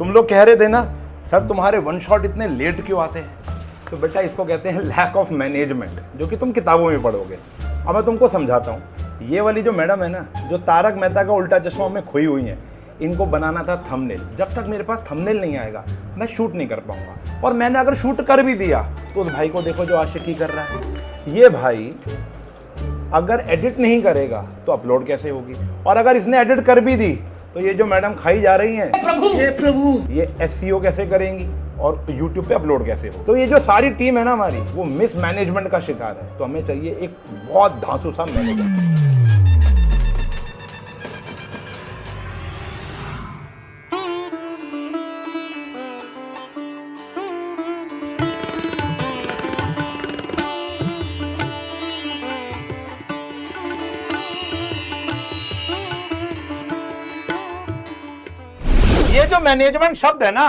तुम लोग कह रहे थे ना सर तुम्हारे वन शॉट इतने लेट क्यों आते हैं, तो बेटा इसको कहते हैं लैक ऑफ मैनेजमेंट, जो कि तुम किताबों में पढ़ोगे। अब मैं तुमको समझाता हूँ। ये वाली जो मैडम है ना, जो तारक मेहता का उल्टा चश्मा में खोई हुई हैं, इनको बनाना था थंबनेल। जब तक मेरे पास थंबनेल नहीं आएगा मैं शूट नहीं कर पाऊंगा। और मैंने अगर शूट कर भी दिया तो उस भाई को देखो जो आशिकी कर रहा है। ये भाई अगर एडिट नहीं करेगा तो अपलोड कैसे होगी, और अगर इसने एडिट कर भी दी तो ये जो मैडम खाई जा रही हैं, ये एसईओ कैसे करेंगी और यूट्यूब पे अपलोड कैसे हो। तो ये जो सारी टीम है ना हमारी, वो मिस मैनेजमेंट का शिकार है। तो हमें चाहिए एक बहुत धांसू सा मैनेजर। ये जो मैनेजमेंट शब्द है ना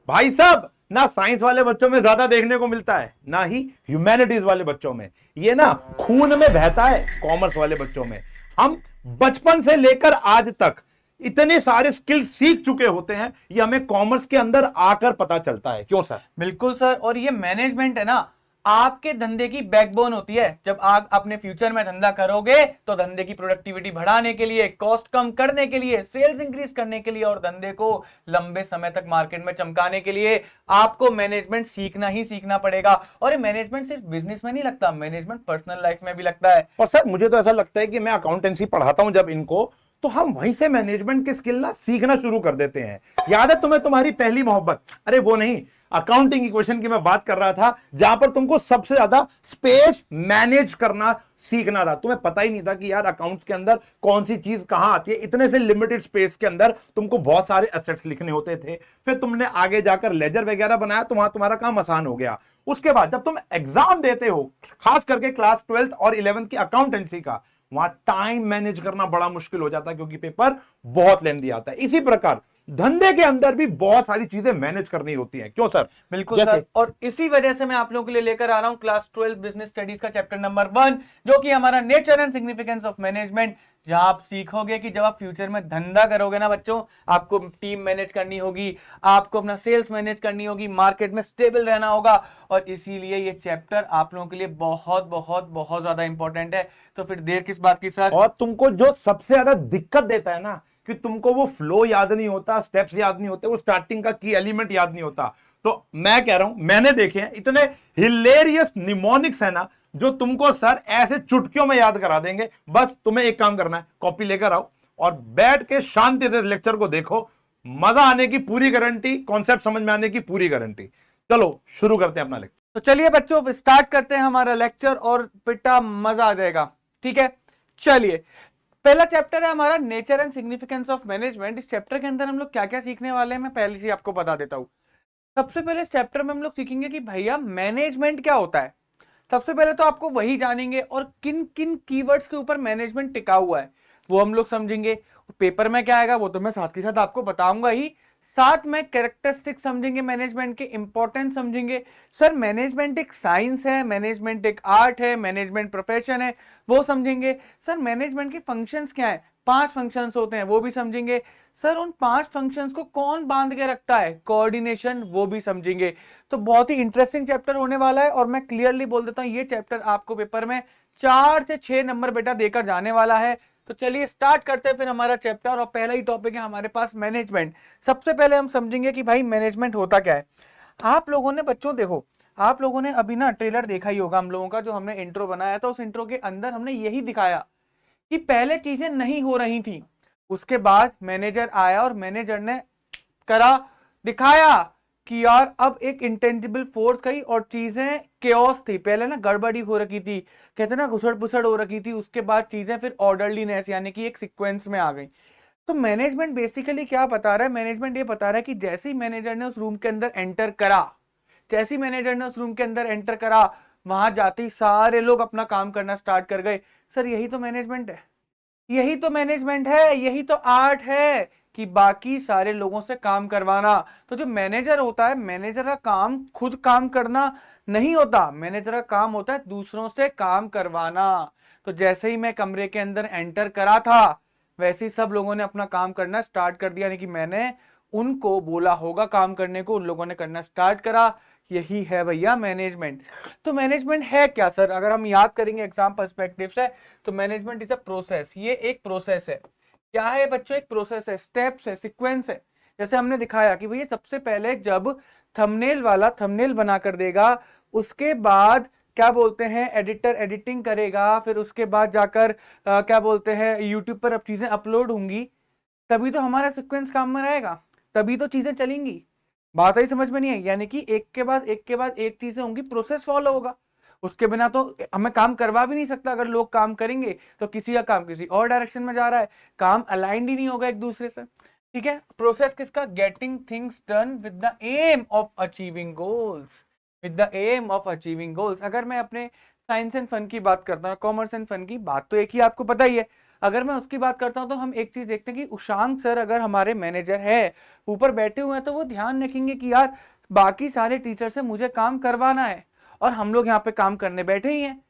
भाई साहब, ना साइंस वाले बच्चों में ज्यादा देखने को मिलता है, ना ही ह्यूमैनिटीज वाले बच्चों में। ये ना खून में बहता है कॉमर्स वाले बच्चों में। हम बचपन से लेकर आज तक इतने सारे स्किल सीख चुके होते हैं, ये हमें कॉमर्स के अंदर आकर पता चलता है। क्यों सर? बिल्कुल सर। और ये मैनेजमेंट है ना, आपके धंधे की बैकबोन होती है। जब आप अपने फ्यूचर में धंधा करोगे तो धंधे की प्रोडक्टिविटी बढ़ाने के लिए, कॉस्ट कम करने के लिए, सेल्स इंक्रीज करने के लिए और धंधे को लंबे समय तक मार्केट में चमकाने के लिए आपको मैनेजमेंट सीखना ही सीखना पड़ेगा। और ये मैनेजमेंट सिर्फ बिजनेस में नहीं लगता, मैनेजमेंट पर्सनल लाइफ में भी लगता है। और सर मुझे तो ऐसा लगता है कि मैं अकाउंटेंसी पढ़ाता हूं जब इनको, तो हम वहीं से मैनेजमेंट के स्किल ना सीखना शुरू कर देते हैं। याद है तुम्हें तुम्हारी पहली मोहब्बत? अरे वो नहीं, अकाउंटिंग इक्वेशन की मैं बात कर रहा था, जहां पर तुमको सबसे ज्यादा स्पेस मैनेज करना सीखना था। तुम्हें पता ही नहीं था कि यार अकाउंट्स के अंदर कौन सी चीज कहां आती है। इतने से लिमिटेड स्पेस के अंदर तुमको बहुत सारे एसेट्स लिखने होते थे। फिर तुमने आगे जाकर लेजर वगैरह बनाया तो वहां तुम्हारा काम आसान हो गया। उसके बाद जब तुम एग्जाम देते हो, खास करके क्लास 12th और 11th की अकाउंटेंसी का, वहां टाइम मैनेज करना बड़ा मुश्किल हो जाता है, क्योंकि पेपर बहुत लेंदी आता है। इसी प्रकार धंधे के अंदर भी बहुत सारी चीजें मैनेज करनी होती हैं। क्यों सर? बिल्कुल सर। और इसी वजह से मैं आप लोगों के लिए लेकर आ रहा हूं क्लास 12 बिजनेस स्टडीज का चैप्टर नंबर 1, जो कि हमारा nature and significance of management, जहां आप सीखोगे कि जब आप फ्यूचर में धंधा करोगे ना बच्चों, आपको टीम मैनेज करनी होगी, आपको अपना सेल्स मैनेज करनी होगी, मार्केट में स्टेबल रहना होगा। और इसीलिए ये चैप्टर आप लोगों के लिए बहुत बहुत बहुत ज्यादा इंपॉर्टेंट है। तो फिर देर किस बात की सर? और तुमको जो सबसे ज्यादा दिक्कत देता है ना, कि तुमको वो फ्लो याद नहीं होता, स्टेप्स याद नहीं होते, वो स्टार्टिंग का की एलिमेंट याद नहीं होता। तो मैं कह रहा हूं, मैंने देखे हैं इतने हिलेरियस निमोनिक्स है ना, जो तुमको सर ऐसे चुटकियों में याद करा देंगे। बस तुम्हें एक काम करना है, कॉपी लेकर आओ और बैठ के शांति से लेक्चर को देखो। मजा आने की पूरी गारंटी, कॉन्सेप्ट समझ में आने की पूरी गारंटी। चलो शुरू करते हैं अपना लेक्चर। तो चलिए बच्चों स्टार्ट करते हैं हमारा लेक्चर, और बेटा मजा आ जाएगा। ठीक है, चलिए। पहला चैप्टर है हमारा nature and significance of management. इस चैप्टर के अंदर हम लोग क्या क्या सीखने वाले हैं, मैं पहले से आपको बता देता हूं। सबसे पहले इस चैप्टर में हम लोग सीखेंगे कि भैया मैनेजमेंट क्या होता है। सबसे पहले तो आपको वही जानेंगे, और किन किन कीवर्ड्स के ऊपर मैनेजमेंट टिका हुआ है वो हम लोग समझेंगे। पेपर में क्या आएगा वो तो मैं साथ के साथ आपको बताऊंगा ही। साथ में कैरेक्टरिस्टिक समझेंगे, मैनेजमेंट के इंपॉर्टेंस समझेंगे। सर मैनेजमेंट एक साइंस है, मैनेजमेंट एक आर्ट है, मैनेजमेंट प्रोफेशन है, वो समझेंगे। सर मैनेजमेंट के फंक्शंस क्या है, 5 फंक्शंस होते हैं, वो भी समझेंगे। सर उन 5 फंक्शंस को कौन बांध के रखता है, कोऑर्डिनेशन, वो भी समझेंगे। तो बहुत ही इंटरेस्टिंग चैप्टर होने वाला है, और मैं क्लियरली बोल देता हूं ये चैप्टर आपको पेपर में 4 से 6 नंबर बेटा देकर जाने वाला है। तो चलिए स्टार्ट करते हैं फिर हमारा चैप्टर, और पहला ही टॉपिक है हमारे पास मैनेजमेंट। सबसे पहले हम समझेंगे कि भाई मैनेजमेंट होता क्या है। आप लोगों ने बच्चों देखो, आप लोगों ने अभी ना ट्रेलर देखा ही होगा हम लोगों का, जो हमने इंट्रो बनाया था। उस इंट्रो के अंदर हमने यही दिखाया कि पहले चीजें नहीं हो रही थी, उसके बाद मैनेजर आया और मैनेजर ने करा, दिखाया कि यार अब एक इंटेंजिबल फोर्स गई और चीजें केओस थी। पहले ना गड़बड़ी हो रखी थी, कहते ना घुसड़ पुसड़ हो रखी थी, उसके बाद चीजें फिर ऑर्डरलीनेस यानी कि एक सीक्वेंस में आ गई। तो मैनेजमेंट बेसिकली क्या बता रहा है, मैनेजमेंट ये बता रहा है कि जैसे ही मैनेजर ने उस रूम के अंदर एंटर करा, जैसे ही मैनेजर ने उस रूम के अंदर एंटर करा, वहां जाते ही सारे लोग अपना काम करना स्टार्ट कर गए। सर यही तो मैनेजमेंट है, यही तो मैनेजमेंट है, यही तो आर्ट है कि बाकी सारे लोगों से काम करवाना। तो जो मैनेजर होता है, मैनेजर का काम खुद काम करना नहीं होता, मैनेजर का काम होता है दूसरों से काम करवाना। तो जैसे ही मैं कमरे के अंदर एंटर करा था, वैसे ही सब लोगों ने अपना काम करना स्टार्ट कर दिया, यानी कि मैंने उनको बोला होगा काम करने को, उन लोगों ने करना स्टार्ट करा। यही है भैया मैनेजमेंट। तो मैनेजमेंट है क्या सर? अगर हम याद करेंगे एग्जाम पर्सपेक्टिव से, तो मैनेजमेंट इज अ प्रोसेस। ये एक प्रोसेस है। क्या है बच्चों? एक प्रोसेस है, स्टेप्स है, सीक्वेंस है। जैसे हमने दिखाया कि भैया सबसे पहले जब थंबनेल वाला थंबनेल बना कर देगा, उसके बाद क्या बोलते हैं एडिटर एडिटिंग करेगा, फिर उसके बाद जाकर क्या बोलते हैं यूट्यूब पर अब चीजें अपलोड होंगी, तभी तो हमारा सीक्वेंस काम में रहेगा, तभी तो चीजें चलेंगी। बात आई समझ में? नहीं आई? यानी कि एक के बाद एक के बाद एक चीजें होंगी, प्रोसेस फॉलो होगा। उसके बिना तो हमें काम करवा भी नहीं सकता। अगर लोग काम करेंगे तो किसी का काम किसी और डायरेक्शन में जा रहा है, काम अलाइंड ही नहीं होगा एक दूसरे से। ठीक है? प्रोसेस किसका? Getting things done with the aim of achieving goals. With the aim of achieving goals. अगर मैं अपने साइंस एंड फन की बात करता हूँ, कॉमर्स एंड फन की बात तो एक ही, आपको पता ही है। अगर मैं उसकी बात करता हूं तो हम एक चीज देखते हैं कि उशांक सर अगर हमारे मैनेजर है, ऊपर बैठे हुए हैं, तो वो ध्यान रखेंगे कि यार बाकी सारे टीचर से मुझे काम करवाना है, और हम लोग यहाँ पे काम करने बैठे ही हैं।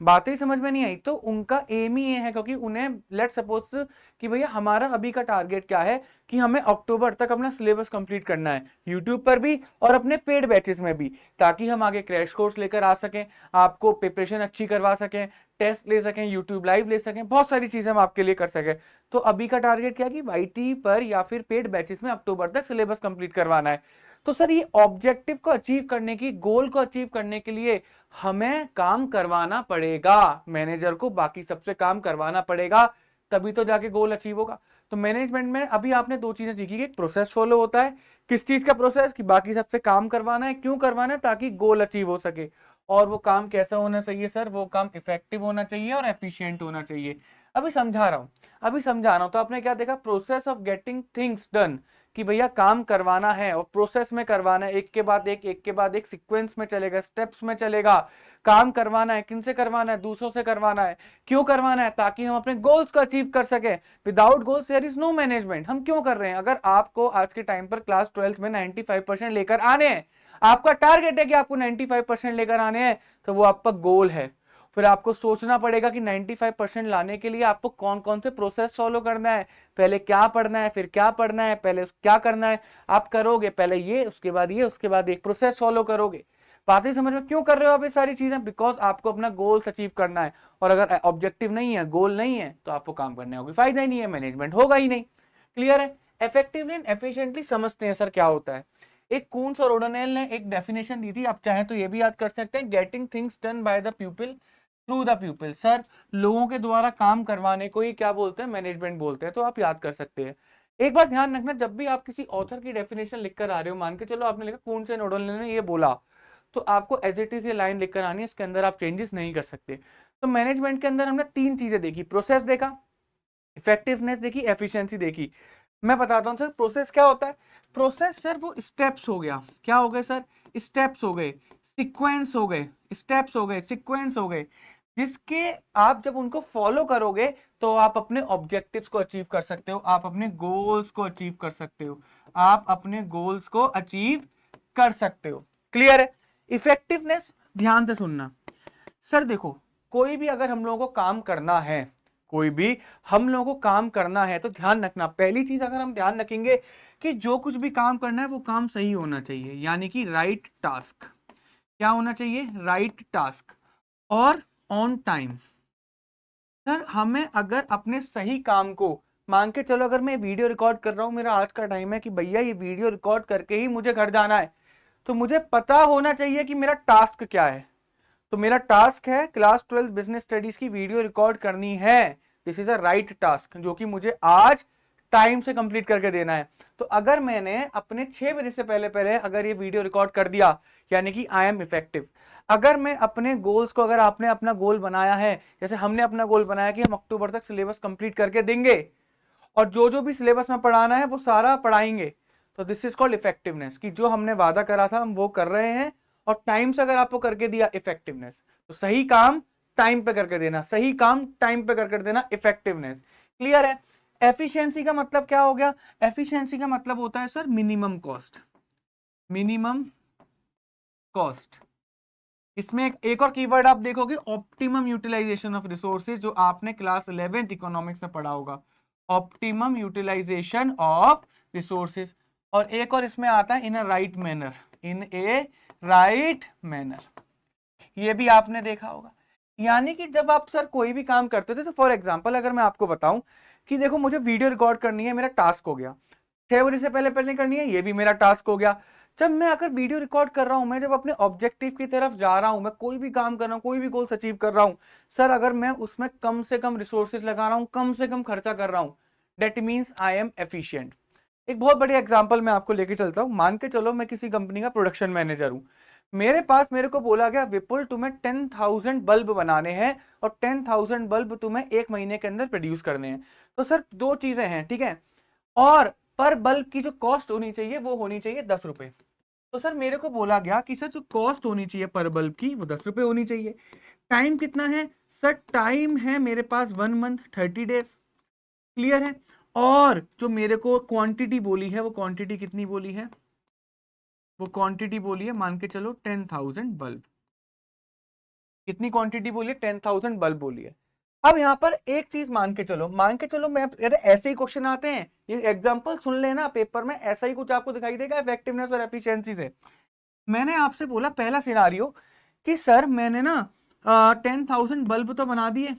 बातें ही समझ में नहीं आई? तो उनका एम ही ये है, क्योंकि उन्हें लेट सपोज कि भैया हमारा अभी का टारगेट क्या है कि हमें अक्टूबर तक अपना सिलेबस कंप्लीट करना है, यूट्यूब पर भी और अपने पेड बैचेस में भी, ताकि हम आगे क्रैश कोर्स लेकर आ सकें, आपको प्रिपरेशन अच्छी करवा सकें, टेस्ट ले सकें, यूट्यूब लाइव ले सकें, बहुत सारी चीजें हम आपके लिए कर सकें। तो अभी का टारगेट क्या है कि वाईटी पर या फिर पेड बैचेस में अक्टूबर तक सिलेबस कंप्लीट करवाना है। तो सर ये ऑब्जेक्टिव को अचीव करने की, गोल को अचीव करने के लिए हमें काम करवाना पड़ेगा, मैनेजर को बाकी सबसे काम करवाना पड़ेगा, तभी तो जाके गोल अचीव होगा। तो मैनेजमेंट में अभी आपने दो चीजें सीखी कि एक प्रोसेस फॉलो होता है, किस चीज का प्रोसेस? कि बाकी सबसे काम करवाना है। क्यों करवाना है? ताकि गोल अचीव हो सके। और वो काम कैसा होना चाहिए सर? वो काम इफेक्टिव होना चाहिए और एफिशिएंट होना चाहिए। अभी समझा रहा हूं, अभी समझा रहा हूं। तो आपने क्या देखा? Process of getting things done, कि भैया काम करवाना है और प्रोसेस में करवाना है, एक के बाद एक के बाद एक सीक्वेंस में चलेगा, स्टेप्स में चलेगा। काम करवाना है, किनसे करवाना है? दूसरों से करवाना है। क्यों करवाना है? ताकि हम अपने गोल्स को अचीव कर सके। Without goals there is no management. हम क्यों कर रहे हैं? अगर आपको आज के टाइम पर क्लास 12th में 95% लेकर आने हैं, आपका टारगेट है कि आपको 95% लेकर आने हैं, तो वो आपका गोल है। फिर आपको सोचना पड़ेगा कि 95% लाने के लिए आपको कौन कौन से प्रोसेस फॉलो करना है, पहले क्या पढ़ना है, फिर क्या पढ़ना है, पहले क्या करना है। आप करोगे पहले ये, उसके बाद ये, उसके बाद एक प्रोसेस फॉलो करोगे। बातें समझ में? क्यों कर रहे हो आप ये सारी चीजें? बिकॉज आपको अपना गोल्स अचीव करना है। और अगर ऑब्जेक्टिव नहीं है, गोल नहीं है, तो आपको काम करने का कोई फायदा ही नहीं है, मैनेजमेंट होगा ही नहीं। क्लियर है? इफेक्टिवली एंड एफिशिएंटली समझते हैं सर क्या होता है। एक कून्स और ओडोनेल ने एक डेफिनेशन दी थी, आप चाहें तो ये भी याद कर सकते हैं, getting things done by the people through the people. Sir लोगों के द्वारा काम करवाने को ही क्या बोलते हैं? मैनेजमेंट बोलते हैं। तो आप याद कर सकते हैं। एक बात ध्यान रखना, जब भी आप किसी ऑथर की डेफिनेशन लिखकर आ रहे हो, मान के चलो आपने लिखा कून्स एंड ओडोनेल ने ये बोला, तो आपको एज इट इज ये लाइन लिखकर आनी है, इसके अंदर आप चेंजेस नहीं कर सकते। तो मैनेजमेंट के अंदर हमने तीन चीजें देखी, प्रोसेस देखा, इफेक्टिवनेस देखी, एफिशिएंसी देखी। मैं बताता हूं सर प्रोसेस क्या होता है। प्रोसेस सर वो स्टेप्स हो गया। क्या हो गए सर? स्टेप्स हो गए, सीक्वेंस हो गए, स्टेप्स हो गए, सीक्वेंस हो गए, जिसके आप जब उनको फॉलो करोगे तो आप अपने ऑब्जेक्टिव्स को अचीव कर सकते हो, आप अपने गोल्स को अचीव कर सकते हो, आप अपने गोल्स को अचीव कर सकते हो। क्लियर है? इफेक्टिवनेस ध्यान से सुनना सर। देखो कोई भी अगर हम लोगों को काम करना है, कोई भी हम लोगों को काम करना है, तो ध्यान रखना, पहली चीज अगर हम ध्यान रखेंगे कि जो कुछ भी काम करना है वो काम सही होना चाहिए, यानी कि राइट टास्क। क्या होना चाहिए? राइट टास्क और ऑन टाइम। सर हमें अगर अपने सही काम को, मान के चलो अगर मैं वीडियो रिकॉर्ड कर रहा हूं, मेरा आज का टाइम है कि भैया ये वीडियो रिकॉर्ड करके ही मुझे घर जाना है, तो मुझे पता होना चाहिए कि मेरा टास्क क्या है। तो मेरा टास्क है क्लास 12 बिजनेस स्टडीज की वीडियो रिकॉर्ड करनी है। This is a right task, जो कि मुझे आज टाइम से कंप्लीट करके देना है। तो अगर मैंने अपने 6 बजे से पहले पहले अगर ये वीडियो रिकॉर्ड कर दिया, यानी कि आई एम इफेक्टिव। अगर मैं अपने गोल्स को, अगर आपने अपना गोल बनाया है, जैसे हमने अपना गोल बनाया कि हम अक्टूबर तक सिलेबस कंप्लीट करके देंगे, और जो जो भी सिलेबस में पढ़ाना है वो सारा पढ़ाएंगे, तो दिस इज कॉल्ड इफेक्टिवनेस, कि जो हमने वादा करा था हम वो कर रहे हैं, और टाइम से अगर आपको करके दिया, इफेक्टिवनेस। तो सही काम टाइम पे करके देना, सही काम टाइम पे करके देना, इफेक्टिवनेस। क्लियर है? एफिशिएंसी का मतलब क्या हो गया? एफिशिएंसी का मतलब होता है sir minimum cost. Minimum cost. इसमें एक और कीवर्ड आप देखोगे, ऑप्टिमम यूटिलाइजेशन ऑफ रिसोर्सेज, जो आपने क्लास 11th इकोनॉमिक्स में पढ़ा होगा। Optimum utilisation of resources. और एक और इसमें आता है in a right manner, in a right manner, ये भी आपने देखा होगा। यानी कि जब आप सर कोई भी काम करते थे, तो फॉर एग्जांपल अगर मैं आपको बताऊं कि देखो मुझे वीडियो रिकॉर्ड करनी है, मेरा टास्क हो गया, 6 बजे से पहले पहले करनी है, ये भी मेरा टास्क हो गया। जब मैं अगर वीडियो रिकॉर्ड कर रहा हूं, मैं जब अपने ऑब्जेक्टिव की तरफ जा रहा हूं, मैं कोई भी काम कर रहा हूं, कोई भी गोल्स अचीव कर रहा हूं, सर अगर मैं उसमें कम से कम रिसोर्सेज लगा रहा हूं, कम से कम खर्चा कर रहा हूं, that means I am efficient. एक बहुत बड़ी एग्जांपल मैं आपको लेके चलता हूं। मान के चलो मैं किसी कंपनी का प्रोडक्शन मैनेजर हूं, मेरे पास मेरे को बोला गया विपुल तुम्हें 10,000 बल्ब बनाने हैं और 10,000 बल्ब तुम्हें 1 महीने के अंदर प्रोड्यूस करने हैं। तो सर दो चीजें हैं, ठीक है, और पर बल्ब की जो कॉस्ट होनी चाहिए वो होनी चाहिए 10 रुपए। तो सर मेरे को बोला गया कि सर जो कॉस्ट होनी चाहिए पर बल्ब की वो 10 रुपए होनी चाहिए। टाइम कितना है सर? टाइम है मेरे पास 1 मंथ 30 डेज, क्लियर है। और जो मेरे को क्वांटिटी बोली है, वो क्वांटिटी कितनी बोली है? वो क्वांटिटी बोली है मान के चलो 10,000 बल्ब। कितनी क्वांटिटी बोली है? 10,000 बल्ब बोली है। अब यहां पर एक चीज मान के चलो मैं, अरे ऐसे ही क्वेश्चन आते हैं, ये एग्जांपल सुन लेना पेपर में, ऐसा ही कुछ आपको दिखाई देगा इफेक्टिवनेस और एफिशिएंसी से। मैंने आपसे बोला पहला सिनारियो कि सर मैंने ना 10,000 बल्ब तो बना दिए,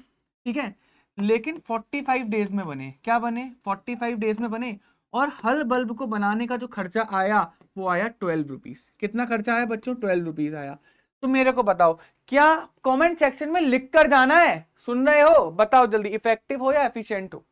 ठीक है, लेकिन 45 डेज में बने। क्या बने? 45 डेज में बने। और हर बल्ब को बनाने का जो खर्चा आया वो आया 12 रुपीज। कितना खर्चा आया बच्चों? 12 रुपीज आया। तो मेरे को बताओ, क्या कमेंट सेक्शन में लिख कर जाना है? सुन रहे हो? बताओ जल्दी, इफेक्टिव हो या एफिशिएंट हो?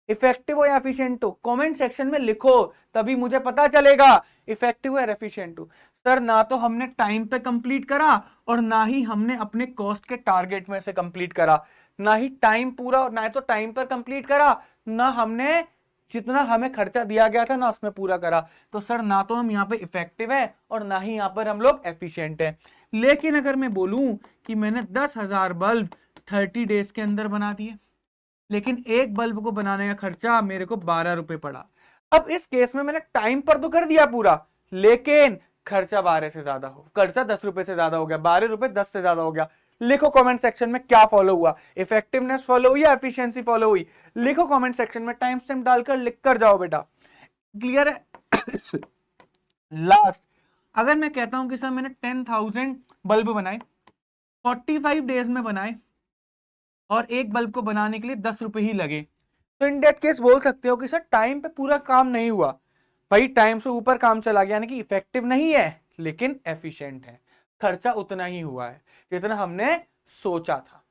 इफेक्टिव हो या एफिशिएंट हो? कमेंट सेक्शन में लिखो, तभी मुझे पता चलेगा इफेक्टिव हो या एफिशिएंट हो। सर ना तो हमने टाइम पे कंप्लीट करा और ना ही हमने अपने कॉस्ट के टारगेट में से कंप्लीट करा। ना ही टाइम पूरा, ना तो टाइम पर कंप्लीट करा, ना हमने जितना हमें खर्चा दिया गया था ना उसमें पूरा करा। तो सर ना तो हम यहाँ पे इफेक्टिव है और ना ही यहाँ पर हम लोग एफिशिएंट है। लेकिन अगर मैं बोलूं कि मैंने 10,000 बल्ब 30 डेज के अंदर बना दिए, लेकिन एक बल्ब को बनाने का खर्चा मेरे को 12 रुपए पड़ा। अब इस केस में मैंने टाइम पर तो कर दिया पूरा, लेकिन खर्चा 12 से ज्यादा हो, खर्चा 10 रुपए से ज्यादा हो गया, 12 रुपए 10 से ज्यादा हो गया। लिखो कमेंट सेक्शन में क्या फॉलो हुआ, इफेक्टिवनेस फॉलो हुई या एफिशिएंसी फॉलो हुई? लिखो कमेंट सेक्शन में, टाइम स्टैम्प डालकर लिख कर जाओ बेटा। क्लियर है? लास्ट, अगर मैं कहता हूं कि सर मैंने 10,000 बल्ब बनाए, 45 डेज में बनाए, और एक बल्ब को बनाने के लिए 10 रुपए ही लगे, तो इन डेट केस बोल सकते हो कि सर टाइम पे पूरा काम नहीं हुआ, भाई टाइम से ऊपर काम चला गया, यानी कि इफेक्टिव नहीं है लेकिन एफिशिएंट है। खर्चा उतना ही हुआ है जितना हमने सोचा था।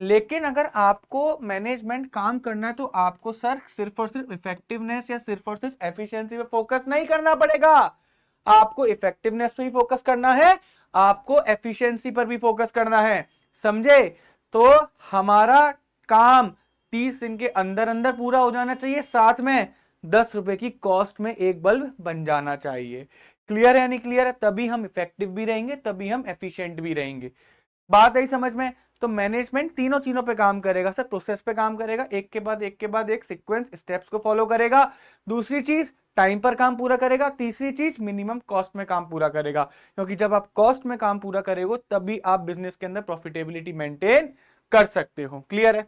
लेकिन अगर आपको मैनेजमेंट काम करना है तो आपको सर सिर्फ और सिर्फ इफेक्टिवनेस या सिर्फ और सिर्फ एफिशिएंसी पे फोकस नहीं करना पड़ेगा। आपको इफेक्टिवनेस पे भी फोकस करना है, आपको एफिशिएंसी पर भी फोकस करना है, समझे? तो हमारा काम 30 दिन के अंदर अंदर पूरा हो जाना चाहिए, साथ में 10 रुपए की कॉस्ट में एक बल्ब बन जाना चाहिए। क्लियर है नहीं क्लियर है? तभी हम इफेक्टिव भी रहेंगे, तभी हम एफिशिएंट भी रहेंगे। बात आई समझ में? तो मैनेजमेंट तीनों चीजों पे काम करेगा सर, प्रोसेस पे काम करेगा, एक के बाद एक के बाद एक सीक्वेंस स्टेप्स को फॉलो करेगा। दूसरी चीज टाइम पर काम पूरा करेगा। तीसरी चीज मिनिमम कॉस्ट में काम पूरा करेगा, क्योंकि जब आप कॉस्ट में काम पूरा करेंगे तभी आप बिजनेस के अंदर प्रॉफिटेबिलिटी मेंटेन कर सकते हो। क्लियर है?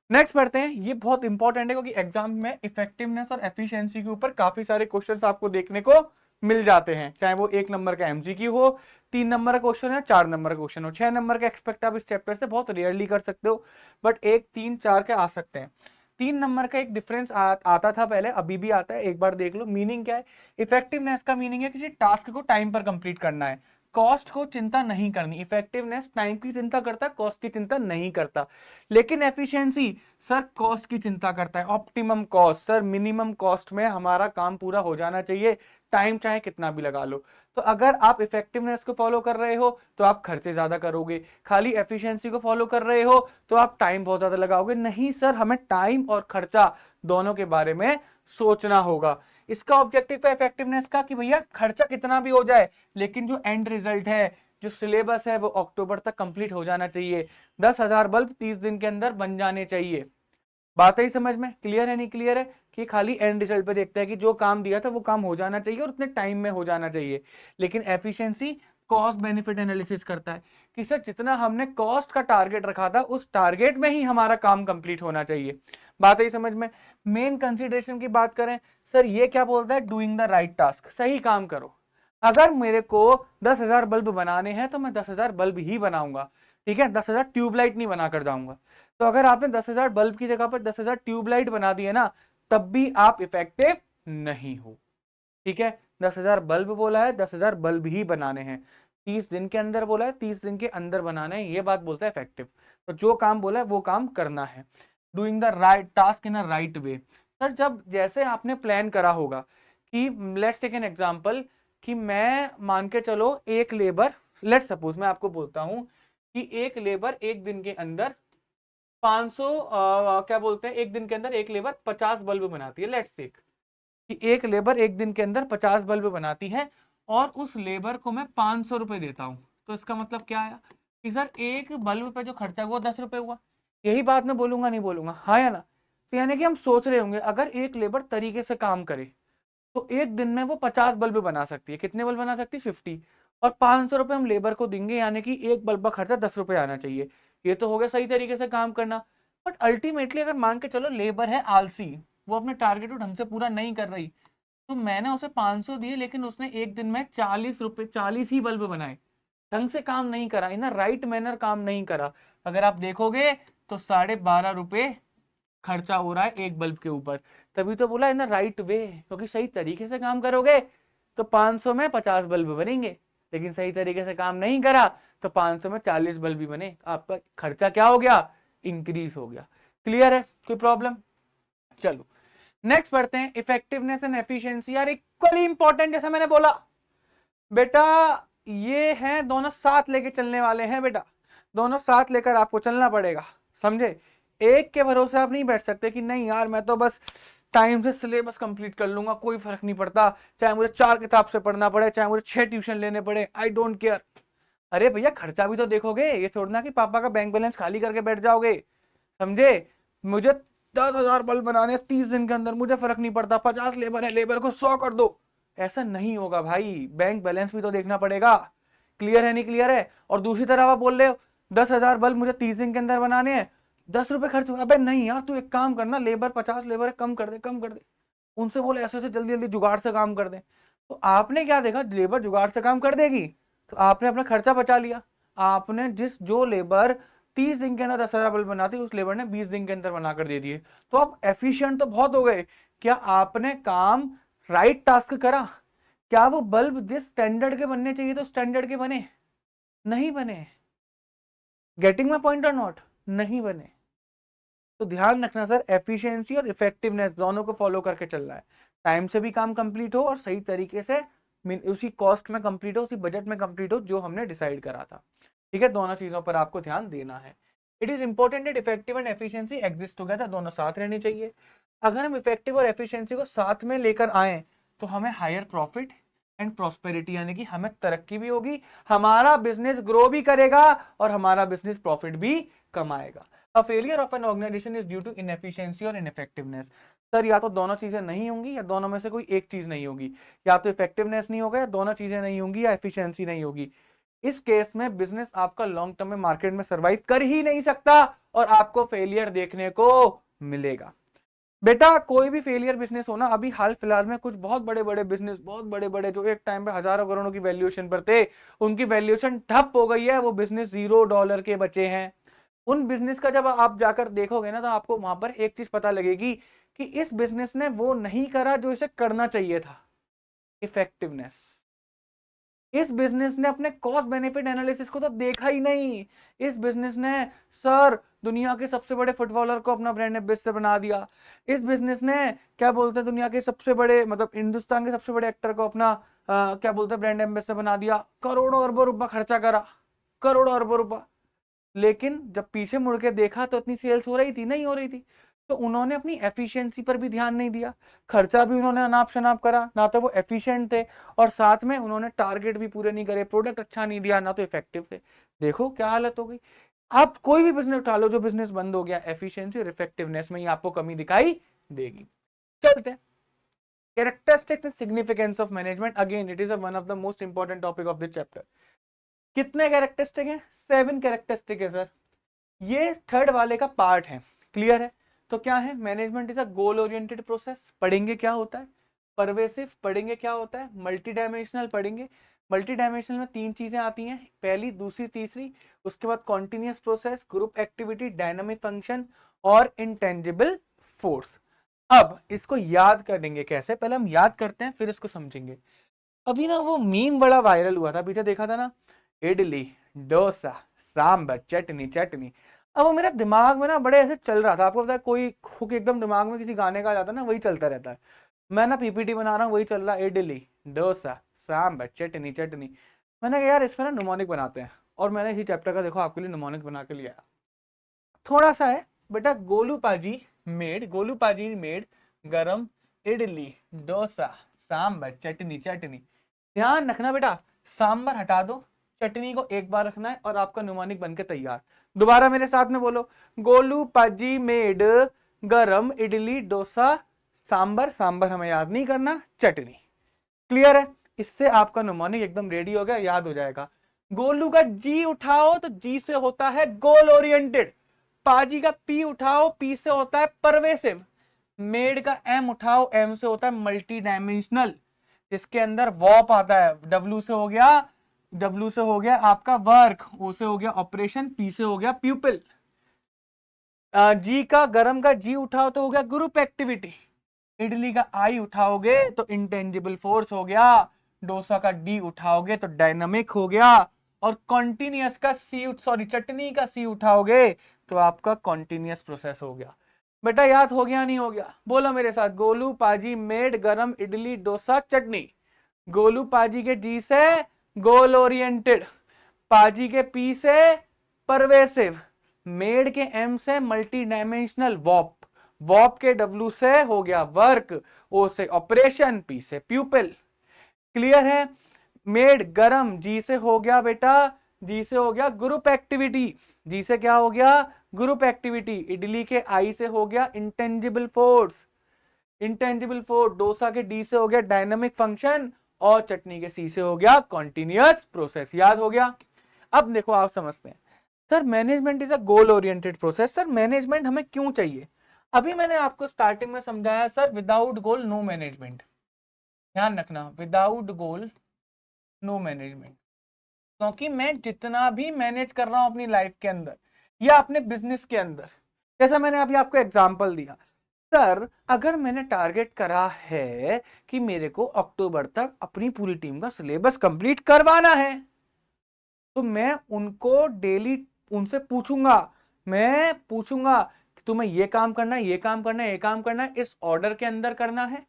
नेक्स्ट पढ़ते हैं, ये बहुत इंपॉर्टेंट है क्योंकि एग्जाम में इफेक्टिवनेस और एफिशिएंसी के ऊपर काफी सारे क्वेश्चंस आपको देखने को मिल जाते हैं, चाहे वो 1 नंबर का एमसीक्यू हो, 3 नंबर का क्वेश्चन है, 4 नंबर का क्वेश्चन हो, 6 नंबर का एक्सपेक्ट आप इस चैप्टर से बहुत रेयरली कर सकते हो, बट 1, 3, 4 के आ सकते हैं। 3 नंबर का एक डिफरेंस आता था पहले, अभी भी आता है, एक बार देख लो। मीनिंग क्या है? इफेक्टिवनेस का मीनिंग है किसी टास्क को टाइम पर कंप्लीट करना है, कॉस्ट को चिंता नहीं करनी। इफेक्टिवनेस टाइम की चिंता करता है, कॉस्ट की चिंता नहीं करता। लेकिन एफिशिएंसी सर कॉस्ट की चिंता करता है, optimum cost, sir minimum cost में हमारा काम पूरा हो जाना चाहिए, टाइम चाहे कितना भी लगा लो। तो अगर आप इफेक्टिवनेस को फॉलो कर रहे हो तो आप खर्चे ज्यादा करोगे, खाली एफिशिएंसी को फॉलो कर रहे हो तो आप टाइम बहुत ज्यादा लगाओगे। नहीं सर, हमें टाइम और खर्चा दोनों के बारे में सोचना होगा। इसका ऑब्जेक्टिव है इफेक्टिवनेस का कि भैया खर्चा कितना भी हो जाए, लेकिन जो एंड रिजल्ट है, जो सिलेबस है, वो अक्टूबर तक कंप्लीट हो जाना चाहिए। 10,000 बल्ब 30 दिन के अंदर बन जाने चाहिए। बात ही समझ में? क्लियर है नहीं क्लियर है? कि खाली एंड रिजल्ट पे देखता है कि जो काम दिया था वो काम हो जाना चाहिए और उतने टाइम में हो जाना चाहिए। लेकिन एफिशिएंसी कॉस्ट बेनिफिट एनालिसिस करता है कि सर जितना हमने कॉस्ट का टारगेट रखा था उस टारगेट में ही हमारा काम कंप्लीट होना चाहिए। बात आई समझ में। मेन कंसीडरेशन की बात करें, सर ये क्या बोलता है, डूइंग द राइट टास्क, सही काम करो। अगर मेरे को 10,000 बल्ब बनाने हैं तो मैं 10,000 बल्ब ही बनाऊंगा, ठीक है, 10,000 ट्यूबलाइट नहीं बना कर जाऊंगा। तो अगर आपने 10,000 बल्ब की जगह पर 10,000 ट्यूबलाइट बना दिए ना, तब भी आप इफेक्टिव नहीं हो, ठीक है। 10,000 बल्ब बोला है, 10,000 बल्ब ही बनाने हैं, 30 दिन के अंदर बोला है, 30 दिन के अंदर बनाना है, ये बात बोलता है इफेक्टिव। तो जो काम बोला है वो काम करना है, doing the right task in a right way. Sir जब जैसे आपने प्लान करा होगा कि लेट्स टेक एन एग्जांपल, कि मैं मान के चलो एक लेबर, लेट्स सपोज मैं आपको बोलता हूं कि एक लेबर एक दिन के अंदर 500 क्या बोलते हैं, एक दिन के अंदर एक लेबर 50 बल्ब बनाती है। लेट्स टेक कि एक लेबर एक दिन के अंदर 50 बल्ब बनाती है और उस लेबर को मैं 500 रुपए देता हूं। तो इसका मतलब क्या आया कि सर एक बल्ब पे जो खर्चा हुआ 10 रुपए हुआ। यही बात मैं बोलूंगा नहीं बोलूंगा, हाँ या ना। तो यानी कि हम सोच रहे होंगे अगर एक लेबर तरीके से काम करे तो एक दिन में वो 50 बल्ब बना सकती है। कितने बल्ब बना सकती है, 50। और 500 रुपए हम लेबर को देंगे, यानी कि एक बल्ब का खर्चा 10 रुपए आना चाहिए। ये तो हो गया सही तरीके से काम करना। बट अल्टीमेटली अगर मान के चलो लेबर है आलसी, वो अपने टारगेट को ढंग से पूरा नहीं कर रही, तो मैंने उसे 500 दिए लेकिन उसने एक दिन में 40 रुपए 40 ही बल्ब बनाए, ढंग से काम नहीं करा, इन राइट मैनर काम नहीं करा। अगर आप देखोगे तो 12.5 रुपए खर्चा हो रहा है एक बल्ब के ऊपर। तभी तो बोला इन राइट वे, क्योंकि सही तरीके से काम करोगे तो 500 में 50 बल्ब बनेंगे, लेकिन सही तरीके से काम नहीं करा तो 500 में 40 बल्ब भी बने, आपका खर्चा क्या हो गया, इंक्रीज हो गया। क्लियर है, कोई प्रॉब्लम। चलो नेक्स्ट पढ़ते हैं, इफेक्टिवनेस एंड एफिशिएंसी। यार इक्वली इंपॉर्टेंट, जैसा मैंने बोला बेटा, ये हैं दोनों साथ लेके चलने वाले हैं बेटा, दोनों साथ लेकर आपको चलना पड़ेगा, समझे। एक के भरोसे आप नहीं बैठ सकते कि नहीं यार मैं तो बस टाइम से सिलेबस कंप्लीट कर लूंगा, कोई फर्क नहीं पड़ता, चाहे मुझे 4 किताब से पढ़ना पड़े, चाहे मुझे 6 ट्यूशन लेने पड़े, आई डोंट केयर। अरे भैया खर्चा भी तो देखोगे, ये छोड़ना कि पापा का बैंक बैलेंस खाली करके बैठ जाओगे, समझे। मुझे 10,000 बल्ब बनाने 30 दिन के अंदर, मुझे फर्क नहीं पड़ता, 50 लेबर है, लेबर को 100 कर दो, ऐसा नहीं होगा भाई, बैंक बैलेंस भी तो देखना पड़ेगा। क्लियर है नहीं क्लियर है। और दूसरी तरफ आप बोल रहे हो 10,000 बल्ब मुझे 30 दिन के अंदर बनाने हैं, 10 रुपए खर्च हुआ, अबे नहीं यार तू एक काम करना, लेबर 50 लेबर है, कम कर दे कम कर दे, उनसे बोले ऐसे ऐसे जल्दी जल्दी जुगाड़ से काम कर दे। तो आपने क्या देखा, लेबर जुगाड़ से काम कर देगी तो आपने अपना खर्चा बचा लिया। आपने जो लेबर 30 दिन के अंदर 10,000 बल्ब बनाती उस लेबर ने 20 दिन के अंदर बनाकर दे दिए, तो आप एफिशिएंट तो बहुत हो गए। क्या आपने काम राइट टास्क करा? क्या वो बल्ब जिस स्टैंडर्ड के बनने चाहिए तो स्टैंडर्ड के बने? नहीं बने। गेटिंग माई पॉइंट और नॉट? नहीं बने। तो ध्यान रखना सर, एफिशिएंसी और इफेक्टिवनेस दोनों को फॉलो करके चलना है, टाइम से भी काम कंप्लीट हो और सही तरीके से उसी कॉस्ट में कंप्लीट हो, उसी बजट में कंप्लीट हो जो हमने डिसाइड करा था, ठीक है। दोनों चीजों पर आपको ध्यान देना है। It is important that effective and efficiency exist together, दोनों साथ रहनी चाहिए। अगर हम इफेक्टिव और एफिशिएंसी को साथ में लेकर आए तो हमें हायर प्रॉफिट एंड प्रॉस्पेरिटी, यानी कि हमें तरक्की भी होगी, हमारा बिजनेस ग्रो भी करेगा और हमारा बिजनेस प्रॉफिट भी कमाएगा। A failure of an organization is due to inefficiency और ineffectiveness। सर या तो दोनों चीजें नहीं होंगी या दोनों में से कोई एक चीज नहीं होगी, या तो इफेक्टिवनेस नहीं होगा या दोनों चीजें नहीं होंगी या एफिशिएंसी नहीं होगी। इस केस में बिजनेस आपका लॉन्ग टर्म में मार्केट में सर्वाइव कर ही नहीं सकता और आपको फेलियर देखने को मिलेगा। बेटा कोई भी फेलियर बिजनेस हो ना, अभी हाल फिलहाल में कुछ बहुत बड़े बड़े बिजनेस, बहुत बड़े बड़े जो एक टाइम पे हजारों करोड़ों की वैल्यूएशन पर थे, उनकी वैल्यूएशन ठप हो गई है, वो बिजनेस $0 के बचे हैं। उन बिजनेस का जब आप जाकर देखोगे ना तो आपको वहां पर एक चीज पता लगेगी कि इस बिजनेस ने वो नहीं करा जो इसे करना चाहिए था, इफेक्टिवनेस। इस बिजनेस ने अपने कॉस्ट बेनिफिट एनालिसिस को तो देखा ही नहीं। इस बिजनेस ने सर दुनिया के सबसे बड़े फुटबॉलर को अपना ब्रांड एम्बेसडर बना दिया। इस बिजनेस ने क्या बोलते हैं दुनिया के सबसे बड़े, मतलब हिंदुस्तान के सबसे बड़े एक्टर को अपना क्या बोलते हैं ब्रांड एम्बेसडर बना दिया, करोड़ों अरबों रुपया खर्चा करा, करोड़ों अरबों रुपया। लेकिन जब पीछे मुड़ के देखा तो इतनी सेल्स हो रही थी नहीं हो रही थी। तो उन्होंने अपनी एफिशिएंसी पर भी ध्यान नहीं दिया, खर्चा भी उन्होंने अनाप शनाप करा, ना तो वो एफिशिएंट थे और साथ में उन्होंने टारगेट भी पूरे नहीं करे, प्रोडक्ट अच्छा नहीं दिया, ना तो इफेक्टिव थे। देखो क्या हालत हो गई। आप कोई भी बिजनेस उठा लो, जो बिजनेस बंद हो गया, एफिशिएंसी और इफेक्टिवनेस में ही आपको कमी दिखाई देगी। चलते हैं characteristics and significance of management, again it is one of the most important topic of this chapter। कितने कैरेक्टरिस्टिक है? 7 कैरेक्टरिस्टिक है सर। ये थर्ड वाले का पार्ट है, क्लियर है? तो क्या है? Management is a goal oriented process. पढ़ेंगे क्या होता है? परवेसिव पढ़ेंगे क्या होता है? मल्टी डायमेंशनल पढ़ेंगे। मल्टी डायमेंशनल में 3 चीजें आती हैं, पहली, दूसरी, तीसरी। उसके बाद continuous process, group activity, dynamic function और इंटेंजिबल फोर्स। अब इसको याद करेंगे कैसे? पहले हम याद करते हैं फिर इसको समझेंगे। अभी ना वो मीम बड़ा वायरल हुआ था, पीछे देखा था ना, इडली, डोसा, सांबर, चटनी चटनी। अब वो मेरे दिमाग में ना बड़े ऐसे चल रहा था। आपको पता है कोई हुक एकदम दिमाग में किसी गाने का आ जाता है ना, वही चलता रहता है। मैं ना पीपीटी बना रहा हूँ, वही चल रहा है, इडली, डोसा, सांबर, चटनी चटनी। मैंने कहा यार इसमें ना निमोनिक बनाते हैं, और मैंने इसी चैप्टर का देखो आपके लिए निमोनिक बना के लिया। थोड़ा सा है बेटा, गोलू पाजी मेड गरम इडली, डोसा, सांबर, चटनी चटनी। ध्यान रखना बेटा, सांबर हटा दो, चटनी को एक बार रखना है और आपका न्यूमोनिक बनके तैयार। दोबारा मेरे साथ में बोलो, गोलू पाजी मेड गरम इडली, डोसा, सांबर, सांबर हमें याद नहीं करना, चटनी। क्लियर है? इससे आपका न्यूमोनिक एकदम रेडी हो गया, याद हो जाएगा। गोलू का जी उठाओ तो जी से होता है गोल ओरिएंटेड। पाजी का पी उठाओ, पी से होता है परवेसिव। मेड का एम उठाओ, एम से होता है मल्टी डायमेंशनल। जिसके अंदर वॉप आता है, डब्ल्यू से हो गया आपका वर्क, ओ से हो गया ऑपरेशन, पी से हो गया प्यूपिल। जी का, गरम का जी उठाओ तो हो गया ग्रुप एक्टिविटी। इडली का आई उठाओगे तो इंटेंजिबल फोर्स हो गया। डोसा का डी उठाओगे तो डायनामिक हो गया। और कॉन्टिन्यूस का सी, सॉरी चटनी का सी उठाओगे तो आपका कॉन्टिन्यूस प्रोसेस हो गया। बेटा याद हो गया नहीं हो गया? बोलो मेरे साथ, गोलू पाजी मेड गरम इडली, डोसा, चटनी। गोलू पाजी के जी से गोल ओरिएंटेड, पाजी के पी से परवेसिव, मेड के एम से मल्टी डायमेंशनल, वॉप के डब्ल्यू से हो गया वर्क, ओ से ऑपरेशन, पी से प्यूपिल। क्लियर है? मेड गरम जी से हो गया बेटा, जी से हो गया ग्रुप एक्टिविटी, जी से क्या हो गया? Group activity. इडली के आई से हो गया इंटेंजिबल फोर्स, डोसा के डी से हो गया डायनामिक फंक्शन, और चटनी के सी से हो गया कॉन्टिन्यूअस प्रोसेस। याद हो गया? अब देखो आप समझते हैं, sir management is a goal oriented process. Sir management हमें क्यों चाहिए? अभी मैंने आपको स्टार्टिंग में समझाया sir, without goal no management. ध्यान रखना, विदाउट गोल नो मैनेजमेंट। क्योंकि मैं जितना भी मैनेज कर रहा हूं अपनी लाइफ के अंदर या अपने बिजनेस के अंदर, जैसा मैंने अभी आपको एग्जांपल दिया, सर अगर मैंने टारगेट करा है कि मेरे को अक्टूबर तक अपनी पूरी टीम का सिलेबस कंप्लीट करवाना है, तो मैं उनको डेली उनसे पूछूंगा, मैं पूछूंगा कि तुम्हें ये काम करना है, ये काम करना है, ये काम करना है, इस ऑर्डर के अंदर करना है।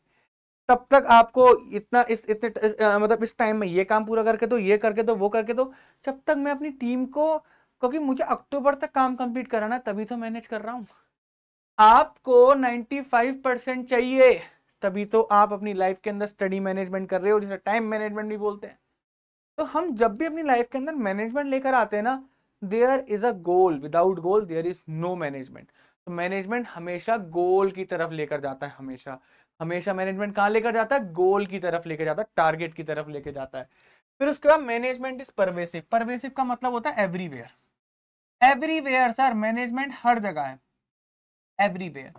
तब तक आपको इतना मतलब इस टाइम में ये काम पूरा करके दो, ये करके दो, वो करके दो। जब तक मैं अपनी टीम को, क्योंकि मुझे अक्टूबर तक काम कंप्लीट कराना, तभी तो मैनेज कर रहा हूं। आपको 95% चाहिए, तभी तो आप अपनी लाइफ के अंदर स्टडी मैनेजमेंट कर रहे हो, जिसे टाइम मैनेजमेंट भी बोलते हैं। तो हम जब भी अपनी लाइफ के अंदर मैनेजमेंट लेकर आते हैं ना, there is a goal, without goal there is no management. तो मैनेजमेंट हमेशा गोल की तरफ लेकर जाता है, हमेशा हमेशा मैनेजमेंट कहां लेकर जाता है? गोल की तरफ लेकर जाता है, टारगेट की तरफ लेकर जाता है। फिर उसके बाद मैनेजमेंट इज परवेसिव। परवेसिव का मतलब होता है एवरीवेयर। एवरीवेयर सर, मैनेजमेंट हर जगह है, एवरीवेयर।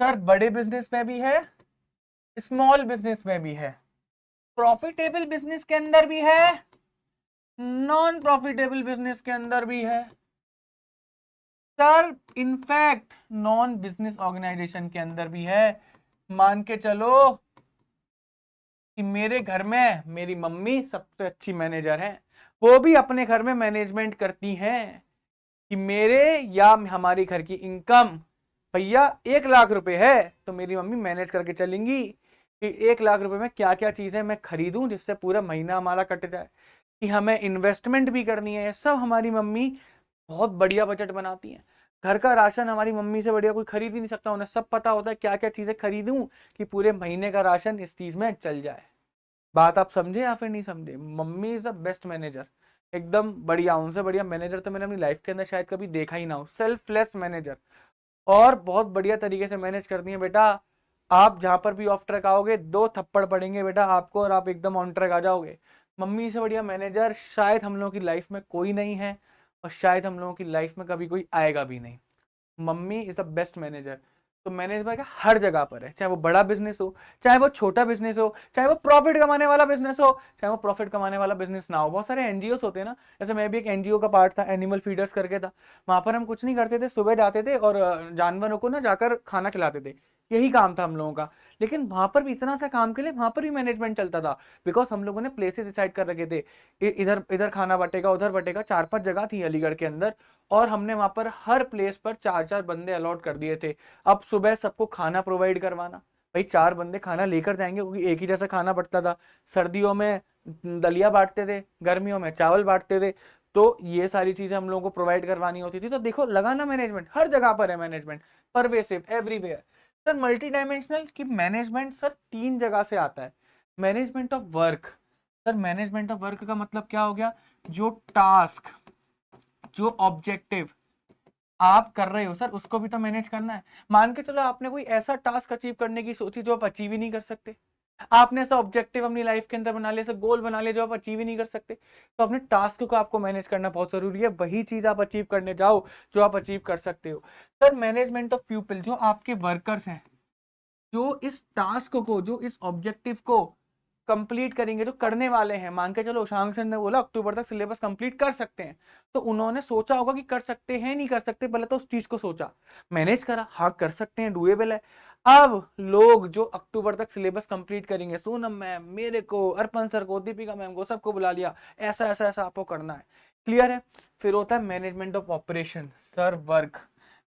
सर बड़े बिजनेस में भी है, स्मॉल बिजनेस में भी है, प्रॉफिटेबल बिजनेस के अंदर भी है, नॉन प्रॉफिटेबल बिजनेस के अंदर भी है। Sir in fact non business organisation के अंदर भी है। मान के चलो कि मेरे घर में मेरी मम्मी सबसे अच्छी मैनेजर है, वो भी अपने घर में मैनेजमेंट करती हैं कि मेरे या हमारी घर की इनकम भैया 1 लाख रुपए है, तो मेरी मम्मी मैनेज करके चलेंगी कि 1 लाख रुपए में क्या क्या चीजें मैं खरीदूं जिससे पूरा महीना हमारा कट जाए, कि हमें इन्वेस्टमेंट भी करनी है। सब हमारी मम्मी बहुत बढ़िया बजट बनाती हैं। घर का राशन हमारी मम्मी से बढ़िया कोई खरीद ही नहीं सकता, उन्हें सब पता होता है क्या क्या चीजें खरीदूं कि पूरे महीने का राशन इस चीज में चल जाए। बात आप समझे या फिर नहीं समझे? Mummy is the best manager, एकदम बढ़िया। उनसे बढ़िया मैनेजर तो मैंने अपनी लाइफ के अंदर शायद कभी देखा ही ना हो। सेल्फलेस मैनेजर, और बहुत बढ़िया तरीके से मैनेज करती है बेटा। आप जहां पर भी ऑफ ट्रैक आओगे 2 थप्पड़ पड़ेंगे बेटा आपको, और आप एकदम ऑन ट्रैक आ जाओगे। मम्मी से बढ़िया मैनेजर शायद हम लोगों की लाइफ में कोई नहीं है, और शायद हम लोगों की लाइफ में कभी कोई आएगा भी नहीं। Mummy is the best manager. तो मैनेजमेंट का हर जगह पर है, चाहे वो बड़ा बिजनेस हो, चाहे वो छोटा बिजनेस हो, चाहे वो प्रॉफिट कमाने वाला बिजनेस हो, चाहे वो प्रॉफिट कमाने वाला बिजनेस ना हो। बहुत सारे एनजीओ होते हैं ना, जैसे मैं भी एक एनजीओ का पार्ट था, एनिमल फीडर्स करके था। वहां पर हम कुछ नहीं करते थे, सुबह जाते थे और जानवरों को ना जाकर खाना खिलाते थे, यही काम था हम लोगों का। लेकिन वहां पर भी इतना सा काम के लिए वहां पर भी मैनेजमेंट चलता था, बिकॉज हम लोगों ने प्लेसेस डिसाइड कर रखे थे, इधर इधर खाना बटेगा, उधर बटेगा। 4-5 जगह थी अलीगढ़ के अंदर, और हमने वहां पर हर प्लेस पर 4-4 बंदे अलॉट कर दिए थे। अब सुबह सबको खाना प्रोवाइड करवाना, भाई 4 बंदे खाना लेकर जाएंगे, क्योंकि एक ही जैसा खाना बंटता था। सर्दियों में दलिया बांटते थे, गर्मियों में चावल बांटते थे, तो ये सारी चीजें हम लोगों को प्रोवाइड करवानी होती थी। तो देखो लगा ना, मैनेजमेंट हर जगह पर है, management pervasive everywhere. Sir multi dimensional की मैनेजमेंट सर 3 जगह से आता है। Management of work, sir management of work का मतलब क्या हो गया, जो टास्क, जो ऑब्जेक्टिव आप कर रहे हो सर उसको भी तो मैनेज करना है। मान के चलो आपने कोई ऐसा टास्क अचीव करने की सोची जो आप अचीव ही नहीं कर सकते, आपने ऐसा ऑब्जेक्टिव अपनी लाइफ के अंदर बना लिया, ऐसा गोल बना लिया जो आप अचीव ही नहीं कर सकते, तो अपने टास्क को आपको मैनेज करना बहुत जरूरी है। वही चीज आप अचीव करने जाओ जो आप अचीव कर सकते हो। सर मैनेजमेंट ऑफ पीपल, जो आपके वर्कर्स हैं, जो इस टास्क को, जो इस ऑब्जेक्टिव को कंप्लीट करेंगे, जो करने वाले हैं। मान के चलो शांग सर ने बोला अक्टूबर तक सिलेबस कंप्लीट कर सकते हैं, तो उन्होंने सोचा होगा कि कर सकते हैं नहीं कर सकते, पहले तो उस चीज को सोचा, मैनेज करा, हाँ कर सकते हैं, डुएबल है। अब लोग जो अक्टूबर तक सिलेबस कंप्लीट करेंगे, सोनम मैम, मेरे को, अर्पण सर को, दीपिका मैम को, सबको बुला लिया, ऐसा ऐसा ऐसा आपको करना है, क्लियर है। फिर होता है management of operation, sir work,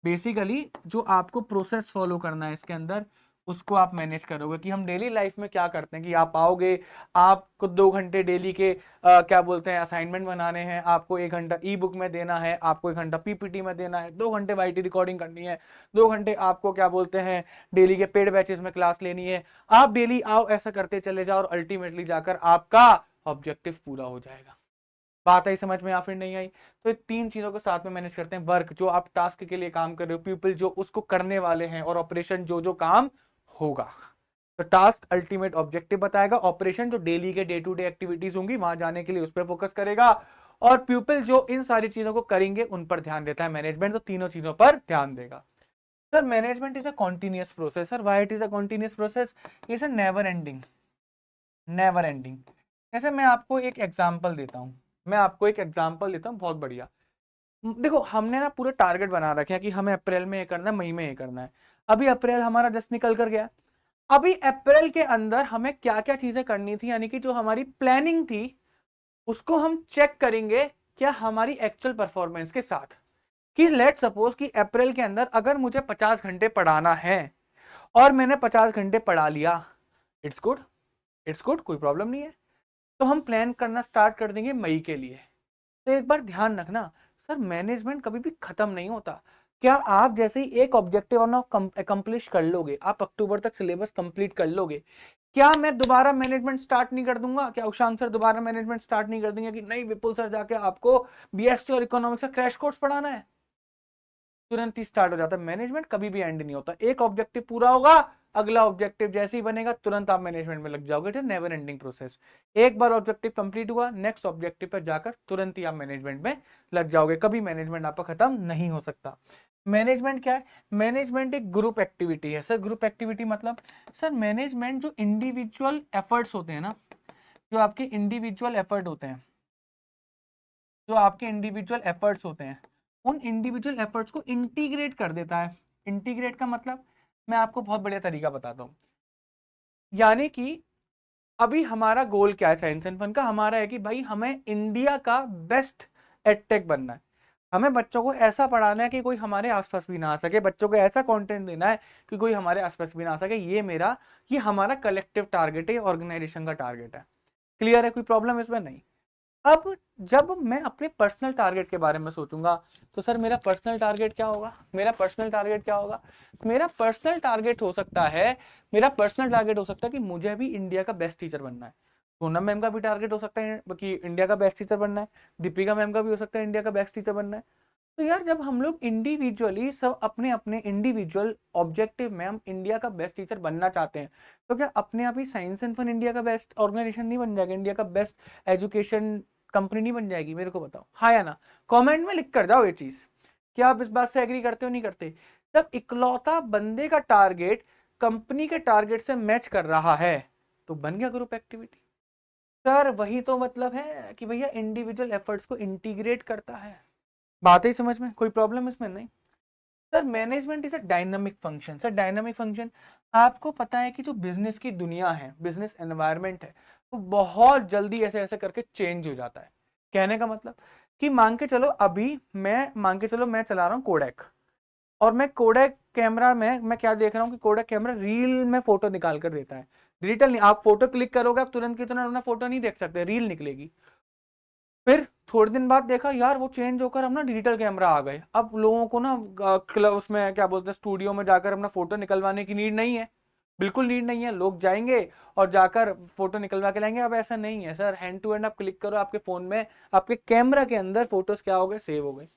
basically जो आपको प्रोसेस फॉलो करना है इसके अंदर, उसको आप मैनेज करोगे कि हम डेली लाइफ में क्या करते हैं। कि आप आओगे, आपको 2 घंटे डेली के क्या बोलते हैं असाइनमेंट बनाने हैं, आपको 1 घंटा ई बुक में देना है, आपको 1 घंटा पीपीटी में देना है, 2 घंटे वाईटी रिकॉर्डिंग करनी है, 2 घंटे आपको क्या बोलते हैं डेली के पेड बैचेस में क्लास लेनी है। आप डेली आओ, ऐसा करते चले जाओ, और अल्टीमेटली जाकर आपका ऑब्जेक्टिव पूरा हो जाएगा। बात आई समझ में या फिर नहीं आई? तो ये 3 चीजों को साथ में मैनेज करते हैं, वर्क जो आप टास्क के लिए काम कर रहे हो, पीपल जो उसको करने वाले हैं, और ऑपरेशन जो जो काम होगा। तो टास्क अल्टीमेट ऑब्जेक्टिव बताएगा, ऑपरेशन जो डेली के डे टू डे एक्टिविटीज होंगी वहां जाने के लिए उस पर फोकस करेगा, और पीपल जो इन सारी चीजों को करेंगे उन पर ध्यान देता है मैनेजमेंट, तो तीनों चीजों पर ध्यान देगा। Sir management is a continuous process. Sir why it is a continuous process? Is a never ending, never ending. जैसे मैं आपको एक एग्जांपल देता हूं, बहुत बढ़िया। देखो हमने ना पूरे टारगेट बना रखे हैं कि हमें अप्रैल में ये करना है, मई में ये करना है। अभी अप्रैल हमारा जस्ट निकल कर गया, अभी अप्रैल के अंदर हमें क्या क्या चीजें करनी थी, यानी कि जो हमारी प्लानिंग थी उसको हम चेक करेंगे क्या हमारी एक्चुअल परफॉर्मेंस के साथ। कि लेट सपोज कि अप्रैल के अंदर अगर मुझे 50 घंटे पढ़ाना है और मैंने 50 घंटे पढ़ा लिया, इट्स गुड, इट्स गुड, कोई प्रॉब्लम नहीं है। तो हम प्लान करना स्टार्ट कर देंगे मई के लिए। तो एक बार ध्यान रखना, सर मैनेजमेंट कभी भी खत्म नहीं होता। क्या आप जैसे ही एक ऑब्जेक्टिव अपना अकम्प्लिश कर लोगे, आप अक्टूबर तक सिलेबस कंप्लीट कर लोगे, क्या मैं दोबारा मैनेजमेंट स्टार्ट नहीं कर दूंगा? क्या उशांक सर दोबारा मैनेजमेंट स्टार्ट नहीं कर देंगे कि नहीं विपुल सर जाके आपको बीएससी और इकोनॉमिक्स का क्रैश कोर्स पढ़ाना है? तुरंत ही स्टार्ट हो जाता है। मैनेजमेंट कभी भी एंड नहीं होता, एक ऑब्जेक्टिव पूरा होगा, अगला ऑब्जेक्टिव जैसे ही बनेगा तुरंत आप मैनेजमेंट में लग जाओगे। It is never ending process. एक बार ऑब्जेक्टिव कंप्लीट हुआ, नेक्स्ट ऑब्जेक्टिव पर जाकर तुरंत ही आप मैनेजमेंट में लग जाओगे, कभी मैनेजमेंट आपका खत्म नहीं हो सकता। मैनेजमेंट क्या है? मैनेजमेंट एक ग्रुप एक्टिविटी है। सर ग्रुप एक्टिविटी मतलब? सर मैनेजमेंट जो इंडिविजुअल एफर्ट्स होते हैं ना, जो आपके इंडिविजुअल एफर्ट होते हैं, जो आपके इंडिविजुअल एफर्ट्स होते हैं, उन इंडिविजुअल एफर्ट्स को इंटीग्रेट कर देता है। इंटीग्रेट का मतलब मैं आपको बहुत बढ़िया तरीका बताता हूँ। यानी कि अभी हमारा गोल क्या है साइंस एंड फन का? हमारा है कि भाई हमें इंडिया का बेस्ट एडटेक बनना है। हमें बच्चों को ऐसा पढ़ाना है कि कोई हमारे आसपास भी ना आ सके, बच्चों को ऐसा कंटेंट देना है कि कोई हमारे आसपास भी ना आ सके। ये हमारा कलेक्टिव टारगेट है, ऑर्गेनाइजेशन का टारगेट है। क्लियर है? कोई प्रॉब्लम इसमें नहीं। अब जब मैं अपने पर्सनल टारगेट के बारे में सोचूंगा, तो सर मेरा पर्सनल टारगेट क्या होगा? मेरा पर्सनल टारगेट क्या होगा? मेरा पर्सनल टारगेट हो सकता है, मेरा पर्सनल टारगेट हो सकता है कि मुझे भी इंडिया का बेस्ट टीचर बनना है। सोनम मैम का भी टारगेट हो सकता है कि इंडिया का बेस्ट टीचर बनना है, दीपिका मैम का भी हो सकता है इंडिया का बेस्ट टीचर बनना है। तो यार जब हम लोग इंडिविजुअली सब अपने अपने इंडिविजुअल ऑब्जेक्टिव में हम इंडिया का बेस्ट टीचर बनना चाहते हैं, तो क्या अपने आप ही साइंस एंड फन इंडिया का बेस्ट ऑर्गेनाइजेशन नहीं बन जाएगा, इंडिया का बेस्ट एजुकेशन कंपनी नहीं बन जाएगी? मेरे को बताओ, हाँ या ना? कमेंट में लिख कर जाओ ये चीज। क्या आप इस बात से एग्री करते हो, नहीं करते? जब इकलौता बंदे का टारगेट कंपनी के टारगेट से मैच कर रहा है तो बन गया ग्रुप एक्टिविटी। सर वही तो मतलब है कि भैया इंडिविजुअल एफर्ट्स को इंटीग्रेट करता है। बात ही समझ में, कोई प्रॉब्लम इसमें नहीं। Sir management is a dynamic function. Sir dynamic function, आपको पता है कि जो बिजनेस की दुनिया है, बिजनेस एनवायरनमेंट है, वो बहुत जल्दी ऐसे ऐसे करके चेंज हो जाता है। कहने का मतलब कि मान के चलो अभी मैं चला रहा हूँ कोडेक, और मैं कोडेक कैमरा में मैं क्या देख रहा हूँ कि कोडेक कैमरा रील में फोटो निकाल कर देता है। डिजिटल नहीं, आप फोटो क्लिक करोगे आप तुरंत की तुरंत अपना फोटो नहीं देख सकते, रील निकलेगी। फिर थोड़े दिन बाद देखा यार वो चेंज होकर हम ना डिजिटल कैमरा आ गए, अब लोगों को ना क्लब उसमें क्या बोलते हैं स्टूडियो में जाकर अपना फोटो निकलवाने की नीड नहीं है, बिल्कुल नीड नहीं है। लोग जाएंगे और जाकर फोटो निकलवा के लाएंगे। अब ऐसा नहीं है सर, हैंड टू हैंड आप क्लिक करो आपके फोन में, आपके कैमरा के अंदर फोटोज क्या हो गए, सेव हो गए।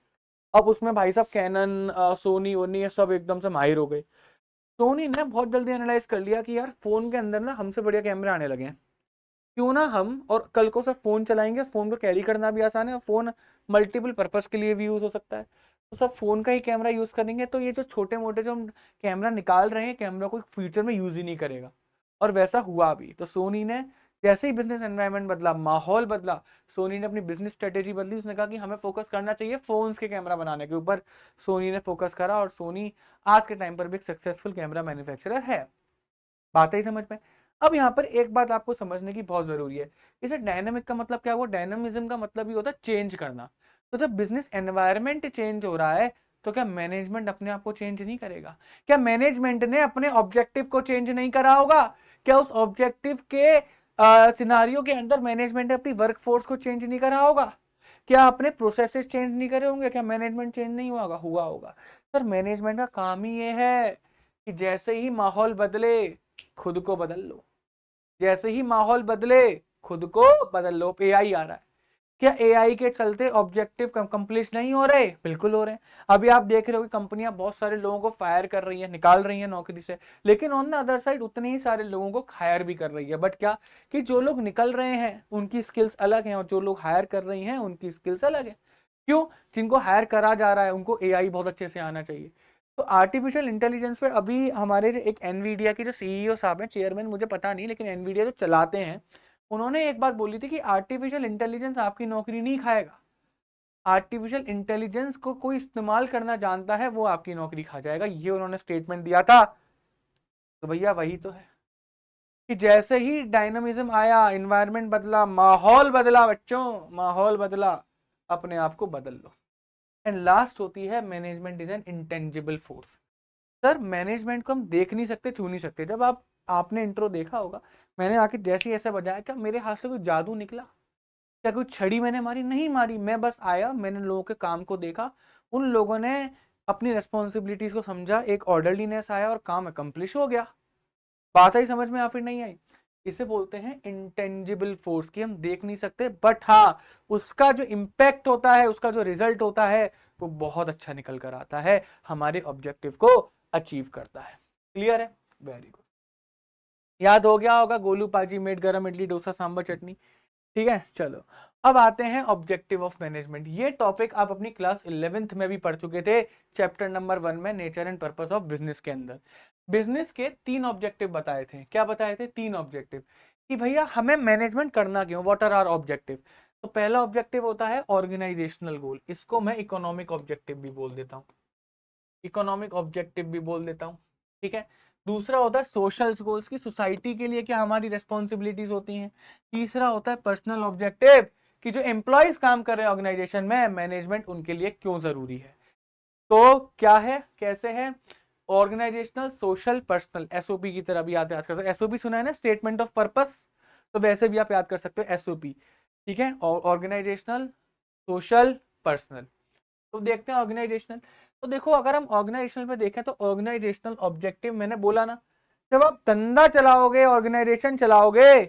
अब उसमें भाई साहब कैनन सोनी वोनी ये सब एकदम से माहिर हो गए। सोनी ने बहुत जल्दी एनालाइज कर लिया कि यार फोन के अंदर ना हमसे बढ़िया कैमरे आने लगे हैं, क्यों ना हम, और कल को सब फोन चलाएंगे, फोन को कैरी करना भी आसान है, और फोन मल्टीपल पर्पस के लिए भी यूज हो सकता है, तो सब फोन का ही कैमरा यूज करेंगे। तो ये जो छोटे मोटे जो हम कैमरा निकाल रहे हैं, कैमरा को फ्यूचर में यूज ही नहीं करेगा। और वैसा हुआ भी। तो सोनी ने जैसे ही बिजनेस एनवायरनमेंट बदला, माहौल बदला, सोनी ने अपनी बिजनेस स्ट्रेटेजी बदली। उसने कहा कि हमें फोकस करना चाहिए फोन्स के कैमरा बनाने के ऊपर। सोनी ने फोकस करा और सोनी आज के टाइम पर भी एक सक्सेसफुल कैमरा मैन्युफैक्चरर है। बात ही समझ में। अब यहाँ पर एक बात आपको समझने की बहुत जरूरी है। इसे डायनामिक का मतलब क्या हुआ? डायनामिज्म का मतलब ही होता है चेंज करना। तो जब बिजनेस एनवायरनमेंट चेंज हो रहा है तो क्या मैनेजमेंट अपने आप को चेंज नहीं करेगा? क्या मैनेजमेंट ने अपने ऑब्जेक्टिव को चेंज नहीं करा होगा? क्या उस ऑब्जेक्टिव के सिनारियो के अंदर मैनेजमेंट ने अपनी वर्कफोर्स को चेंज नहीं करा होगा? क्या अपने प्रोसेसेस चेंज नहीं करे होंगे? क्या मैनेजमेंट चेंज नहीं हुआ होगा? सर मैनेजमेंट का काम ही ये है कि जैसे ही माहौल बदले खुद को बदल लो। जैसे ही माहौल बदले खुद को बदल लो। एआई आ रहा है, क्या एआई के चलते ऑब्जेक्टिव कंप्लीट नहीं हो रहे? बिल्कुल हो रहे हैं। अभी आप देख रहे हो कि कंपनियां बहुत सारे लोगों को फायर कर रही है, निकाल रही है नौकरी से, लेकिन ऑन द अदर साइड उतने ही सारे लोगों को हायर भी कर रही है। बट क्या कि जो लोग निकल रहे हैं उनकी स्किल्स अलग हैं और जो लोग हायर कर रही हैं उनकी स्किल्स अलग है। क्यों? जिनको हायर करा जा रहा है उनको एआई बहुत अच्छे से आना चाहिए। तो आर्टिफिशियल इंटेलिजेंस पे अभी हमारे जो एक एनवीडिया के जो सीईओ साहब हैं, चेयरमैन मुझे पता नहीं, लेकिन एनवीडिया जो चलाते हैं, उन्होंने एक बात बोली थी कि आर्टिफिशियल इंटेलिजेंस आपकी नौकरी नहीं खाएगा। आर्टिफिशियल इंटेलिजेंस को कोई इस्तेमाल करना जानता है वो आपकी नौकरी खा जाएगा, ये उन्होंने स्टेटमेंट दिया था। तो भैया वही तो है कि जैसे ही डायनामिज्म आया, एनवायरनमेंट बदला, माहौल बदला, बच्चों माहौल बदला, अपने आप को बदल लो। एंड लास्ट होती है management is an intangible force. Sir management को हम देख नहीं सकते, छू नहीं सकते। जब आपने इंट्रो देखा होगा, मैंने आके जैसे ही ऐसे बजाया, क्या मेरे हाथ से कोई जादू निकला? क्या कोई छड़ी मैंने मारी? नहीं मारी। मैं बस आया, मैंने लोगों के काम को देखा, उन लोगों ने अपनी रेस्पॉन्सिबिलिटीज को समझा, एक ऑर्डरलीनेस आया और काम अकम्प्लिश हो गया। बात आई समझ में या फिर नहीं आई? इसे बोलते हैं इंटेंजिबल फोर्स, कि हम देख नहीं सकते बट हाँ उसका जो इम्पैक्ट होता है, उसका जो रिजल्ट होता है वो बहुत अच्छा निकल कर आता है, हमारे ऑब्जेक्टिव को अचीव करता है। क्लियर है? Very good. याद हो गया होगा, गोलू पाजी मेड गरम इडली डोसा सांबर चटनी। ठीक है, चलो अब आते हैं ऑब्जेक्टिव ऑफ मैनेजमेंट। ये टॉपिक आप अपनी क्लास 11th में भी पढ़ चुके थे, चैप्टर नंबर 1 में, nature and purpose of business के अंदर। बिजनेस के 3 ऑब्जेक्टिव बताए थे। क्या बताए थे? 3 ऑब्जेक्टिव, कि भैया हमें मैनेजमेंट करना क्यों, व्हाट आर आवर ऑब्जेक्टिव। तो पहला ऑब्जेक्टिव होता है ऑर्गेनाइजेशनल गोल, इसको मैं इकोनॉमिक ऑब्जेक्टिव भी बोल देता हूँ, इकोनॉमिक ऑब्जेक्टिव भी बोल देता हूँ। ठीक है। दूसरा होता है सोशल गोल्स, की सोसाइटी के लिए क्या हमारी रेस्पॉन्सिबिलिटीज होती हैं। तीसरा होता है पर्सनल ऑब्जेक्टिव, कि जो एम्प्लॉयज काम कर रहे हैं ऑर्गेनाइजेशन में, मैनेजमेंट उनके लिए क्यों जरूरी है। तो क्या है, कैसे है? ऑर्गेनाइजेशनल, सोशल, पर्सनल, एसओपी की तरह भी याद कर सकते हो। एसओपी सुना है ना, स्टेटमेंट ऑफ पर्पस, तो वैसे भी आप याद कर सकते हो एसओपी। ठीक है, और ऑर्गेनाइजेशनल, सोशल, पर्सनल। तो देखते हैं ऑर्गेनाइजेशनल। तो देखो अगर हम ऑर्गेनाइजेशनल में देखें तो ऑर्गेनाइजेशनल ऑब्जेक्टिव, मैंने बोला ना, जब आप धंधा चलाओगे, ऑर्गेनाइजेशन चलाओगे,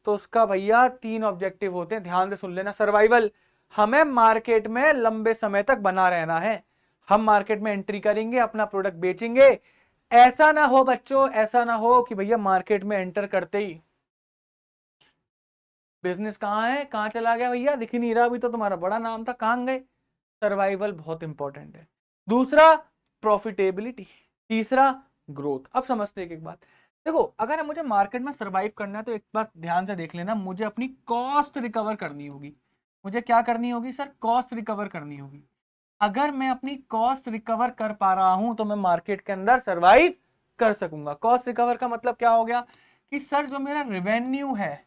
तो उसका भैया 3 ऑब्जेक्टिव होते हैं, ध्यान से सुन लेना। सर्वाइवल, हमें मार्केट में लंबे समय तक बना रहना है। हम मार्केट में एंट्री करेंगे, अपना प्रोडक्ट बेचेंगे। ऐसा ना हो बच्चों, ऐसा ना हो कि भैया मार्केट में एंटर करते ही बिजनेस कहाँ है, कहाँ चला गया भैया, दिख ही नहीं रहा, अभी तो तुम्हारा बड़ा नाम था, कहाँ गए। सर्वाइवल बहुत इंपॉर्टेंट है। दूसरा प्रॉफिटेबिलिटी, तीसरा ग्रोथ। अब समझते हैं एक बात। देखो, अगर मुझे मार्केट में सर्वाइव करना है तो एक बात ध्यान से देख लेना, मुझे अपनी कॉस्ट रिकवर करनी होगी। मुझे क्या करनी होगी सर? कॉस्ट रिकवर करनी होगी। अगर मैं अपनी कॉस्ट रिकवर कर पा रहा हूं तो मैं मार्केट के अंदर सर्वाइव कर सकूंगा। कॉस्ट रिकवर का मतलब क्या हो गया कि सर जो मेरा रेवेन्यू है,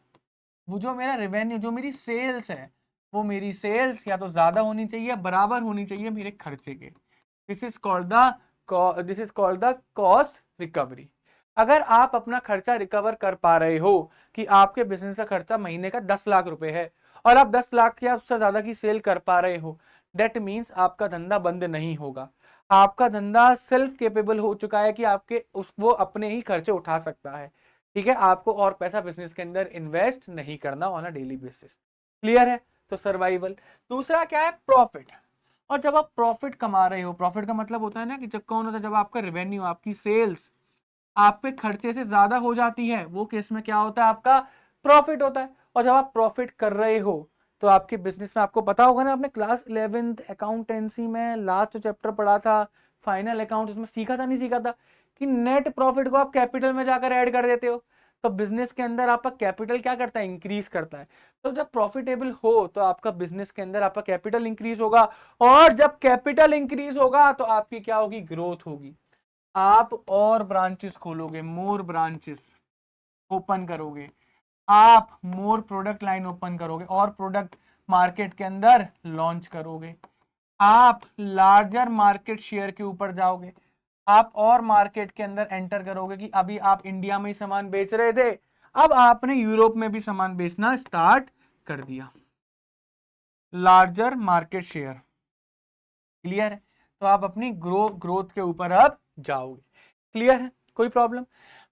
वो जो मेरा रेवेन्यू, जो मेरी सेल्स है, वो मेरी सेल्स या तो ज्यादा होनी चाहिए, बराबर होनी चाहिए मेरे खर्चे के। This is called the cost recovery. अगर आप अपना खर्चा रिकवर कर पा रहे हो कि आपके बिजनेस का खर्चा महीने का 10 लाख रुपए है और आप 10 लाख या उससे ज्यादा की सेल कर पा रहे हो, दैट मीन्स आपका धंधा बंद नहीं होगा। आपका धंधा सेल्फ केपेबल हो चुका है कि आपके वो अपने ही खर्चे उठा सकता है। ठीक है, आपको और पैसा बिजनेस के अंदर इन्वेस्ट नहीं करना on a daily basis. Clear है? तो सर्वाइवल। दूसरा क्या है? प्रॉफिट। और जब आप प्रॉफिट कमा रहे हो, प्रॉफिट का मतलब होता है ना कि जब कौन होता है, जब आपका रेवेन्यू, आपकी सेल्स आपके खर्चे से ज्यादा हो जाती है, वो केस में क्या होता है? आपका प्रॉफिट होता है। और जब आप प्रॉफिट कर रहे हो तो आपके बिजनेस में, आपको पता होगा ना, आपने क्लास 11th अकाउंटेंसी में लास्ट चैप्टर पढ़ा था, फाइनल अकाउंट, उसमें सीखा था नहीं सीखा था कि नेट प्रॉफिट को आप कैपिटल में जाकर ऐड कर देते हो। तो बिजनेस के अंदर आपका कैपिटल क्या करता है? इंक्रीज करता है। तो जब प्रॉफिटेबल हो तो आपका बिजनेस के अंदर आपका कैपिटल इंक्रीज होगा, और जब कैपिटल इंक्रीज होगा तो आपकी क्या होगी? ग्रोथ होगी। आप और ब्रांचेस खोलोगे, मोर ब्रांचेस ओपन करोगे, आप मोर प्रोडक्ट लाइन ओपन करोगे और प्रोडक्ट मार्केट के अंदर लॉन्च करोगे, आप लार्जर मार्केट शेयर के ऊपर जाओगे, आप और मार्केट के अंदर एंटर करोगे कि अभी आप इंडिया में ही सामान बेच रहे थे, अब आपने यूरोप में भी सामान बेचना स्टार्ट कर दिया। Larger market share. क्लियर है? तो आप अपनी ग्रोथ के ऊपर अब जाओगे। क्लियर है? कोई प्रॉब्लम?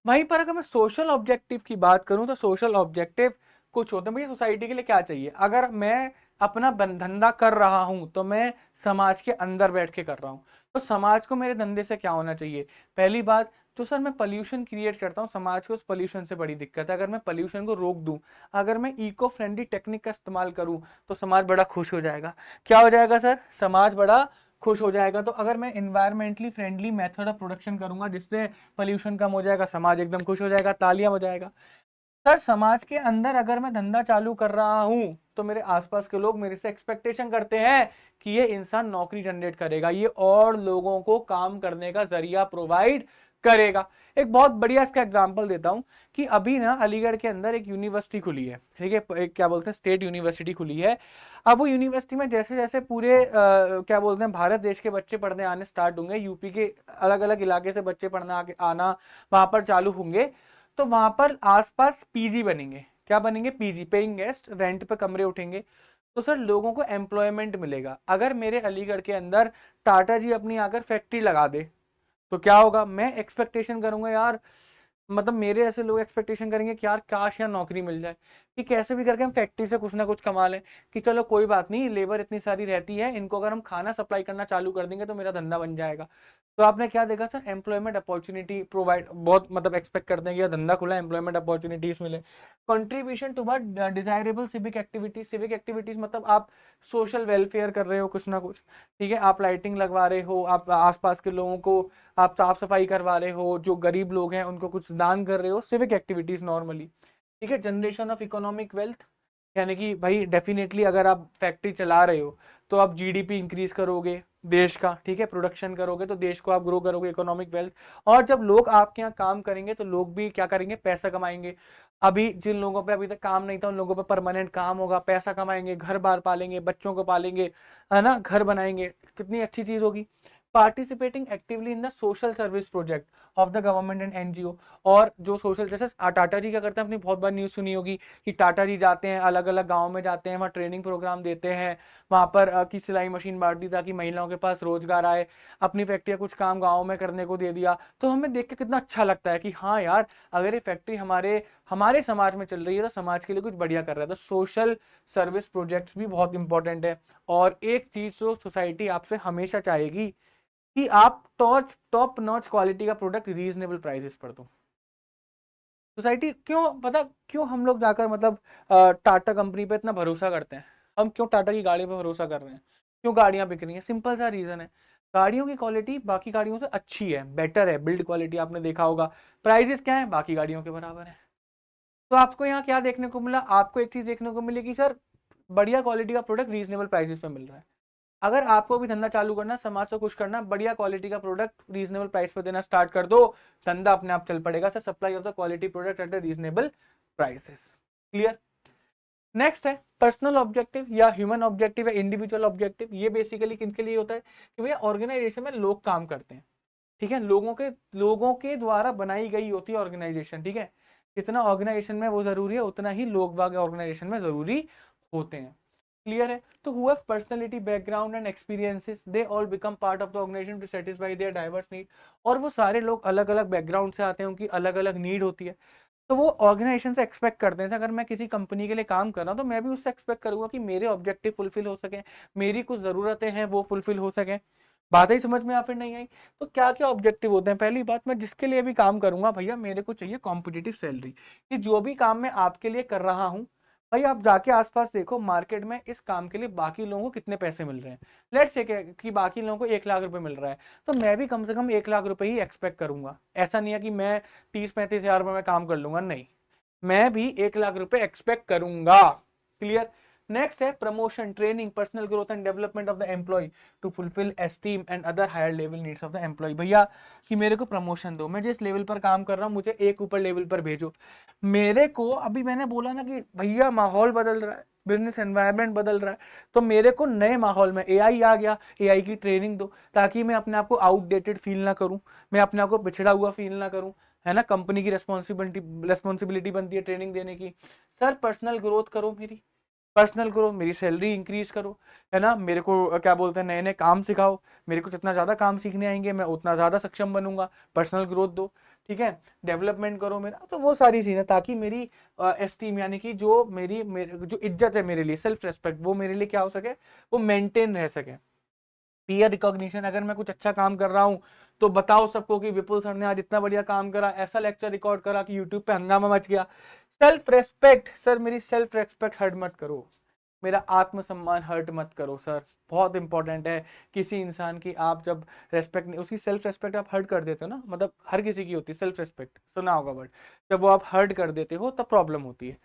वहीं पर अगर मैं सोशल ऑब्जेक्टिव की बात करूं तो सोशल ऑब्जेक्टिव कुछ होते हैं भैया। सोसाइटी के लिए क्या चाहिए? अगर मैं अपना धंधा कर रहा हूं तो मैं समाज के अंदर बैठ के कर रहा हूं, तो समाज को मेरे धंधे से क्या होना चाहिए? पहली बात तो सर, मैं पोल्यूशन क्रिएट करता हूं, समाज को उस पोल्यूशन से बड़ी दिक्कत है। अगर मैं पोल्यूशन को रोक दूं, अगर मैं इको फ्रेंडली टेक्निक का इस्तेमाल करूं, तो समाज बड़ा खुश हो जाएगा। क्या हो जाएगा सर? समाज बड़ा खुश हो जाएगा। तो अगर मैं environmentally friendly method of production करूंगा जिससे पोल्यूशन कम हो जाएगा, समाज एकदम खुश हो जाएगा, तालियां बजाएगा। सर, समाज के अंदर अगर मैं धंधा चालू कर रहा हूं तो मेरे आसपास के लोग मेरे से एक्सपेक्टेशन करते हैं कि ये इंसान नौकरी जनरेट करेगा, ये और लोगों को काम करने का जरिया प्रोवाइड करेगा। एक बहुत बढ़िया इसका एग्जांपल देता हूं कि अभी ना अलीगढ़ के अंदर एक यूनिवर्सिटी खुली है, ठीक है, एक क्या बोलते हैं, स्टेट यूनिवर्सिटी खुली है। अब वो यूनिवर्सिटी में जैसे जैसे पूरे क्या बोलते हैं, भारत देश के बच्चे पढ़ने आने स्टार्ट होंगे, यूपी के अलग अलग इलाके से बच्चे पढ़ने आना वहां पर चालू होंगे, तो वहां पर आसपास पीजी बनेंगे। क्या बनेंगे? पीजी, पेइंग गेस्ट, रेंट पे कमरे उठेंगे। तो सर, लोगों को एम्प्लॉयमेंट मिलेगा। अगर मेरे अलीगढ़ के अंदर टाटा जी अपनी आकर फैक्ट्री लगा दे तो क्या होगा? मैं एक्सपेक्टेशन करूंगा यार, मतलब मेरे ऐसे लोग एक्सपेक्टेशन करेंगे कि यार काश यार नौकरी मिल जाए, कि कैसे भी करके हम फैक्ट्री से कुछ ना कुछ कमा लें, कि चलो कोई बात नहीं, लेबर इतनी सारी रहती है, इनको अगर हम खाना सप्लाई करना चालू कर देंगे तो मेरा धंधा बन जाएगा। तो आपने क्या देखा सर? एम्प्लॉयमेंट अपॉर्चुनिटी प्रोवाइड, बहुत मतलब एक्सपेक्ट करते हैं कि धंधा खुला, एम्प्लॉयमेंट अपॉर्चुनिटीज मिले। Contribution toward desirable civic activities. Civic activities मतलब आप सोशल वेलफेयर कर रहे हो कुछ ना कुछ, ठीक है, आप लाइटिंग लगवा रहे हो, आप आसपास के लोगों को आप साफ सफाई करवा रहे हो, जो गरीब लोग हैं उनको कुछ दान कर रहे हो, सिविक एक्टिविटीज नॉर्मली। ठीक है, जनरेशन ऑफ इकोनॉमिक वेल्थ, यानी कि भाई डेफिनेटली अगर आप फैक्ट्री चला रहे हो तो आप जीडीपी इंक्रीज करोगे देश का, ठीक है, प्रोडक्शन करोगे तो देश को आप ग्रो करोगे, इकोनॉमिक वेल्थ। और जब लोग आपके यहाँ काम करेंगे तो लोग भी क्या करेंगे? पैसा कमाएंगे। अभी जिन लोगों पे अभी तक काम नहीं था उन लोगों पे परमानेंट काम होगा, पैसा कमाएंगे, घर बार पालेंगे, बच्चों को पालेंगे, है ना, घर बनाएंगे, कितनी अच्छी चीज होगी। Participating actively in the social service project of the government and NGO. और जो सोशल, जैसे टाटा जी क्या करते हैं, अपनी बहुत बार न्यूज़ सुनी होगी कि टाटा जी जाते हैं अलग अलग गांव में, जाते हैं वहाँ ट्रेनिंग प्रोग्राम देते हैं, वहाँ पर की सिलाई मशीन बांट दी ताकि महिलाओं के पास रोजगार आए, अपनी फैक्ट्री कुछ काम गाँव में करने को दे दिया। तो हमें देख के कितना अच्छा लगता है कि हाँ यार, अगर ये फैक्ट्री हमारे हमारे समाज में चल रही है तो समाज के लिए कुछ बढ़िया कर रहा है। तो सोशल सर्विस प्रोजेक्ट्स भी बहुत इंपॉर्टेंट है। और एक चीज जो सोसाइटी आपसे हमेशा चाहेगी कि आप टॉप नॉच क्वालिटी का प्रोडक्ट रीजनेबल प्राइसेस पर दो। सोसाइटी क्यों, पता क्यों हम लोग जाकर मतलब टाटा कंपनी पे इतना भरोसा करते हैं? हम क्यों टाटा की गाड़ी पे भरोसा कर रहे हैं? क्यों गाड़ियां बिक रही हैं? सिंपल सा रीजन है, गाड़ियों की क्वालिटी बाकी गाड़ियों से अच्छी है, बेटर है, बिल्ड क्वालिटी आपने देखा होगा। प्राइसेस क्या है? बाकी गाड़ियों के बराबर है। तो आपको यहाँ क्या देखने को मिला? आपको एक चीज देखने को मिली कि सर बढ़िया क्वालिटी का प्रोडक्ट रीजनेबल प्राइसेस पे मिल रहा है। अगर आपको भी धंधा चालू करना, समाज को खुश करना, बढ़िया क्वालिटी का प्रोडक्ट रीजनेबल प्राइस पर देना स्टार्ट कर दो, धंधा अपने आप चल पड़ेगा। Sir supply of the quality product at the reasonable prices. Clear? Next है पर्सनल ऑब्जेक्टिव या ह्यूमन ऑब्जेक्टिव या इंडिविजुअल ऑब्जेक्टिव। ये बेसिकली किनके लिए होता है कि भैया ऑर्गेनाइजेशन में लोग काम करते हैं, ठीक है, लोगों के द्वारा बनाई गई होती है ऑर्गेनाइजेशन, ठीक है। जितना ऑर्गेनाइजेशन में वो जरूरी है उतना ही लोग बाग ऑर्गेनाइजेशन में जरूरी होते हैं। क्लियर है? तो who have personality, background and experiences, they all become part of the organisation to satisfy their diverse need. और वो सारे लोग अलग अलग बैकग्राउंड से आते हैं, उनकी अलग अलग नीड होती है। तो वो ऑर्गेनाइजेशन से एक्सपेक्ट करते हैं, अगर मैं किसी कंपनी के लिए काम कर रहा हूँ तो मैं भी उससे एक्सपेक्ट करूंगा कि मेरे ऑब्जेक्टिव फुलफिल हो सके, मेरी कुछ जरूरतें हैं वो फुलफिल हो सके। बात ही समझ में या फिर नहीं आई? तो क्या क्या ऑब्जेक्टिव होते हैं? पहली बात, मैं जिसके लिए भी काम करूंगा भैया मेरे को चाहिए कॉम्पिटिटिव सैलरी, कि जो भी काम मैं आपके लिए कर रहा हूँ, भाई आप जाके आसपास देखो मार्केट में इस काम के लिए बाकी लोगों को कितने पैसे मिल रहे हैं। लेट्स से कि बाकी लोगों को 1 लाख रुपए मिल रहा है, तो मैं भी कम से कम 1 लाख रुपए ही एक्सपेक्ट करूंगा। ऐसा नहीं है कि मैं 30-35 हजार रुपए में काम कर लूंगा, नहीं, मैं भी 1 लाख रुपए एक्सपेक्ट करूंगा। क्लियर? नेक्स्ट है promotion, training, personal growth and development of the employee to fulfil esteem and other higher level needs of the employee. भैया कि मेरे को प्रमोशन दो, मैं जिस लेवल पर काम कर रहा हूँ मुझे एक ऊपर लेवल पर भेजो। मेरे को अभी मैंने बोला ना कि भैया माहौल बदल रहा है, बिजनेस एनवायरनमेंट बदल रहा है, तो मेरे को नए माहौल में एआई आ गया, एआई की ट्रेनिंग दो ताकि मैं अपने आप को आउटडेटेड फील ना करूं, मैं अपने आप को पिछड़ा हुआ फील ना करूं, है ना। कंपनी की रेस्पॉन्सिबिलिटी बनती है ट्रेनिंग देने की। सर पर्सनल ग्रोथ करो, मेरी पर्सनल ग्रो, मेरी सैलरी इंक्रीज करो, है ना, मेरे को क्या बोलते हैं नए नए काम सिखाओ, मेरे को जितना ज्यादा काम सीखने आएंगे मैं उतना ज्यादा सक्षम बनूंगा। पर्सनल ग्रोथ दो, ठीक है, डेवलपमेंट करो मेरा, तो वो सारी चीजें ताकि मेरी एस्टीम यानी कि जो जो इज्जत है मेरे लिए, सेल्फ रेस्पेक्ट, वो मेरे लिए क्या हो सके, वो मेंटेन रह सके। पीयर रिकॉग्निशन, अगर मैं कुछ अच्छा काम कर रहा हूँ तो बताओ सबको कि विपुल सर ने आज इतना बढ़िया काम करा, ऐसा लेक्चर रिकॉर्ड करा कि यूट्यूब पे हंगामा मच गया। सेल्फ रेस्पेक्ट, सर मेरी सेल्फ रेस्पेक्ट हर्ट मत करो, मेरा आत्मसम्मान हर्ट मत करो। सर बहुत इंपॉर्टेंट है, किसी इंसान की आप जब रेस्पेक्ट नहीं, उसकी सेल्फ रेस्पेक्ट आप हर्ट कर देते हो ना, मतलब हर किसी की होती है सेल्फ रेस्पेक्ट, सुना होगा वर्ड, जब वो आप हर्ट कर देते हो तब प्रॉब्लम होती है।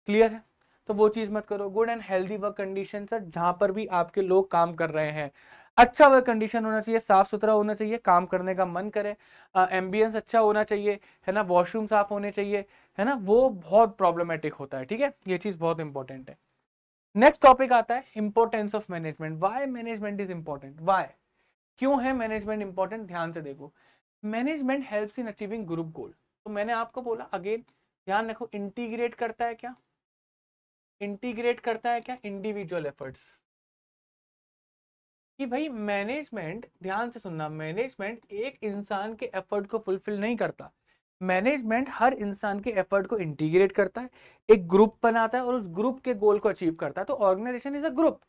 क्लियर है? तो वो चीज मत करो। Good and healthy work condition, sir जहां पर भी आपके लोग काम कर रहे हैं अच्छा वर्क कंडीशन होना चाहिए, साफ सुथरा होना चाहिए, काम करने का मन करे, एम्बियंस अच्छा होना चाहिए, है ना, वॉशरूम साफ होने चाहिए, है ना, वो बहुत प्रॉब्लमेटिक होता है, ठीक है, ये चीज बहुत इंपॉर्टेंट है। नेक्स्ट टॉपिक आता है importance of management. Why management is important? Why, क्यों है मैनेजमेंट इंपॉर्टेंट? ध्यान से देखो, management helps in achieving group गोल। तो मैंने आपको बोला अगेन, ध्यान रखो, इंटीग्रेट करता है क्या? इंटीग्रेट करता है क्या? Individual efforts. कि भाई मैनेजमेंट, ध्यान से सुनना, मैनेजमेंट एक इंसान के एफर्ट को फुलफिल नहीं करता, मैनेजमेंट हर इंसान के एफर्ट को इंटीग्रेट करता है, एक ग्रुप बनाता है और उस ग्रुप के गोल को अचीव करता है। तो ऑर्गेनाइजेशन इज अ ग्रुप,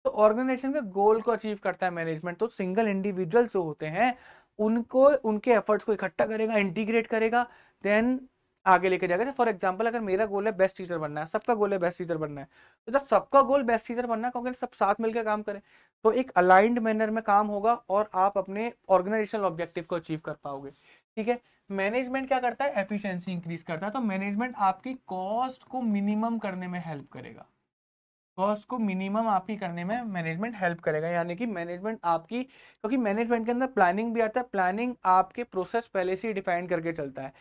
तो ऑर्गेनाइजेशन के गोल को अचीव करता है मैनेजमेंट। तो सिंगल इंडिविजुअल्स जो होते हैं उनको, उनके एफर्ट्स को इकट्ठा करेगा, इंटीग्रेट करेगा, देन आगे लेके जाएगा। फॉर एग्जांपल अगर मेरा गोल है बेस्ट टीचर बनना है, सबका गोल है बेस्ट टीचर बनना है, तो जब सबका गोल बेस्ट टीचर बनना है, क्योंकि सब साथ मिलकर काम करें तो एक अलाइंड मैनर में काम होगा और आप अपने ऑर्गेनाइजेशनल ऑब्जेक्टिव को अचीव कर पाओगे। ठीक है, मैनेजमेंट क्या करता है? एफिशिएंसी इंक्रीज करता है। तो मैनेजमेंट आपकी कॉस्ट को मिनिमम करने में हेल्प करेगा, कॉस्ट को मिनिमम आपकी करने में मैनेजमेंट हेल्प करेगा। यानी कि मैनेजमेंट आपकी, क्योंकि मैनेजमेंट के अंदर प्लानिंग भी आता है, प्लानिंग आपके प्रोसेस पहले से ही डिफाइन करके चलता है,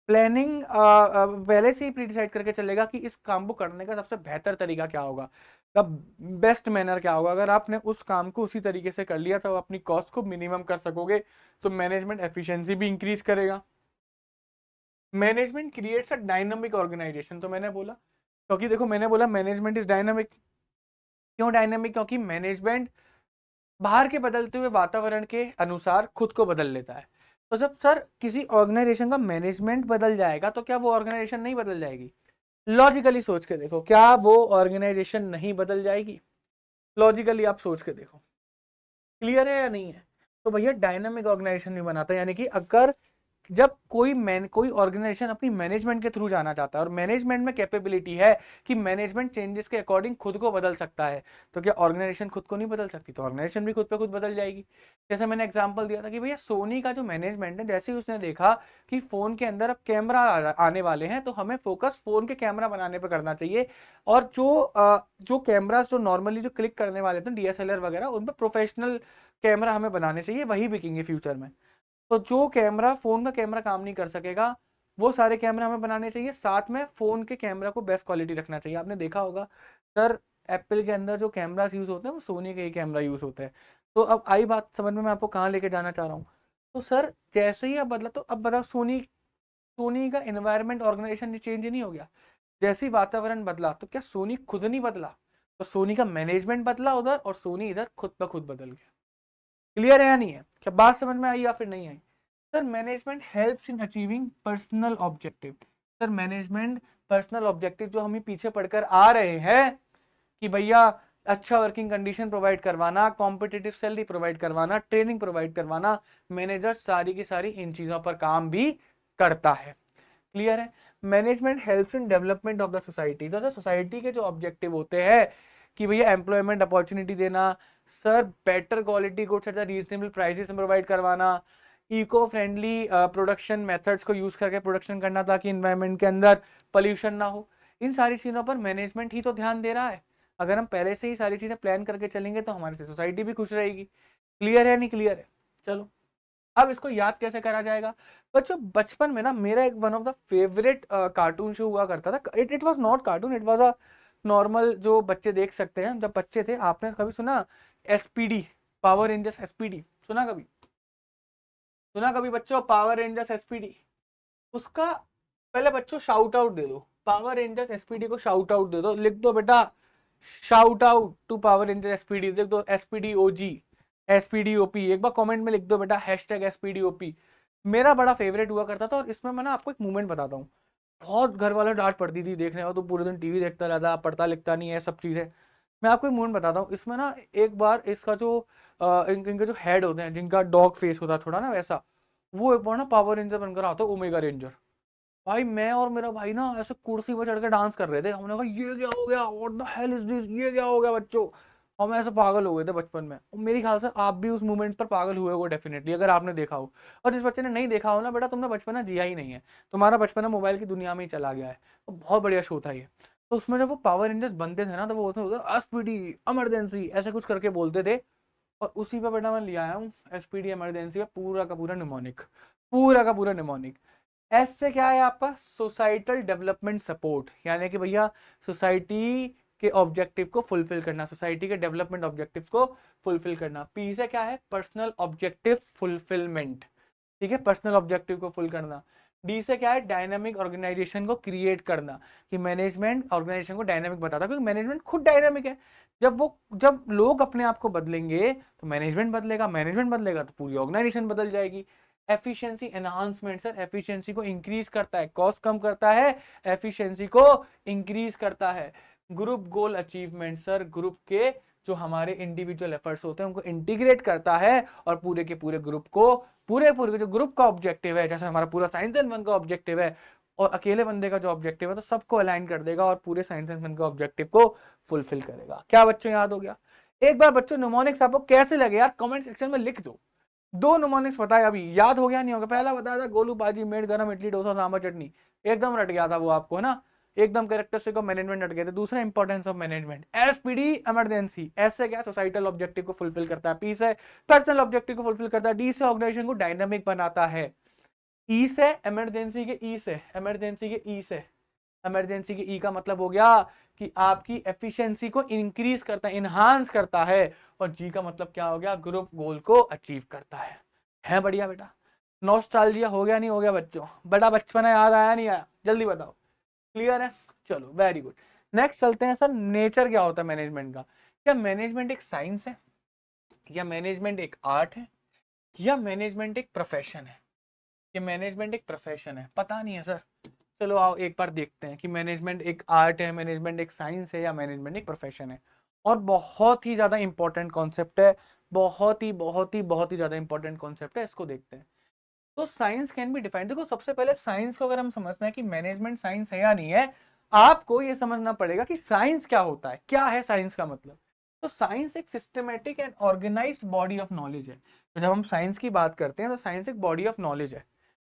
प्लानिंग पहले से ही प्री डिसाइड करके चलेगा कि इस काम को करने का सबसे बेहतर तरीका क्या होगा। द बेस्ट मैनर क्या होगा, अगर आपने उस काम को उसी तरीके से कर लिया तो आप अपनी कॉस्ट को मिनिमम कर सकोगे, तो मैनेजमेंट एफिशिएंसी भी इंक्रीज करेगा। Management creates a dynamic organisation, तो मैंने बोला, क्योंकि देखो मैंने बोला मैनेजमेंट इज डायनामिक। क्यों डायनामिक? क्योंकि मैनेजमेंट बाहर के बदलते हुए वातावरण के अनुसार खुद को बदल लेता है। तो जब सर किसी ऑर्गेनाइजेशन का मैनेजमेंट बदल जाएगा तो क्या वो ऑर्गेनाइजेशन नहीं बदल जाएगी? लॉजिकली सोच के देखो, क्या वो ऑर्गेनाइजेशन नहीं बदल जाएगी? लॉजिकली आप सोच के देखो, क्लियर है या नहीं है? तो भैया डायनामिक ऑर्गेनाइजेशन नहीं बनाता, यानी कि अगर जब कोई ऑर्गेनाइजेशन अपनी मैनेजमेंट के थ्रू जाना चाहता है और मैनेजमेंट में कैपेबिलिटी है कि मैनेजमेंट चेंजेस के अकॉर्डिंग खुद को बदल सकता है, तो क्या ऑर्गेनाइजेशन खुद को नहीं बदल सकती? तो ऑर्गेनाइजेशन भी खुद पे खुद बदल जाएगी। जैसे मैंने एग्जांपल दिया था कि भैया सोनी का जो मैनेजमेंट है, जैसे ही उसने देखा कि फोन के अंदर अब कैमरा आने वाले हैं, तो हमें फोकस फोन के कैमरा बनाने पर करना चाहिए, और जो कैमरास जो नॉर्मली जो क्लिक करने वाले थे डीएसएलआर वगैरह, उन पर प्रोफेशनल कैमरा हमें बनाने चाहिए, वही बिकेंगे फ्यूचर में। तो जो कैमरा फोन का कैमरा काम नहीं कर सकेगा, वो सारे कैमरा हमें बनाने चाहिए, साथ में फोन के कैमरा को बेस्ट क्वालिटी रखना चाहिए। आपने देखा होगा सर, एप्पल के अंदर जो कैमरास यूज होते हैं वो सोनी के ही कैमरा यूज होते हैं। तो अब आई बात समझ में, मैं आपको कहाँ लेके जाना चाह रहा हूँ। तो सर जैसे ही अब बदला, तो अब बताओ सोनी सोनी का एनवायरमेंट ऑर्गेनाइजेशन चेंज नहीं हो गया? जैसे ही वातावरण बदला तो क्या सोनी खुद नहीं बदला? तो सोनी का मैनेजमेंट बदला उधर, और सोनी इधर खुद ब खुद बदल गया। क्लियर है या नहीं है? क्या बात समझ में आई या फिर नहीं आई? Sir management helps in achieving personal objective. Sir management personal objective जो हम पीछे पढ़कर आ रहे हैं कि भैया अच्छा वर्किंग कंडीशन प्रोवाइड करवाना, कॉम्पिटिटिव सैलरी प्रोवाइड करवाना, ट्रेनिंग प्रोवाइड करवाना, मैनेजर सारी की सारी इन चीजों पर काम भी करता है। क्लियर है? Management helps in development of the society. तो सोसाइटी के जो ऑब्जेक्टिव होते हैं कि भैया एम्प्लॉयमेंट अपॉर्चुनिटी देना, sir better quality goods at reasonable prices में प्रोवाइड करवाना, इको फ्रेंडली प्रोडक्शन मेथड्स को यूज करके प्रोडक्शन करना ताकि इन्वायरमेंट के अंदर पोल्यूशन ना हो, इन सारी चीजों पर मैनेजमेंट ही तो ध्यान दे रहा है। अगर हम पहले से ही सारी चीजें प्लान करके चलेंगे तो हमारी सोसाइटी भी खुश रहेगी। क्लियर है नहीं क्लियर है? चलो अब इसको याद कैसे करा जाएगा? बच्चों बचपन में ना मेरा एक one of the favourite cartoon show हुआ करता था। It was not cartoon, it was a normal जो बच्चे देख सकते हैं। जब बच्चे थे, आपने कभी सुना एसपीडी, पावर रेंजर्स एसपीडी? सुना कभी? सुना कभी बच्चों पावर रेंजर्स एसपीडी? उसका पहले बच्चों शाउट आउट दे दो, पावर रेंजर्स एसपीडी को शाउट आउट दे दो, लिख दो बेटा shout out to Power Ranger SPD, लिख दो एसपीडी ओजी, एसपीडी ओपी, एक बार कमेंट में लिख दो बेटा हैशटैग एसपीडी ओपी। मेरा बड़ा फेवरेट हुआ करता था, और इसमें मैं ना आपको एक मूवमेंट बताता हूँ। बहुत घर वाले डांट पड़ती थी, देखने का तो पूरे दिन टीवी देखता रहता, पढ़ता लिखता नहीं है, सब चीजें। मैं आपको एक मूवमेंट बताता हूँ। इसमें ना एक बार इसका जो इनके जो हेड होते हैं, जिनका डॉग फेस होता है थोड़ा ना वैसा, वो एक बार ना पावर रेंजर बनकर आता है, ओमेगा रेंजर। भाई मैं और मेरा भाई ना ऐसे कुर्सी पर चढ़ के डांस कर रहे थे। हमने कहा ये क्या हो गया, what the hell is this, ये क्या हो गया बच्चों। हम ऐसे पागल हो गए थे बचपन में, और मेरे ख्याल से आप भी उस मूवमेंट पर पागल हुए हो डेफिनेटली, अगर आपने देखा हो। और जिस बच्चे ने नहीं देखा हो ना बेटा, तुमने बचपना जिया ही नहीं है, तुम्हारा बचपना मोबाइल की दुनिया में ही चला गया है। तो बहुत बढ़िया शो था ये। तो उसमें जब वो पावर रेंजर्स बनते थे ना, तो वो एसपीडी इमरजेंसी ऐसे कुछ करके बोलते थे। और उसी पे बेटा मैं ले आया हूँ एसपीडी इमरजेंसी में पूरा का पूरा निमोनिक, पूरा का पूरा निमोनिक। एस से क्या है आपका? सोसाइटल डेवलपमेंट सपोर्ट, यानी कि भैया सोसाइटी के ऑब्जेक्टिव को फुलफिल करना, सोसाइटी के डेवलपमेंट ऑब्जेक्टिव को फुलफिल करना। पी से क्या है? पर्सनल ऑब्जेक्टिव फुलफिलमेंट, ठीक है, पर्सनल ऑब्जेक्टिव को फुल करना। डी से क्या है? डायनामिक ऑर्गेनाइजेशन को क्रिएट करना, कि मैनेजमेंट ऑर्गेनाइजेशन को डायनामिक बताता है, क्योंकि मैनेजमेंट खुद डायनामिक है। जब लोग अपने आप को बदलेंगे तो मैनेजमेंट बदलेगा, मैनेजमेंट बदलेगा तो पूरी ऑर्गेनाइजेशन बदल जाएगी। एफिशिएंसी एनहांसमेंट, सर एफिशिएंसी को इंक्रीज करता है, कॉस्ट कम करता है, एफिशिएंसी को इंक्रीज करता है। ग्रुप गोल अचीवमेंट, सर ग्रुप के जो हमारे इंडिविजुअल एफर्ट्स होते हैं उनको इंटीग्रेट करता है, और पूरे के पूरे ग्रुप को, पूरे पूरे जो ग्रुप का ऑब्जेक्टिव है, जैसे हमारा पूरा साइंस एंड वन का ऑब्जेक्टिव है, और अकेले बंदे का जो ऑब्जेक्टिव है, तो सबको अलाइन कर देगा और पूरे साइंस एंड वन के ऑब्जेक्टिव को फुलफिल करेगा। क्या बच्चों याद हो गया? एक बार बच्चों निमोनिक्स आपको कैसे लगे यार, कमेंट सेक्शन में लिख दो। दो निमोनिक्स बताए, अभी याद हो गया नहीं होगा? पहला बताया था गोलू बाजी मेड गरम इडली डोसा सांभर चटनी, एकदम रट गया था वो आपको, है ना, एकदम कैरेक्टरिस्टिक ऑफ मैनेजमेंट रट गए थे। दूसरा importance of management, SPD emergency, S से क्या? सोसाइटल ऑब्जेक्टिव को फुलफिल करता है, पी से पर्सनल ऑब्जेक्टिव को फुलफिल करता है, डी से ऑर्गेनाइजेशन को डायनामिक बनाता है, ई से इमरजेंसी के, ई से इमरजेंसी के, ई से इमरजेंसी के ई का मतलब हो गया कि आपकी एफिशिएंसी को इंक्रीज करता है, इनहांस करता है, और जी का मतलब क्या हो गया, ग्रुप गोल को अचीव करता है बढ़िया बेटा। नॉस्टैल्जिया हो गया नहीं हो गया बच्चों, बड़ा बचपना याद आया नहीं आया, जल्दी बताओ, क्लियर है? चलो वेरी गुड। नेक्स्ट चलते हैं सर, नेचर क्या होता है मैनेजमेंट का? क्या मैनेजमेंट एक साइंस है, या मैनेजमेंट एक आर्ट है, या मैनेजमेंट एक प्रोफेशन है? ये मैनेजमेंट एक प्रोफेशन है, पता नहीं है सर। चलो आओ एक बार देखते हैं कि मैनेजमेंट एक आर्ट है, मैनेजमेंट एक साइंस है, या मैनेजमेंट एक प्रोफेशन है। और बहुत ही ज्यादा इंपॉर्टेंट कॉन्सेप्ट है, बहुत ही ज्यादा इंपॉर्टेंट कॉन्सेप्ट है, इसको देखते हैं। तो साइंस कैन बी डिफाइंड, देखो सबसे पहले साइंस को अगर हम समझना है कि मैनेजमेंट साइंस है या नहीं है, आपको ये समझना पड़ेगा कि साइंस क्या होता है, क्या है साइंस का मतलब। तो साइंस एक systematic and organised body of knowledge है। तो जब हम साइंस की बात करते हैं तो साइंस एक बॉडी ऑफ नॉलेज है,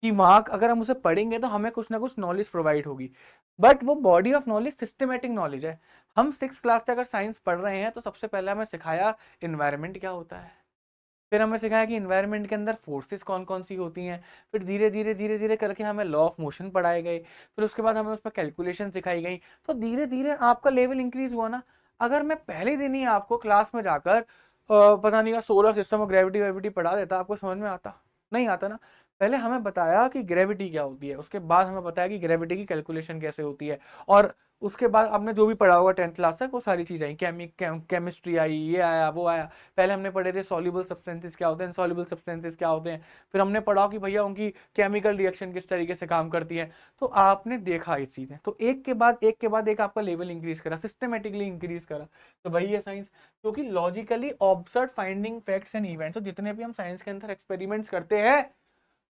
कि वहां अगर हम उसे पढ़ेंगे तो हमें कुछ ना कुछ नॉलेज प्रोवाइड होगी, बट वो body of knowledge systematic knowledge है। हम 6th क्लास से अगर साइंस पढ़ रहे हैं तो सबसे पहले हमें सिखाया इन्वायरमेंट क्या होता है, फिर हमें सिखाया कि इन्वायरमेंट के अंदर फोर्सेस कौन कौन सी होती हैं, फिर धीरे धीरे करके हमें लॉ ऑफ मोशन पढ़ाए गए, फिर उसके बाद हमें उस पर कैलकुलेशन सिखाई गई। तो धीरे धीरे आपका लेवल इंक्रीज हुआ ना। अगर मैं पहले दिन ही आपको क्लास में जाकर पता नहीं का सोलर सिस्टम और ग्रेविटी वेविटी पढ़ा देता, आपको समझ में आता? नहीं आता ना। पहले हमें बताया कि ग्रेविटी क्या होती है, उसके बाद हमें बताया कि ग्रेविटी की कैलकुलेशन कैसे होती है, और उसके बाद आपने जो भी पढ़ा होगा 10th क्लास तक वो सारी चीज़ आई, केमिस्ट्री आई, ये आया वो आया। पहले हमने पढ़े थे सॉल्युबल सब्सटेंसेस क्या होते हैं, इनसॉल्युबल सब्सटेंसेस क्या होते हैं, फिर हमने पढ़ा कि भैया उनकी केमिकल रिएक्शन किस तरीके से काम करती है। तो आपने देखा ये चीज़ें, तो एक के बाद एक आपका लेवल इंक्रीज करा, सिस्टमेटिकली इंक्रीज करा। तो वही है साइंस, क्योंकि logically observe finding facts and events, तो जितने भी हम साइंस के अंदर एक्सपेरिमेंट्स करते हैं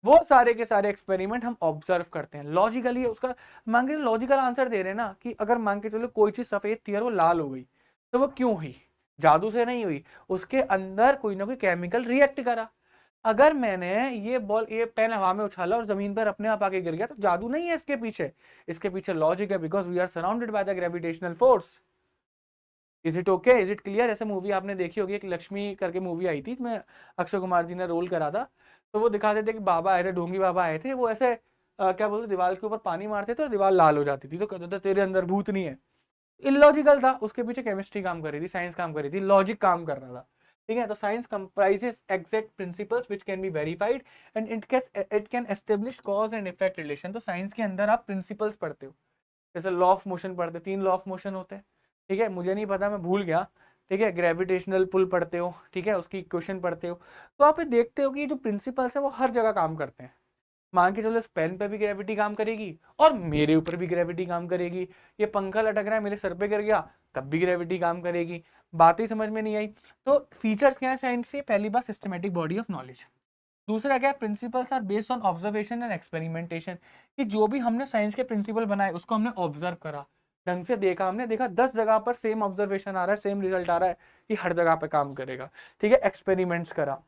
वो सारे के सारे एक्सपेरिमेंट हम ऑब्जर्व करते हैं लॉजिकली। उसका मांग के लॉजिकल आंसर दे रहे हैं ना, कि अगर मांग के चलो कोई चीज सफेद थी और वो लाल हो गई, तो वो क्यों हुई? जादू से नहीं हुई, उसके अंदर कोई ना कोई केमिकल रिएक्ट करा। अगर मैंने ये पेन हवा में उछाला और जमीन पर अपने आप आके गिर गया, तो जादू नहीं है इसके पीछे, इसके पीछे लॉजिक है, because we are surrounded by the gravitational force. Is it okay, is it clear? ऐसे मूवी आपने देखी होगी, एक लक्ष्मी करके मूवी आई थी, इसमें अक्षय कुमार जी ने रोल करा था। तो वो दिखाते थे कि बाबा आए थे, ढोंगी बाबा आए थे, वो ऐसे क्या बोलते, दीवार के ऊपर पानी मारते थे और दीवार लाल हो जाती थी, तो कहते थे तेरे अंदर भूत नहीं है। इलॉजिकल था, उसके पीछे केमिस्ट्री काम कर रही थी, साइंस काम कर रही थी, लॉजिक काम कर रहा था। ठीक है, तो science comprises exact principles which can be verified and it can establish cause and effect relation. तो साइंस के अंदर आप प्रिंसिपल्स पढ़ते हो, जैसे लॉ ऑफ मोशन पढ़ते, 3 लॉ ऑफ मोशन होते हैं। ठीक है, मुझे नहीं पता, मैं भूल गया। ठीक है, ग्रेविटेशनल पुल पढ़ते हो, ठीक है, उसकी इक्वेशन पढ़ते हो। तो आप ये देखते हो कि ये जो प्रिंसिपल्स है वो हर जगह काम करते हैं। मान के चलो इस पेन पे भी ग्रेविटी काम करेगी और मेरे ऊपर भी ग्रेविटी काम करेगी। ये पंखा लटक रहा है, मेरे सर पे गिर गया, तब भी ग्रेविटी काम करेगी। बात ही समझ में नहीं आई। तो फीचर्स क्या है साइंस के? पहली बात सिस्टमेटिक बॉडी ऑफ नॉलेज। दूसरा क्या है, principles are based on observation and experimentation, कि जो भी हमने साइंस के प्रिंसिपल बनाए उसको हमने ऑब्जर्व करा, ढंग से देखा, हमने देखा 10 जगह पर सेम ऑब्जर्वेशन आ रहा है, सेम रिजल्ट आ रहा है, कि हर जगह पे काम करेगा। ठीक है, एक्सपेरिमेंट्स करा।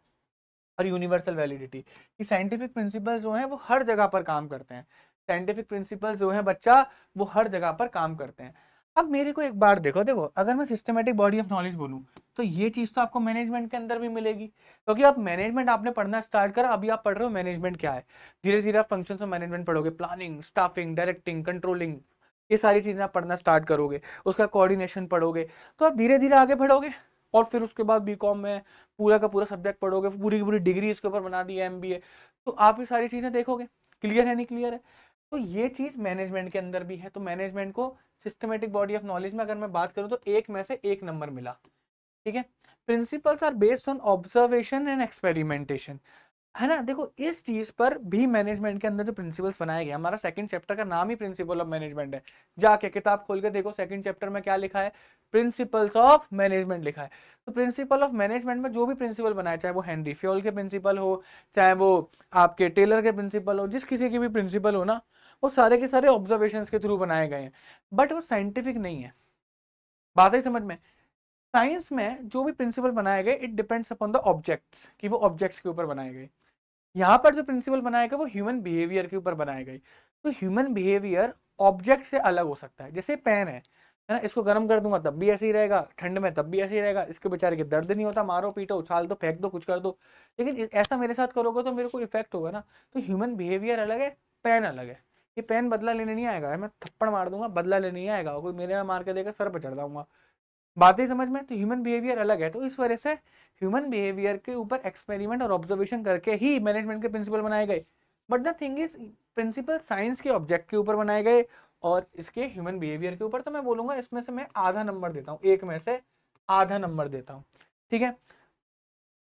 और यूनिवर्सल वैलिडिटी, कि साइंटिफिक प्रिंसिपल्स जो हैं वो हर जगह पर काम करते हैं। साइंटिफिक प्रिंसिपल्स जो है बच्चा, वो हर जगह पर काम करते हैं। अब मेरे को एक बार देखो देखो, अगर मैं सिस्टमेटिक बॉडी ऑफ नॉलेज बोलूं, तो ये चीज तो आपको मैनेजमेंट के अंदर भी मिलेगी, क्योंकि आप मैनेजमेंट आपने पढ़ना स्टार्ट करा, अभी आप पढ़ रहे हो मैनेजमेंट क्या है। धीरे धीरे आप फंक्शंस ऑफ मैनेजमेंट पढ़ोगे, प्लानिंग, स्टाफिंग, डायरेक्टिंग, कंट्रोलिंग, ये सारी चीजें आप पढ़ना स्टार्ट करोगे, उसका कोऑर्डिनेशन पढ़ोगे, तो आप धीरे धीरे आगे बढ़ोगे। और फिर उसके बाद बीकॉम में पूरा का पूरा सब्जेक्ट पढ़ोगे, पूरी की पूरी डिग्री इसके ऊपर बना दी है, एमबीए। तो आप ये सारी चीजें देखोगे, क्लियर है नहीं क्लियर है? तो ये चीज मैनेजमेंट के अंदर भी है। तो मैनेजमेंट को सिस्टमेटिक बॉडी ऑफ नॉलेज में अगर मैं बात करूं तो एक में से एक नंबर मिला। ठीक है, principles are based on observation and experimentation, है ना। देखो इस चीज पर भी मैनेजमेंट के अंदर जो प्रिंसिपल्स बनाए गए, हमारा सेकंड चैप्टर का नाम ही प्रिंसिपल ऑफ मैनेजमेंट है। जाके किताब खोल के देखो, सेकंड चैप्टर में क्या लिखा है, प्रिंसिपल्स ऑफ मैनेजमेंट लिखा है। तो प्रिंसिपल ऑफ मैनेजमेंट में जो भी प्रिंसिपल बनाए, चाहे वो हेनरी फ्योल के प्रिंसिपल हो, चाहे वो आपके टेलर के प्रिंसिपल हो, जिस किसी के भी प्रिंसिपल हो ना, वो सारे के सारे ऑब्जर्वेशन के थ्रू बनाए गए हैं, बट वो साइंटिफिक नहीं है। बात है समझ में? साइंस में जो भी प्रिंसिपल बनाए गए, it depends upon the objects, कि वो ऑब्जेक्ट्स के ऊपर बनाए गए। यहाँ पर जो प्रिंसिपल बनाए गए वो ह्यूमन बिहेवियर के ऊपर बनाए गए। तो ह्यूमन बिहेवियर ऑब्जेक्ट से अलग हो सकता है। जैसे पेन है ना, इसको गर्म कर दूंगा तब भी ऐसे ही रहेगा, ठंड में तब भी ऐसे ही रहेगा, इसके बेचारे के दर्द नहीं होता, मारो पीटो उछाल दो फेंक दो कुछ कर दो, लेकिन ऐसा मेरे साथ करोगे तो मेरे को इफेक्ट होगा ना। तो ह्यूमन बिहेवियर अलग है, पेन अलग है। ये पेन बदला लेने नहीं आएगा, मैं थप्पड़ मार दूंगा, बदला लेने नहीं आएगा, कोई मेरे में मार के देगा सर पे चढ़ जाऊंगा। बातें समझ में? तो ह्यूमन बिहेवियर अलग है। तो इस वजह से ह्यूमन बिहेवियर के ऊपर एक्सपेरिमेंट और ऑब्जर्वेशन करके ही मैनेजमेंट के प्रिंसिपल बनाए गए। But the thing is, principle science के ऑब्जेक्ट के ऊपर बनाए गए और इसके ह्यूमन बिहेवियर के ऊपर। तो मैं बोलूंगा इसमें से मैं आधा नंबर देता हूँ, एक में से आधा नंबर देता हूँ, ठीक है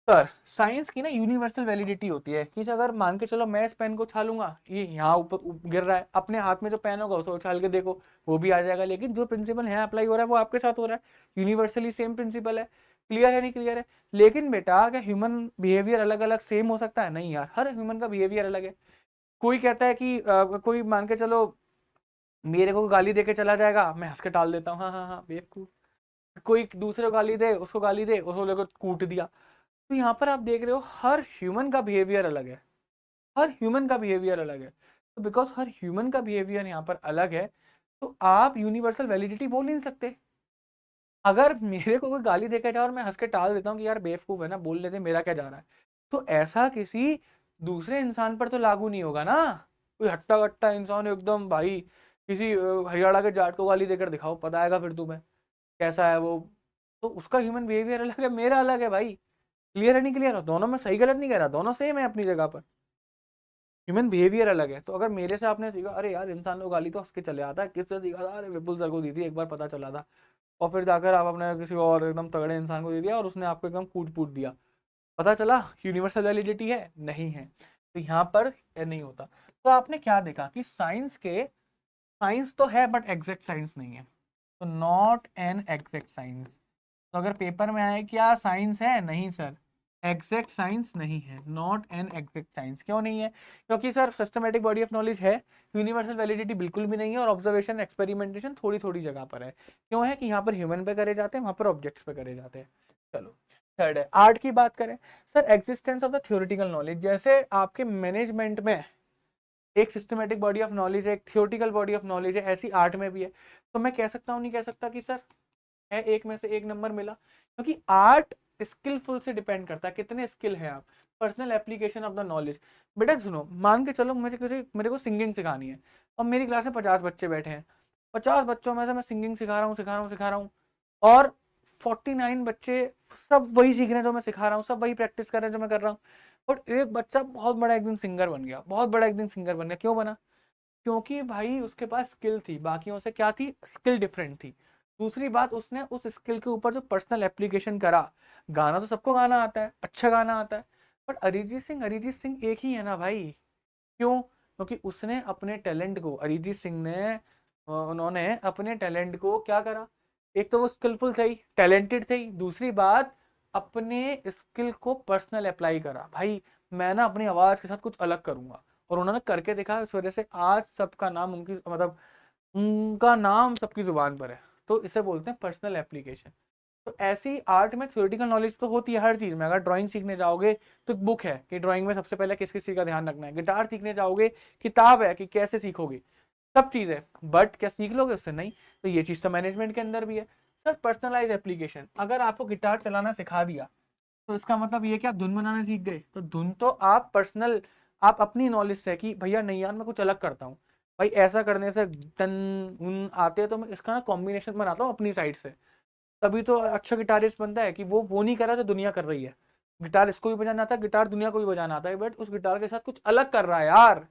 सर। साइंस की ना यूनिवर्सल वैलिडिटी होती है कि अगर मान के चलो मैं इस पेन को उछालूंगा, ये यहाँ ऊपर गिर रहा है, अपने हाथ में जो पेन होगा उसे उछाल के देखो वो भी आ जाएगा, लेकिन जो प्रिंसिपल है अप्लाई हो रहा है वो आपके साथ हो रहा है, यूनिवर्सली सेम प्रिंसिपल है। क्लियर है नहीं क्लियर है? लेकिन बेटा क्या ह्यूमन बिहेवियर अलग अलग सेम हो सकता है? नहीं यार, हर ह्यूमन का बिहेवियर अलग है। कोई कहता है कि कोई मान के चलो मेरे को गाली दे के चला जाएगा, मैं हंस के टाल देता हूँ, हाँ हाँ हाँ बेवकूफ। कोई दूसरे को गाली दे, उसको गाली दे, उसको लेकर कूट दिया। तो यहाँ पर आप देख रहे हो हर ह्यूमन का बिहेवियर अलग है, हर ह्यूमन का बिहेवियर अलग है। तो बिकॉज हर ह्यूमन का बिहेवियर यहाँ पर अलग है, तो आप यूनिवर्सल वैलिडिटी बोल नहीं सकते। अगर मेरे को कोई गाली देकर जाए और मैं हंस के टाल देता हूँ कि यार बेवकूफ है ना, बोल लेते मेरा क्या जा रहा है, तो ऐसा किसी दूसरे इंसान पर तो लागू नहीं होगा ना। कोई हट्टा कट्टा इंसान एकदम भाई, किसी हरियाणा के जाट को गाली देकर दिखाओ, पता आएगा फिर तुम्हें कैसा है वो। तो उसका ह्यूमन बिहेवियर अलग है, मेरा अलग है भाई। क्लियर है नहीं क्लियर है? दोनों में सही गलत नहीं कह रहा, दोनों सेम है अपनी जगह पर, ह्यूमन बिहेवियर अलग है। तो अगर मेरे से आपने सीखा अरे यार इंसान को गाली तो हंस के चले आता है, किससे सीखा था? अरे विपुल सर को दी थी एक बार, पता चला था। और फिर जाकर आप अपने किसी और एकदम तगड़े इंसान को दे दिया और उसने आपको एकदम कूट पूट दिया, पता चला यूनिवर्सल वैलिडिटी है? नहीं है। तो यहाँ पर नहीं होता। तो आपने क्या देखा कि साइंस तो है बट एग्जैक्ट साइंस नहीं है, तो नॉट एन एग्जैक्ट साइंस। तो अगर पेपर में आए क्या साइंस है? नहीं सर, एग्जैक्ट साइंस नहीं है, नॉट एन एग्जैक्ट साइंस। क्यों नहीं है? क्योंकि sir systematic body of knowledge है, यूनिवर्सल वैलिडिटी बिल्कुल भी नहीं है, और ऑब्जर्वेशन एक्सपेरिमेंटेशन थोड़ी थोड़ी जगह पर है। क्यों है? कि यहाँ पर ह्यूमन पे करे जाते हैं, वहां पर ऑब्जेक्ट्स पे करे जाते हैं। चलो थर्ड है आर्ट की बात करें। Sir existence of the theoretical knowledge, जैसे आपके मैनेजमेंट में एक सिस्टमेटिक बॉडी ऑफ नॉलेज है, एक थियोरेटिकल बॉडी ऑफ नॉलेज है, ऐसी आर्ट में भी है। तो मैं कह सकता हूँ नहीं कह सकता कि सर है एक में से एक नंबर मिला? क्योंकि आर्ट स्किलफुल से डिपेंड करता है, कितने स्किल है आप, personal application of the knowledge. बेटा सुनो, मान के चलो मेरे को सिंगिंग सिखानी है, और मेरी क्लास में 50 बच्चे बैठे हैं, 50 बच्चों में से मैं सिंगिंग सिखा रहा हूँ, और 49 बच्चे सब वही सीख रहे हैं जो मैं सिखा रहा हूँ, सब वही प्रैक्टिस कर रहे हैं जो मैं कर रहा हूँ। बट एक बच्चा बहुत बड़ा एक दिन सिंगर बन गया, बहुत बड़ा एक दिन सिंगर बन गया। क्यों बना? क्योंकि भाई उसके पास स्किल थी, बाकियों से क्या थी? स्किल डिफरेंट थी। दूसरी बात, उसने उस स्किल के ऊपर जो पर्सनल एप्लीकेशन करा। गाना तो सबको गाना आता है, अच्छा गाना आता है, बट अरिजीत सिंह एक ही है ना भाई। क्यों? क्योंकि उसने अपने टैलेंट को, अरिजीत सिंह ने उन्होंने अपने टैलेंट को क्या करा? एक तो वो स्किलफुल थे, टैलेंटेड थे, दूसरी बात अपने स्किल को पर्सनल अप्लाई करा। भाई मैं ना अपनी आवाज के साथ कुछ अलग करूंगा, और उन्होंने करके देखा। इस वजह से आज सबका नाम उनकी मतलब उनका नाम सबकी जुबान पर है। तो इसे बोलते हैं पर्सनल एप्लीकेशन। तो ऐसी आर्ट में थ्योरेटिकल नॉलेज तो होती है हर चीज में। अगर ड्राइंग सीखने जाओगे तो एक बुक है कि ड्राइंग में सबसे पहले किस किस चीज का ध्यान रखना है, गिटार सीखने जाओगे किताब है कि कैसे सीखोगे, सब चीज है, बट क्या सीख लोगे उससे? नहीं। तो ये चीज तो मैनेजमेंट के अंदर भी है। सर पर्सनलाइज एप्लीकेशन, अगर आपको गिटार चलाना सिखा दिया तो इसका मतलब ये कि आप धुन बनाना सीख गए? तो धुन तो आप पर्सनल, आप अपनी नॉलेज से कि भैया नहीं यार मैं कुछ अलग करता हूँ, भाई ऐसा करने से तन उन आते हैं, तो मैं इसका ना कॉम्बिनेशन बनाता हूँ अपनी साइड से। तभी तो अच्छा गिटारिस्ट बनता है कि वो नहीं कर रहा जो दुनिया कर रही है। गिटार इसको भी बजाना आता है, गिटार दुनिया को भी बजाना आता है, बट उस गिटार के साथ कुछ अलग कर रहा है यार।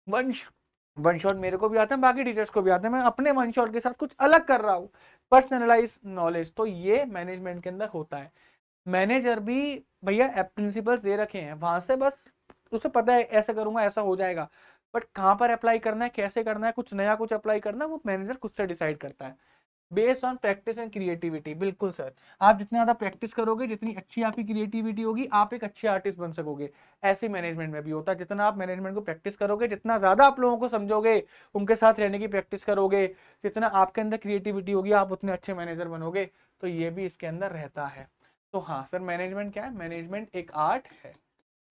वन वन शॉट मेरे को भी आता है, बाकी टीचर्स को भी आते हैं, मैं अपने वन शॉट के साथ कुछ अलग कर रहा हूँ। पर्सनलाइज नॉलेज तो ये मैनेजमेंट के अंदर होता है। मैनेजर भी भैया प्रिंसिपल्स दे रखे हैं, वहां से बस उसे पता है ऐसा करूंगा ऐसा हो जाएगा, बट कहाँ पर अप्लाई करना है, कैसे करना है, कुछ नया कुछ अप्लाई करना है, वो मैनेजर खुद से डिसाइड करता है based on practice and creativity. बिल्कुल सर, आप जितनी ज्यादा प्रैक्टिस करोगे, जितनी अच्छी आपकी क्रिएटिविटी होगी, आप एक अच्छे आर्टिस्ट बन सकोगे। ऐसे मैनेजमेंट में भी होता है, जितना आप मैनेजमेंट को प्रैक्टिस करोगे, जितना ज्यादा आप लोगों को समझोगे, उनके साथ रहने की प्रैक्टिस करोगे, जितना आपके अंदर क्रिएटिविटी होगी, आप उतने अच्छे मैनेजर बनोगे। तो ये भी इसके अंदर रहता है। तो हाँ सर, मैनेजमेंट क्या है? मैनेजमेंट एक आर्ट है।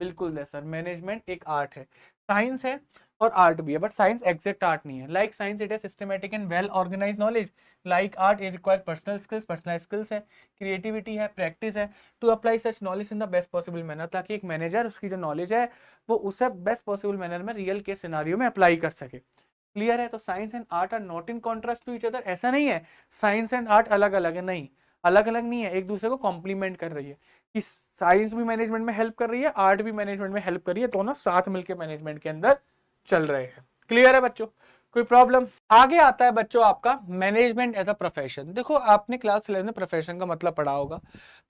बिल्कुल है सर, मैनेजमेंट एक आर्ट है, साइंस है और आर्ट भी है, बट साइंस एग्जैक्ट आर्ट नहीं है। लाइक साइंस इट है systematic and well organise knowledge, like art it require personal skills है, क्रिएटिविटी है, प्रैक्टिस है to apply such knowledge in the best possible manner, ताकि एक मैनेजर उसकी जो नॉलेज है वो उसे बेस्ट पॉसिबल मैनर में रियल केस सिनारियो में अप्लाई कर सके। क्लियर है? तो science and art are not in contrast to each other. ऐसा नहीं है साइंस एंड आर्ट अलग अलग है, नहीं, अलग अलग नहीं है, एक दूसरे को कॉम्प्लीमेंट कर रही है कि साइंस भी मैनेजमेंट में हेल्प कर रही है, आर्ट भी मैनेजमेंट में हेल्प कर रही है, दोनों साथ मिलकर मैनेजमेंट के अंदर चल रहे हैं। क्लियर है बच्चों? कोई प्रॉब्लम? आगे आता है बच्चों आपका मैनेजमेंट एज अ प्रोफेशन। देखो आपने क्लास 11 में प्रोफेशन का मतलब पढ़ा होगा।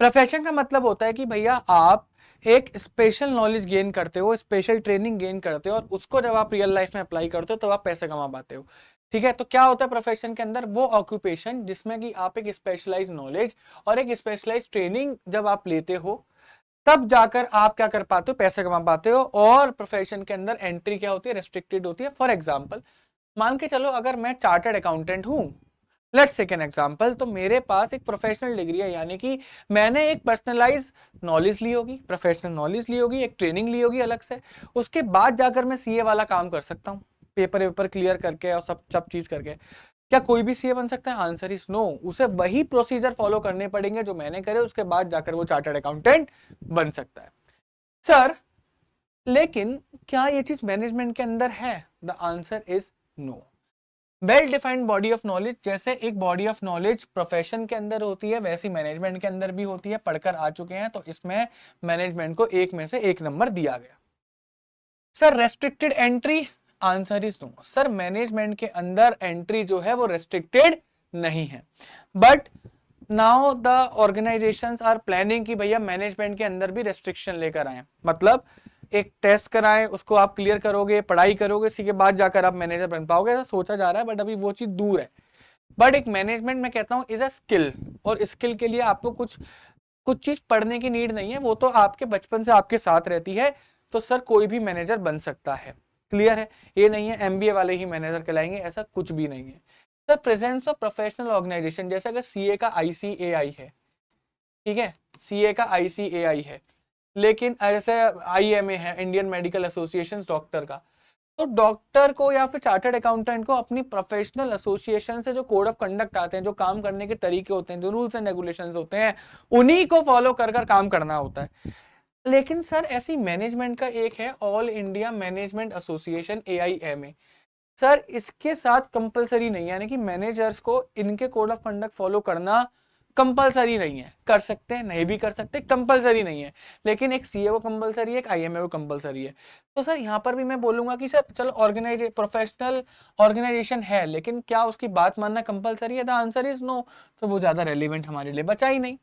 प्रोफेशन का मतलब होता है कि भैया आप एक स्पेशल नॉलेज गेन करते हो, स्पेशल ट्रेनिंग गेन करते हो, और उसको जब आप रियल लाइफ में अप्लाई करते हो तो आप पैसे कमा पाते हो। ठीक है? तो क्या होता है प्रोफेशन के अंदर? वो ऑक्यूपेशन जिसमें कि आप एक स्पेशलाइज नॉलेज और एक स्पेशलाइज ट्रेनिंग जब आप लेते हो तब जाकर आप क्या कर पाते हो, पैसे कमा पाते हो। और प्रोफेशन के अंदर एंट्री क्या होती है? रेस्ट्रिक्टेड होती है। फॉर एग्जाम्पल मान के चलो अगर मैं चार्टर्ड अकाउंटेंट हूं, लेट्स टेक एन एग्जांपल, तो मेरे पास एक प्रोफेशनल डिग्री है, यानी कि मैंने एक पर्सनलाइज नॉलेज ली होगी, प्रोफेशनल नॉलेज ली होगी, एक ट्रेनिंग ली होगी अलग से, उसके बाद जाकर मैं सीए वाला काम कर सकता हूँ, पेपर वेपर क्लियर करके और सब सब चीज करके। क्या कोई भी सीए बन सकता है? Answer is no. उसे वही प्रोसीजर फॉलो करने पड़ेंगे जो मैंने करे, उसके बाद जाकर वो चार्टर्ड अकाउंटेंट बन सकता है। सर लेकिन क्या ये चीज मैनेजमेंट के अंदर है? The answer is no. Well defined body of knowledge, जैसे एक बॉडी ऑफ नॉलेज प्रोफेशन के अंदर होती है वैसी मैनेजमेंट के अंदर भी होती है। पढ़कर आ चुके हैं तो इसमें मैनेजमेंट को एक में से एक नंबर दिया गया। Sir restricted entry? Answer is no. Sir management के अंदर एंट्री जो है वो रेस्ट्रिक्टेड नहीं है, but now the organisations are planning कि भैया मैनेजमेंट के अंदर भी रेस्ट्रिक्शन लेकर आए। मतलब एक टेस्ट कराएं, उसको आप क्लियर करोगे, पढ़ाई करोगे, इसी के बाद जाकर आप मैनेजर बन पाओगे, ऐसा सोचा जा रहा है, बट अभी वो चीज दूर है। बट एक मैनेजमेंट मैं कहता हूं इज अ स्किल, और स्किल के लिए आपको कुछ कुछ चीज पढ़ने की नीड नहीं है, वो तो आपके बचपन से आपके साथ रहती है। तो सर कोई भी मैनेजर बन सकता है। क्लियर है? ये नहीं है एमबीए वाले ही मैनेजर कहलाएंगे, ऐसा कुछ भी नहीं है। Sir presence of professional organisation, जैसे अगर सीए का आईसीएआई है, ठीक है, सीए का आईसीएआई है, लेकिन ऐसे आईएमए है, इंडियन मेडिकल एसोसिएशन डॉक्टर का, तो डॉक्टर को या फिर चार्टर्ड अकाउंटेंट को अपनी प्रोफेशनल एसोसिएशन से जो कोड ऑफ कंडक्ट आते हैं, जो काम करने के तरीके होते हैं, जो रूल्स एंड रेगुलेशंस होते हैं, उन्हीं को फॉलो कर कर काम करना होता है। लेकिन सर ऐसी मैनेजमेंट का एक है all India management association AIMA. Sir इसके साथ कंपलसरी नहीं है, यानी कि मैनेजर्स को इनके कोड ऑफ कंडक्ट फॉलो करना कंपलसरी नहीं है। कर सकते हैं, नहीं भी कर सकते, कंपलसरी नहीं है। लेकिन एक सीए को कंपलसरी है, एक आईएमए को कंपलसरी है। तो सर यहाँ पर भी मैं बोलूंगा कि सर चलो प्रोफेशनल ऑर्गेनाइजेशन है, लेकिन क्या उसकी बात मानना कंपलसरी है? The answer is no. तो वो ज्यादा रेलिवेंट हमारे लिए बचा ही नहीं।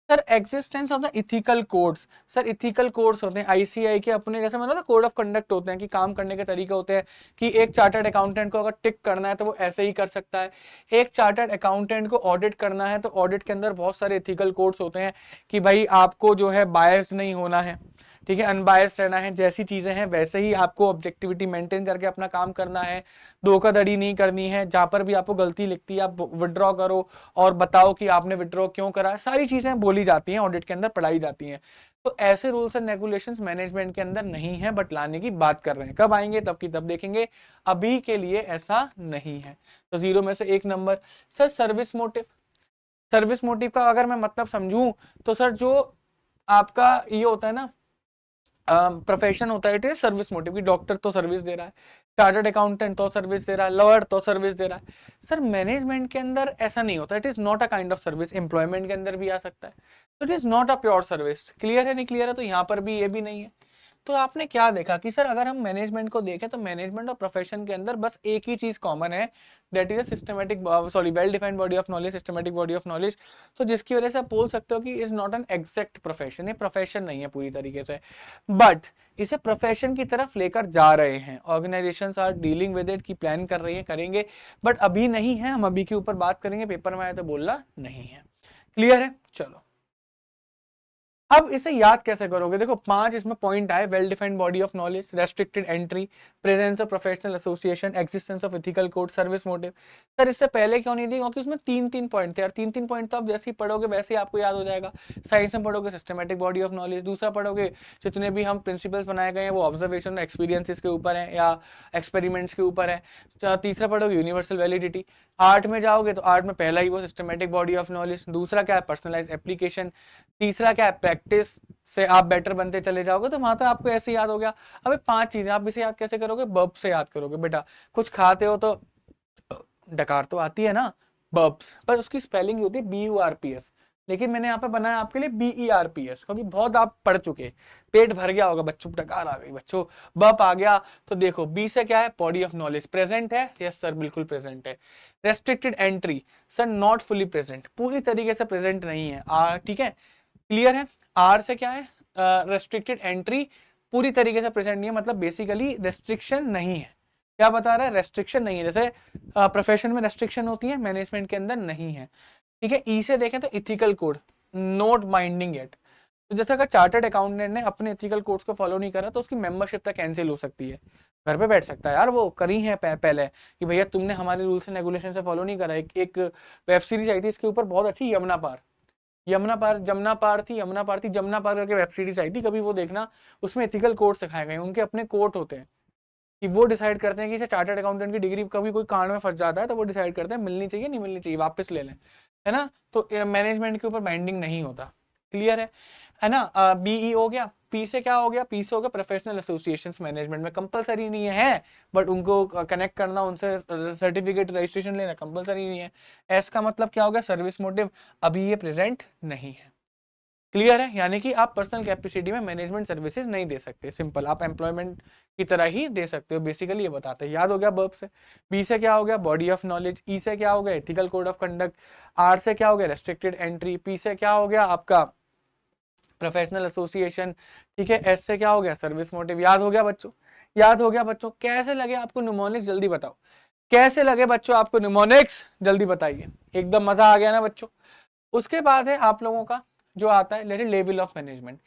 Sir existence of the ethical codes, sir ethical codes होते हैं आईसीआई के अपने, जैसे मतलब कोड ऑफ कंडक्ट होते हैं कि काम करने के तरीके होते हैं, कि एक चार्टर्ड अकाउंटेंट को अगर टिक करना है तो वो ऐसे ही कर सकता है। एक चार्टर्ड अकाउंटेंट को ऑडिट करना है तो ऑडिट के अंदर बहुत सारे इथिकल कोड्स होते हैं कि भाई आपको जो है बायस्ड नहीं होना है, ठीक है, अनबायस्ड रहना है, जैसी चीजें हैं वैसे ही आपको ऑब्जेक्टिविटी मेंटेन करके अपना काम करना है, धोखाधड़ी नहीं करनी है, जहां पर भी आपको गलती लिखती है आप विड्रॉ करो और बताओ कि आपने विड्रॉ क्यों करा। सारी चीजें बोली जाती हैं, ऑडिट के अंदर पढ़ाई जाती हैं। तो ऐसे रूल्स एंड रेगुलेशंस मैनेजमेंट के अंदर नहीं है, बट लाने की बात कर रहे हैं। कब आएंगे? तब की तब देखेंगे, अभी के लिए ऐसा नहीं है। तो 0 में से 1 number. Sir service motive, service motive का अगर मैं मतलब समझूं तो सर जो आपका ये होता है ना प्रोफेशन होता है, इट इज सर्विस मोटिव, की डॉक्टर तो सर्विस दे रहा है, चार्टर्ड अकाउंटेंट तो सर्विस दे रहा है, लॉयर तो सर्विस दे रहा है। सर मैनेजमेंट के अंदर ऐसा नहीं होता, it is not a kind of service. Employment के अंदर भी आ सकता है, तो it is not a pure service. Clear है? नहीं क्लियर है? तो यहाँ पर भी ये भी नहीं है। तो आपने क्या देखा कि सर अगर हम मैनेजमेंट को देखें तो मैनेजमेंट और प्रोफेशन के अंदर बस एक ही चीज कॉमन है, that is a systematic well defined body of knowledge, systematic body of knowledge. तो जिसकी वजह से आप बोल सकते हो कि is not an exact profession, ये प्रोफेशन नहीं है पूरी तरीके से, बट इसे प्रोफेशन की तरफ लेकर जा रहे हैं। Organisations are dealing with it, की प्लान कर रही है, करेंगे, बट अभी नहीं है। हम अभी के ऊपर बात करेंगे, पेपर में आए तो बोलना नहीं है। क्लियर है? चलो अब इसे याद कैसे करोगे? देखो 5 इसमें पॉइंट आए, well defined body of knowledge, restricted entry, presence of professional association, existence of ethical code, service motive. Sir इससे पहले क्यों नहीं दी? क्योंकि उसमें 3-3 पॉइंट थे यार। 3-3 पॉइंट तो आप जैसे ही पढ़ोगे वैसे ही आपको याद हो जाएगा। साइंस में पढ़ोगे सिस्टमैटिक बॉडी ऑफ नॉलेज, दूसरा पढ़ोगे जितने भी हम प्रिंसिपल्स बनाए गए हैं वो ऑब्जर्वेशन एक्सपीरियंसेस के ऊपर है या एक्सपेरिमेंट्स के ऊपर है। तीसरा पढ़ोगे यूनिवर्सल वैलिडिटी। आर्ट में जाओगे तो आर्ट में पहला ही वो सिस्टमैटिक बॉडी ऑफ नॉलेज, दूसरा क्या है पर्सनलाइज एप्लीकेशन, तीसरा क्या है प्रैक्टिस से आप बेटर बनते चले जाओगे तो वहां तक आपको ऐसे याद हो गया। अबे 5 चीजें आप इसे याद कैसे करोगे? बर्ब से याद करोगे बेटा। कुछ खाते हो तो डकार तो आती है ना, बर्ब्स, पर उसकी स्पेलिंग होती है BURPS, लेकिन मैंने यहाँ पे बनाया आपके लिए BERPS, क्योंकि बहुत आप पढ़ चुके, पेट भर गया होगा बच्चों, डकार आ गई बच्चों, बर्ब आ गया। तो देखो बी से क्या है? Body of knowledge. प्रेजेंट है? यस सर बिल्कुल प्रेजेंट है। Restricted entry sir not fully present, पूरी तरीके से प्रेजेंट नहीं है। ठीक है, क्लियर है। आर से क्या है? रेस्ट्रिक्टेड एंट्री, पूरी तरीके से प्रेजेंट नहीं है, मतलब बेसिकली रेस्ट्रिक्शन नहीं है। क्या बता रहा है? रेस्ट्रिक्शन नहीं है। जैसे प्रोफेशन में रेस्ट्रिक्शन होती है, मैनेजमेंट के अंदर नहीं है। ठीक है। ई से देखें तो ethical code, not binding at. तो जैसे अगर चार्टर्ड अकाउंटेंट ने अपने इथिकल कोड्स को फॉलो नहीं करा तो उसकी मेंबरशिप तक कैंसिल हो सकती है। घर पे बैठ सकता है यार, वो करी है पहले कि भैया तुमने हमारे रूल्स एंड रेगुलेशन से फॉलो नहीं करा। एक वेब सीरीज आई थी इसके ऊपर बहुत अच्छी, यमुना पार, जमुना पार करके वेब सीरीज आई थी, कभी वो देखना। उसमें एथिकल कोड सिखाए गए, उनके अपने कोड होते हैं कि वो डिसाइड करते हैं कि इसे चार्टर्ड अकाउंटेंट की डिग्री कभी कोई कांड में फंस जाता है तो वो डिसाइड करते हैं मिलनी चाहिए नहीं मिलनी चाहिए, वापस ले लें, है ना। तो मैनेजमेंट के ऊपर बाइंडिंग नहीं होता। क्लियर है ना। BE हो गया। पी से क्या हो गया? पी से हो गया प्रोफेशनल एसोसिएशंस मैनेजमेंट में, कंपलसरी नहीं है, बट उनको कनेक्ट करना, उनसे सर्टिफिकेट रजिस्ट्रेशन लेना कंपलसरी नहीं है। एस का मतलब क्या हो गया? सर्विस मोटिव, अभी ये प्रेजेंट नहीं है। क्लियर है, यानी कि आप पर्सनल कैपेसिटी में मैनेजमेंट सर्विसेज नहीं दे सकते, सिंपल, आप एम्प्लॉयमेंट की तरह ही दे सकते हो, बेसिकली ये बताते हैं। याद हो गया वर्ब से। बी से क्या हो गया? Body of knowledge. ई से क्या हो गया? Ethical code of conduct. R से क्या हो गया? Restricted entry. पी से क्या हो गया? आपका प्रोफेशनल एसोसिएशन। ठीक है। एस से क्या हो गया? Service motive. याद हो गया बच्चों? याद हो गया बच्चों? कैसे लगे आपको निमोनिक्स? जल्दी बताओ कैसे लगे बच्चों आपको निमोनिक्स, जल्दी बताइए। एकदम मजा आ गया ना बच्चों। उसके बाद है आप लोगों का जो आता है level of management.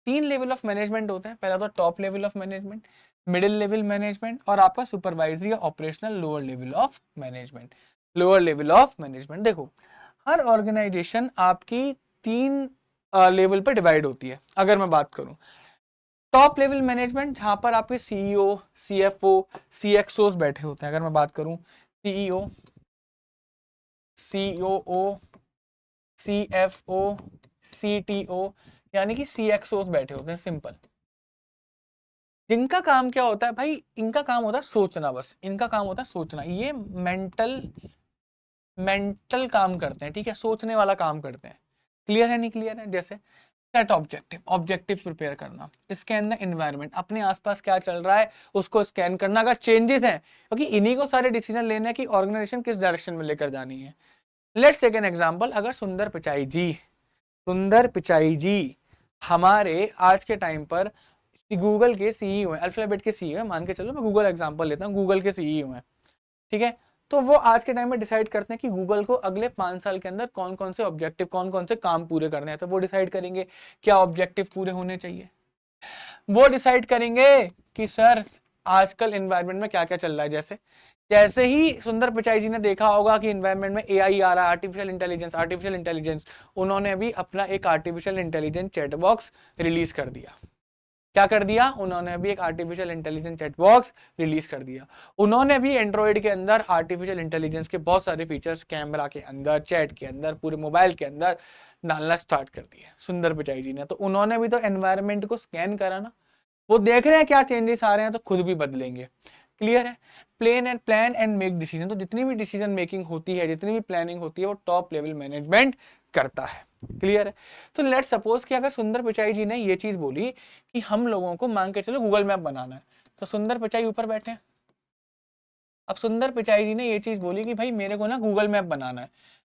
3 level of management होते हैं। पहला तो top level of management, middle level management, और आपका supervisory operational lower level of management. Lower level of management, देखो हर ऑर्गेनाइजेशन आपकी 3 लेवल पे डिवाइड होती है। अगर मैं बात करूं टॉप लेवल मैनेजमेंट, जहां पर आपके CEO, CFO, CXOs बैठे होते हैं। अगर मैं बात करूं CEO, COO, CFO, CTO, यानी कि CXOs बैठे होते हैं, सिंपल। जिनका काम क्या होता है भाई? इनका काम होता है सोचना, बस इनका काम होता है सोचना। ये मेंटल काम करते हैं, ठीक है, सोचने वाला काम करते हैं। क्लियर है नहीं क्लियर है? जैसे सेट ऑब्जेक्टिव प्रिपेयर करना, इसके अंदर एनवायरनमेंट, अपने आसपास क्या चल रहा है उसको स्कैन करना, अगर चेंजेस हैं, क्योंकि इन्हीं को सारे डिसीजन लेने हैं कि ऑर्गेनाइजेशन किस डायरेक्शन में लेकर जानी है। लेट्स टेक एन एग्जांपल, अगर सुंदर पिचाई जी हमारे आज के टाइम पर गूगल के CEO हैं, अल्फाबेट के CEO हैं, मान के चलो, मैं गूगल एग्जांपल लेता हूँ, गूगल के CEO हैं, ठीक है। तो वो आज के टाइम में डिसाइड करते हैं कि गूगल को अगले 5 साल के अंदर कौन कौन से ऑब्जेक्टिव, कौन कौन से काम पूरे करने हैं। तो वो डिसाइड करेंगे क्या ऑब्जेक्टिव पूरे होने चाहिए। वो डिसाइड करेंगे कि सर आजकल एनवायरनमेंट में क्या क्या चल रहा है। जैसे जैसे ही सुंदर पिचाई जी ने देखा होगा कि एनवायरनमेंट में AI आ रहा है, आर्टिफिशियल इंटेलिजेंस, उन्होंने भी अपना एक artificial intelligence chat box release कर दिया। क्या कर दिया? उन्होंने भी एक artificial intelligence chat box release कर दिया। उन्होंने भी एंड्रॉइड के अंदर आर्टिफिशियल इंटेलिजेंस के बहुत सारे फीचर्स कैमरा के अंदर, चैट के अंदर, पूरे मोबाइल के अंदर डालना स्टार्ट कर दिए सुंदर पिचाई जी ने। तो उन्होंने भी तो एनवायरनमेंट को स्कैन करा ना, वो देख रहे हैं क्या चेंजेस आ रहे हैं तो खुद भी बदलेंगे। क्लियर है। प्लान एंड मेक डिसीजन, तो जितनी भी डिसीजन मेकिंग होती है, जितनी भी प्लानिंग होती है, वो टॉप लेवल मैनेजमेंट करता है। क्लियर है। तो लेट्स सपोज कि अगर सुंदर पिचाई जी ने ये चीज बोली कि हम लोगों को मान के चलो गूगल मैप बनाना है, तो सुंदर पिचाई ऊपर बैठे हैं। अब सुंदर पिचाई जी ने ये चीज बोली कि भाई मेरे को ना गूगल मैप बनाना है,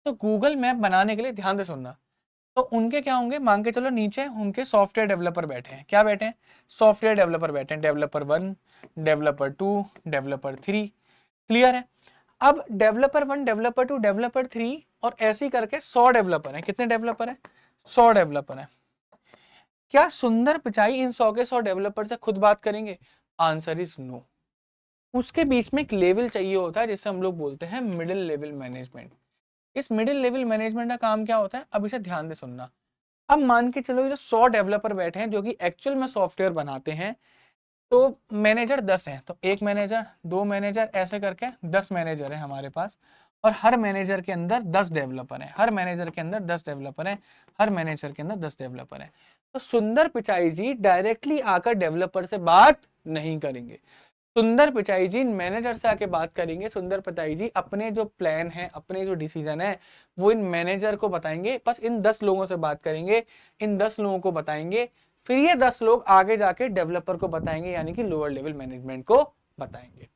तो गूगल मैप बनाने के लिए ध्यान से सुनना, तो उनके क्या होंगे, मान के चलो नीचे उनके सॉफ्टवेयर डेवलपर बैठे हैं। क्या बैठे हैं? सॉफ्टवेयर डेवलपर बैठे हैं, डेवलपर 1, डेवलपर 2, डेवलपर 3। क्लियर है। अब डेवलपर 1, डेवलपर 2, डेवलपर 3 और ऐसे ही करके 100 डेवलपर हैं। कितने डेवलपर हैं? 100 डेवलपर हैं। क्या सुंदर पिचाई इन 100 के 100 डेवलपर से खुद बात करेंगे? Answer is no. उसके बीच में एक लेवल चाहिए होता है जिसे हम लोग बोलते हैं मिडिल लेवल मैनेजमेंट। इस मिडिल लेवल मैनेजमेंट का काम क्या होता है? अब इसे ध्यान से सुनना। अब मान के चलो ये जो 100 डेवलपर बैठे हैं जो कि एक्चुअल में सॉफ्टवेयर बनाते हैं, तो मैनेजर 10 हैं, तो 1 मैनेजर, 2 मैनेजर, ऐसे करके 10 मैनेजर है हमारे पास, और हर मैनेजर के अंदर 10 डेवलपर हैं, हर मैनेजर के अंदर 10 डेवलपर हैं, हर मैनेजर के अंदर 10 डेवलपर हैं। तो सुंदर पिचाई जी डायरेक्टली आकर डेवलपर से बात नहीं करेंगे। सुंदर पिचाई जी मैनेजर से आके बात करेंगे। सुंदर पिचाई जी अपने जो प्लान है, अपने जो डिसीजन है, वो इन मैनेजर को बताएंगे। बस इन 10 लोगों से बात करेंगे, इन 10 लोगों को बताएंगे, फिर ये 10 लोग आगे जाके डेवलपर को बताएंगे, यानी कि लोअर लेवल मैनेजमेंट को बताएंगे।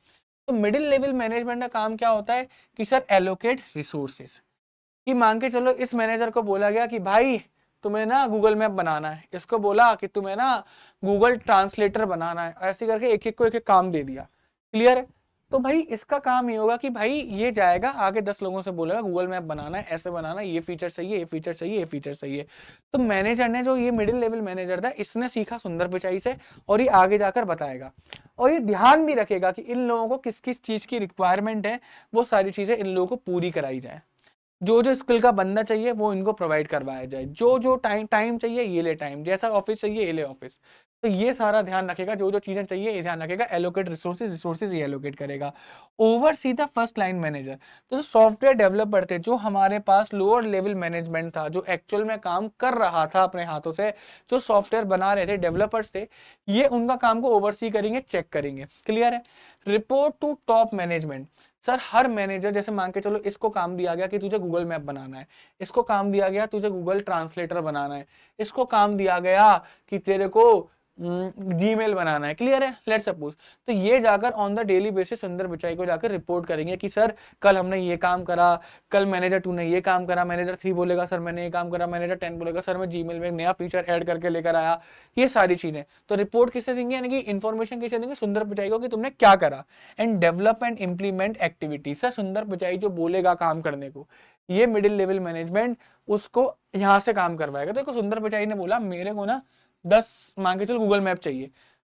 तो मिडिल लेवल मैनेजमेंट का काम क्या होता है कि सर एलोकेट रिसोर्सेज। कि मांग के चलो इस मैनेजर को बोला गया कि भाई तुम्हें ना गूगल मैप बनाना है, इसको बोला कि तुम्हें ना गूगल ट्रांसलेटर बनाना है, ऐसे करके एक एक को एक एक काम दे दिया। क्लियर है? तो भाई इसका काम ये होगा कि भाई ये जाएगा आगे 10 लोगों से बोलेगा गूगल मैप बनाना है, ऐसे बनाना है, ये फीचर चाहिए, ये फीचर चाहिए, ये फीचर चाहिए। तो मैनेजर ने, जो ये मिडिल लेवल मैनेजर था, इसने सीखा सुंदर पिचाई से और ये आगे जाकर बताएगा। और ये ध्यान भी रखेगा कि इन लोगों को किस किस चीज की रिक्वायरमेंट है, वो सारी चीजें इन लोगों को पूरी कराई जाए। जो जो स्किल का बंदा चाहिए वो इनको प्रोवाइड करवाया जाए। जो जो टाइम चाहिए ये ले टाइम, जैसा ऑफिस चाहिए ये ले ऑफिस। तो ये सारा ध्यान रखेगा, जो जो चीजें चाहिए ये ध्यान रखेगा। एलोकेट रिसोर्सेज ये एलोकेट करेगा। Over see the first line manager. तो जो सॉफ्टवेयर डेवलपर थे, जो हमारे पास लोअर लेवल मैनेजमेंट था, जो एक्चुअल में काम कर रहा था अपने हाथों से, जो सॉफ्टवेयर बना रहे थे, डेवलपर्स थे, ये उनका काम को ओवरसी करेंगे, चेक करेंगे। क्लियर है? Report to top management. Sir हर मैनेजर, जैसे मान के चलो इसको काम दिया गया कि तुझे गूगल मैप बनाना है, इसको काम दिया गया तुझे गूगल ट्रांसलेटर बनाना है, इसको काम दिया गया कि तेरे को जीमेल बनाना है। क्लियर है? लेट्स सपोज, तो ये जाकर ऑन द डेली बेसिस सुंदर पिचाई को जाकर रिपोर्ट करेंगे कि सर कल हमने ये काम करा, कल मैनेजर 2 ने ये काम करा, मैनेजर 3 बोलेगा सर मैंने ये काम करा, मैनेजर 10 बोलेगा सर मैं जीमेल में एक नया फीचर ऐड करके लेकर आया। ये सारी चीजें तो रिपोर्ट किसे देंगे, यानी कि इन्फॉर्मेशन किसे देंगे, सुंदर पिचाई को, कि तुमने क्या करा। And develop and implement activity. Sir सुंदर पिचाई जो बोलेगा काम करने को, ये मिडिल लेवल मैनेजमेंट उसको यहाँ से काम करवाएगा। देखो सुंदर पिचाई ने बोला मेरे को ना 10 मांग के चल गूगल मैप चाहिए,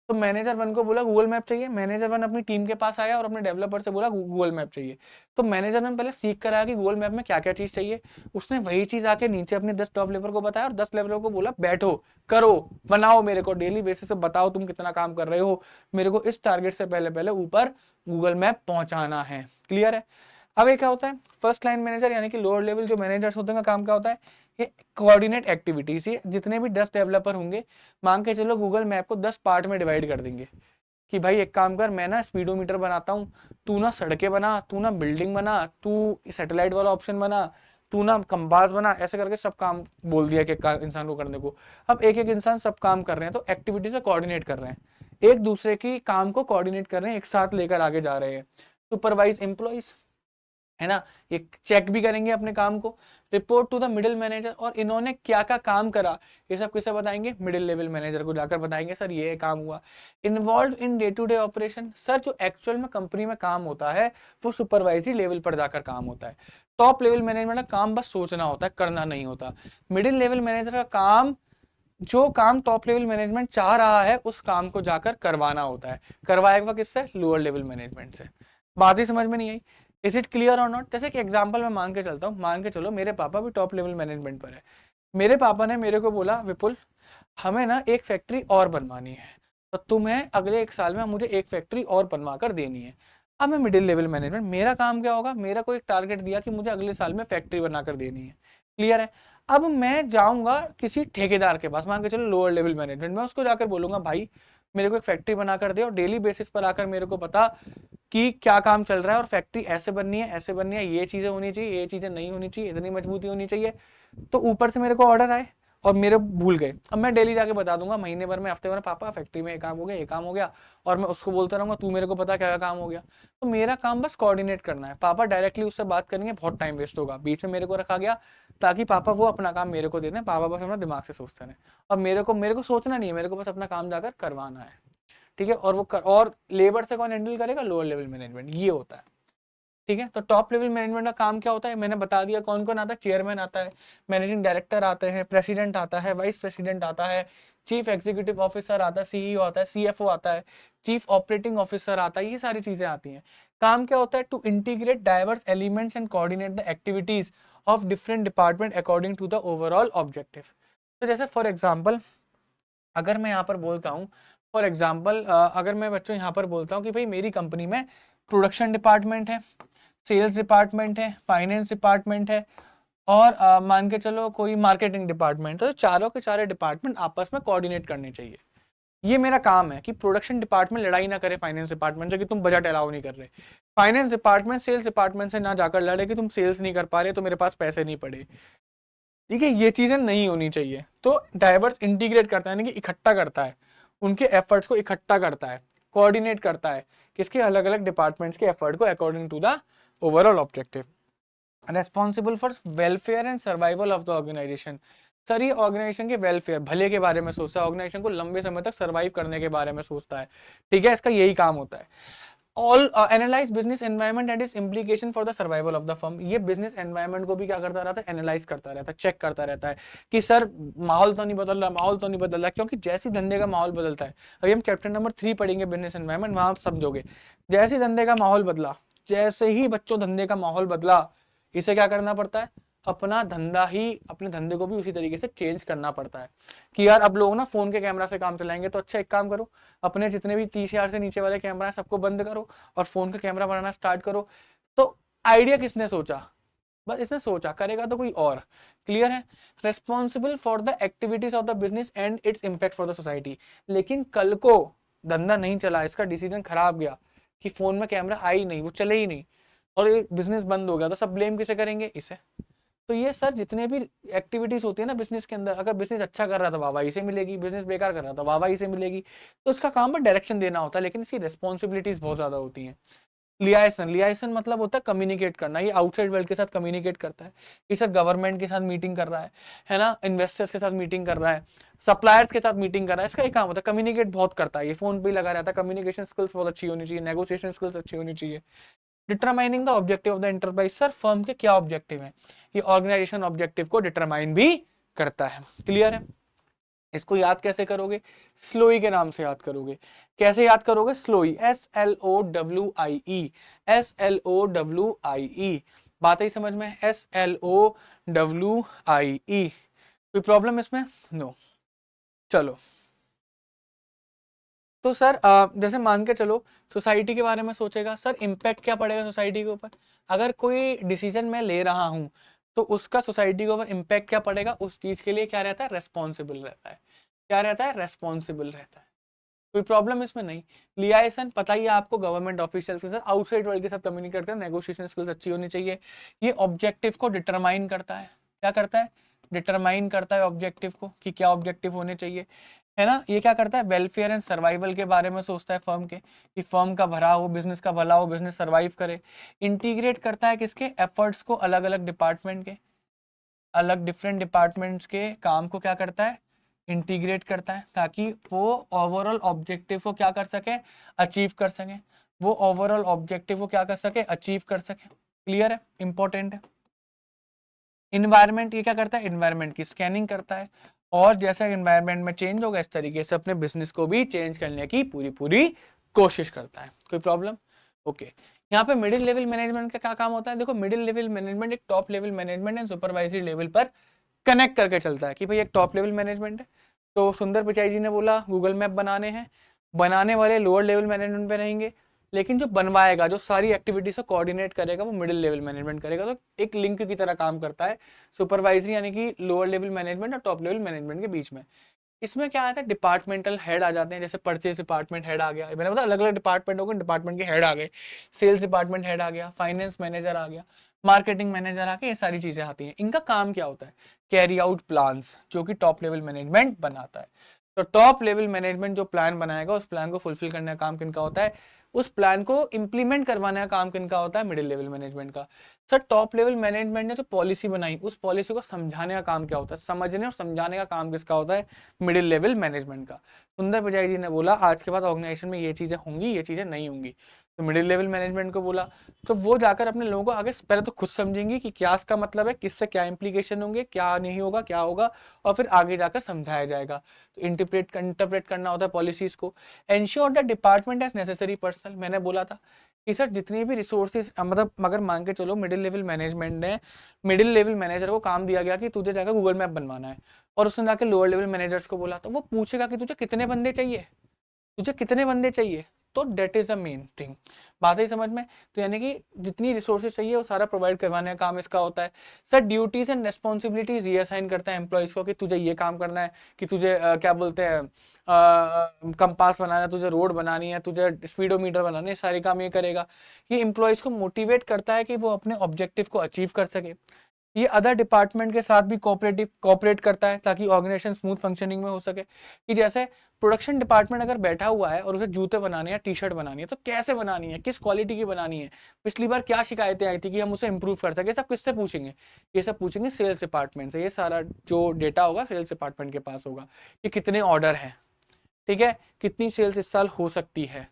तो मैनेजर 1 को बोला गूगल मैप चाहिए। मैनेजर 1 अपनी टीम के पास आया और अपने डेवलपर से बोला गूगल मैप चाहिए। तो मैनेजर 1 पहले सीख कर आया कि गूगल मैप में क्या क्या चीज चाहिए। उसने वही चीज आके नीचे अपने 10 टॉप लेवल को बताया और 10 लेवल को बोला बैठो, करो, बनाओ, मेरे को डेली बेसिस पे बताओ तुम कितना काम कर रहे हो, मेरे को इस टारगेट से पहले पहले ऊपर गूगल मैप पहुंचाना है। क्लियर है? अब ये क्या होता है, फर्स्ट लाइन मैनेजर यानी कि लोअर लेवल जो मैनेजर्स होते हैं, काम क्या होता है, ये कोऑर्डिनेट एक्टिविटीज। ये जितने भी 10 डेवलपर होंगे, मांग के चलो गूगल मैप को 10 पार्ट में डिवाइड कर देंगे कि भाई एक काम कर, मैं ना स्पीडोमीटर बनाता हूँ, तू ना सड़कें बना, तू ना बिल्डिंग बना, तू सैटेलाइट वाला ऑप्शन बना, तू ना कंपास बना। ऐसे करके सब काम बोल दिया कि इंसान को करने को। अब एक एक इंसान सब काम कर रहे हैं, तो एक्टिविटी से कोऑर्डिनेट कर रहे हैं, एक दूसरे की काम को कोऑर्डिनेट कर रहे हैं, एक साथ लेकर आगे जा रहे हैं। सुपरवाइज एम्प्लॉइज, है ना, ये चेक भी करेंगे अपने काम को। Report to the middle manager, और इन्होंने क्या क्या काम करा ये सब किसे बताएंगे, मिडिल लेवल मैनेजर को जाकर बताएंगे सर ये काम हुआ। Involve in day to day operation. Sir जो एक्चुअल में कंपनी में काम होता है वो सुपरवाइजरी लेवल पर जाकर काम होता है। टॉप लेवल मैनेजमेंट का काम बस सोचना होता है, करना नहीं होता। मिडिल लेवल मैनेजर का काम, जो काम टॉप लेवल मैनेजमेंट चाह रहा है उस काम को जाकर करवाना होता है। करवाएगा किससे, लोअर लेवल मैनेजमेंट से। बात ही समझ में नहीं आई? इज इट क्लियर और नॉट? जैसे कि एग्जांपल मैं मान के चलता हूँ, मान के चलो मेरे पापा भी टॉप लेवल मैनेजमेंट पर है। मेरे पापा ने मेरे को बोला विपुल हमें ना एक फैक्ट्री और बनवानी है, तो तुम्हें अगले 1 साल में मुझे एक फैक्ट्री और बनवा कर देनी है। अब मैं मिडिल लेवल मैनेजमेंट, मेरा काम क्या होगा, मेरा को एक टारगेट दिया कि मुझे अगले साल में फैक्ट्री बनाकर देनी है। क्लियर है? अब मैं जाऊंगा किसी ठेकेदार के पास, मान के चलो लोअर लेवल मैनेजमेंट, मैं उसको जाकर बोलूंगा भाई मेरे को एक फैक्ट्री बनाकर दे और डेली बेसिस पर आकर मेरे को बता कि क्या काम चल रहा है और फैक्ट्री ऐसे बननी है, ऐसे बननी है, ये चीजें होनी चाहिए, ये चीजें नहीं होनी चाहिए, इतनी मजबूती होनी चाहिए। तो ऊपर से मेरे को ऑर्डर आए और मेरे भूल गए, अब मैं डेली जाके बता दूंगा महीने भर में, हफ्ते भर में, पापा फैक्ट्री में ये काम हो गया, ये काम हो गया, और मैं उसको बोलता रहूंगा तू मेरे को पता क्या क्या काम हो गया। तो मेरा काम बस कोऑर्डिनेट करना है। पापा डायरेक्टली उससे बात करेंगे, बहुत टाइम वेस्ट होगा, बीच में मेरे को रखा गया ताकि पापा वो अपना काम मेरे को दे दें। पापा बस अपना दिमाग से सोचते रहे और मेरे को सोचना नहीं है, मेरे को बस अपना काम जाकर करवाना है। ठीक है? और और लेबर से कौन हैंडल करेगा, लोअर लेवल मैनेजमेंट। ये होता है। ठीक है? तो टॉप लेवल मैनेजमेंट का काम क्या होता है, मैंने बता दिया कौन कौन आता है। चेयरमैन आता है, मैनेजिंग डायरेक्टर आते हैं, प्रेसिडेंट आता है, वाइस प्रेसिडेंट आता है, चीफ एग्जीक्यूटिव ऑफिसर आता है, सीईओ आता है, सीएफओ आता है, चीफ ऑपरेटिंग ऑफिसर आता है। ये सारी चीजें आती हैं। काम क्या होता है, to integrate diverse elements and coordinate the activities of different department according to the overall objective. तो जैसे फॉर एग्जाम्पल अगर मैं यहाँ पर बोलता हूँ, फॉर एग्जाम्पल अगर मैं बच्चों यहाँ पर बोलता हूँ कि भाई मेरी कंपनी में प्रोडक्शन डिपार्टमेंट है, सेल्स डिपार्टमेंट है, फाइनेंस डिपार्टमेंट है और मान के चलो कोई मार्केटिंग डिपार्टमेंट, तो चारों के चारों डिपार्टमेंट आपस में कोऑर्डिनेट करने चाहिए। ये मेरा काम है कि प्रोडक्शन डिपार्टमेंट लड़ाई ना करे फाइनेंस डिपार्टमेंट से कि तुम बजट अलाउ नहीं कर रहे, फाइनेंस डिपार्टमेंट सेल्स डिपार्टमेंट से ना जाकर लड़े कि तुम सेल्स नहीं कर पा रहे तो मेरे पास पैसे नहीं पड़े। ठीक है, ये चीजें नहीं होनी चाहिए। तो डाइवर्स इंटीग्रेट करता है, यानी कि इकट्ठा करता है, उनके एफर्ट्स को इकट्ठा करता है, कोऑर्डिनेट करता है किसके, अलग अलग डिपार्टमेंट्स के एफर्ट को according to the overall objective. Responsible for welfare and survival of the organisation. Sir ये ऑर्गेनाइजेशन के वेलफेयर भले के बारे में सोचता है, ऑर्गेनाइजेशन को लंबे समय तक सर्वाइव करने के बारे में सोचता है। ठीक है, इसका यही काम होता है। All analyse business environment and it's implication for the survival of the firm. ये बिजनेस एनवायरनमेंट को भी क्या करता रहता है, एनालाइज करता रहता है, चेक करता रहता है कि सर माहौल तो नहीं बदल रहा, माहौल तो नहीं बदल रहा, क्योंकि जैसे धंधे का माहौल बदलता है, अभी हम चैप्टर नंबर 3 पढ़ेंगे बिजनेस एनवायरनमेंट, वहां आप समझोगे जैसे ही धंधे का माहौल बदला, जैसे ही बच्चों धंधे का माहौल बदला, इसे क्या करना पड़ता है, अपना धंधा ही, अपने धंधे को भी उसी तरीके से चेंज करना पड़ता है कि यार अब लोग ना फोन के कैमरा से काम चलाएंगे, तो अच्छा एक काम करो, अपने जितने भी 30,000 से नीचे वाले कैमरा है सबको बंद करो और फोन का कैमरा बनाना स्टार्ट करो। तो आइडिया किसने सोचा, बस इसने सोचा, करेगा तो कोई और। क्लियर है। Responsible for the activities of the business and its impact for the society. लेकिन कल को धंधा नहीं चला, इसका डिसीजन खराब गया कि फोन में कैमरा आई नहीं, वो चले ही नहीं और ये बिजनेस बंद हो गया, तो सब ब्लेम किसे करेंगे, इसे। तो ये सर जितने भी एक्टिविटीज होती है ना बिजनेस के अंदर, अगर बिजनेस अच्छा कर रहा था वाहवाही से मिलेगी, बिजनेस बेकार कर रहा था वाहवाही से मिलेगी, तो इसका काम पर डायरेक्शन देना होता है, लेकिन इसकी रिस्पॉन्सिबिलिटीज बहुत ज्यादा होती हैं। लियासन, लियासन मतलब होता है कम्युनिकेट करना, ये आउटसाइड वर्ल्ड के साथ कम्युनिकेट करता है कि सर गवर्नमेंट के साथ मीटिंग कर रहा है ना, इन्वेस्टर्स के साथ मीटिंग कर रहा है, सप्लायर्स के साथ मीटिंग कर रहा है, इसका एक काम होता है कम्युनिकेट बहुत करता है, ये फोन पे ही लगा रहता है, कम्युनिकेशन स्किल्स बहुत अच्छी होनी चाहिए, नेगोशिएशन स्किल्स अच्छी होनी चाहिए। Determining the objective of the enterprise, sir firm के क्या ऑब्जेक्टिव है, ये ऑर्गेनाइजेशन ऑब्जेक्टिव को डिटरमाइन भी करता है। क्लियर है। इसको याद कैसे करोगे, स्लोई के नाम से याद करोगे। कैसे याद करोगे, स्लोई, SLOWIE, SLOWIE। बात ही समझ में, SLOWIE। कोई प्रॉब्लम इसमें, नो। चलो, तो सर जैसे मान के चलो सोसाइटी के बारे में सोचेगा, सर इम्पैक्ट क्या पड़ेगा सोसाइटी के ऊपर, अगर कोई डिसीजन मैं ले रहा हूं तो उसका सोसाइटी के ऊपर इम्पैक्ट क्या पड़ेगा, उस चीज के लिए क्या रहता है, रेस्पॉन्सिबल रहता है। क्या रहता है, रेस्पॉन्सिबल रहता है। कोई प्रॉब्लम इसमें नहीं। लियासन पता ही है आपको, गवर्नमेंट ऑफिशियल के साथ, आउटसाइड वर्ल्ड के साथ कम्युनिकेट करते हैं, नेगोशिएशन स्किल्स अच्छी होनी चाहिए। ये ऑब्जेक्टिव को डिटरमाइन करता है, क्या करता है, डिटरमाइन करता है ऑब्जेक्टिव को कि क्या ऑब्जेक्टिव होने चाहिए, है ना। ये क्या करता है, वेलफेयर एंड सर्वाइवल के बारे में सोचता है फर्म के, कि फर्म का भला हो, बिजनेस का भला हो, बिजनेस सर्वाइव करे। इंटीग्रेट करता है किसके एफर्ट्स को, अलग अलग डिपार्टमेंट के, अलग डिफरेंट डिपार्टमेंट्स के काम को क्या करता है, इंटीग्रेट करता है, ताकि वो ओवरऑल ऑब्जेक्टिव को क्या कर सके, अचीव कर सके, वो ओवरऑल ऑब्जेक्टिव को क्या कर सके, अचीव कर सके। क्लियर है, इंपॉर्टेंट है। इन्वायरमेंट, ये क्या करता है, इन्वायरमेंट की स्कैनिंग करता है, और जैसा इन्वायरमेंट में चेंज होगा इस तरीके से अपने बिजनेस को भी चेंज करने की पूरी पूरी कोशिश करता है। कोई प्रॉब्लम, ओके। यहाँ पे मिडिल लेवल मैनेजमेंट का क्या काम होता है, देखो मिडिल लेवल मैनेजमेंट एक top level management and supervisory level पर कनेक्ट करके चलता है, कि भाई एक टॉप लेवल मैनेजमेंट है, तो सुंदर पिचाई जी ने बोला गूगल मैप बनाने हैं, बनाने वाले लोअर लेवल मैनेजमेंट पे रहेंगे, लेकिन जो बनवाएगा, जो सारी एक्टिविटीज को कोऑर्डिनेट करेगा, वो मिडिल लेवल मैनेजमेंट करेगा। तो एक लिंक की तरह काम करता है सुपरवाइजरी, यानी कि लोअर लेवल मैनेजमेंट और टॉप लेवल मैनेजमेंट के बीच में। इसमें क्या आता है, डिपार्टमेंटल हेड आ जाते हैं, जैसे परचेज डिपार्टमेंट हेड आ गया, मैंने बताया अलग अलग डिपार्टमेंट हो गए, डिपार्टमेंट के हेड आ गए, सेल्स डिपार्टमेंट हेड आ गया, फाइनेंस मैनेजर आ गया, मार्केटिंग मैनेजर आ गया, ये सारी चीजें आती हैं। इनका काम क्या होता है, कैरी आउट प्लान्स, जो कि टॉप लेवल मैनेजमेंट बनाता है। तो टॉप लेवल मैनेजमेंट जो प्लान बनाएगा, उस प्लान को फुलफिल करने का काम किनका होता है, उस प्लान को इंप्लीमेंट करवाने का काम किनका होता है, मिडिल लेवल मैनेजमेंट का। सर टॉप लेवल मैनेजमेंट ने जो पॉलिसी बनाई, उस पॉलिसी को समझाने का काम क्या होता है, समझने और समझाने का काम किसका होता है, मिडिल लेवल मैनेजमेंट का। सुंदर पिचाई जी ने बोला आज के बाद ऑर्गेनाइजेशन में ये चीजें होंगी, ये चीजें नहीं होंगी, तो मिडिल लेवल मैनेजमेंट को बोला, तो वो जाकर अपने लोगों को आगे पहले तो खुद समझेंगे कि क्या इसका मतलब है, किससे क्या इंप्लीकेशन होंगे, क्या नहीं होगा, क्या होगा, और फिर आगे जाकर समझाया जाएगा। तो इंटरप्रेट करना होता है पॉलिसीज को। Ensure the department as necessary personnel, मैंने बोला था कि सर जितनी भी रिसोर्सेज, मतलब मगर मान के चलो मिडिल लेवल मैनेजमेंट ने, मिडिल लेवल मैनेजर को काम दिया गया कि तुझे जाकर गूगल मैप बनवाना है, और उसने जाकर लोअर लेवल मैनेजर्स को बोला, तो वो पूछेगा कि तुझे कितने बंदे चाहिए, तुझे कितने बंदे चाहिए। तो that is a main thing. बात ही समझ में। तो यानी कि जितनी रिसोर्सेज चाहिए वो सारा प्रोवाइड करवाने का काम इसका होता है। सर ड्यूटीज एंड रिस्पॉन्सिबिलिटीज ये असाइन करता है एम्प्लॉयज को कि तुझे ये काम करना है, कि तुझे क्या बोलते हैं कंपास बनाना है, तुझे रोड बनानी है, तुझे स्पीडोमीटर बनाना है, सारे काम ये करेगा। ये एम्प्लॉयज को मोटिवेट करता है कि वो अपने ऑब्जेक्टिव को अचीव कर सके। ये अदर डिपार्टमेंट के साथ भी कोऑपरेट करता है ताकि ऑर्गेनाइजेशन स्मूथ फंक्शनिंग में हो सके। कि जैसे प्रोडक्शन डिपार्टमेंट अगर बैठा हुआ है और उसे जूते बनाने या टी शर्ट बनानी है तो कैसे बनानी है, किस क्वालिटी की बनानी है, पिछली बार क्या शिकायतें आई थी कि हम उसे इंप्रूव कर सके, सब किससे पूछेंगे? ये सब पूछेंगे सेल्स डिपार्टमेंट से। ये सारा जो डेटा होगा सेल्स डिपार्टमेंट के पास होगा कि कितने ऑर्डर हैं, ठीक है, कितनी सेल्स इस साल हो सकती है,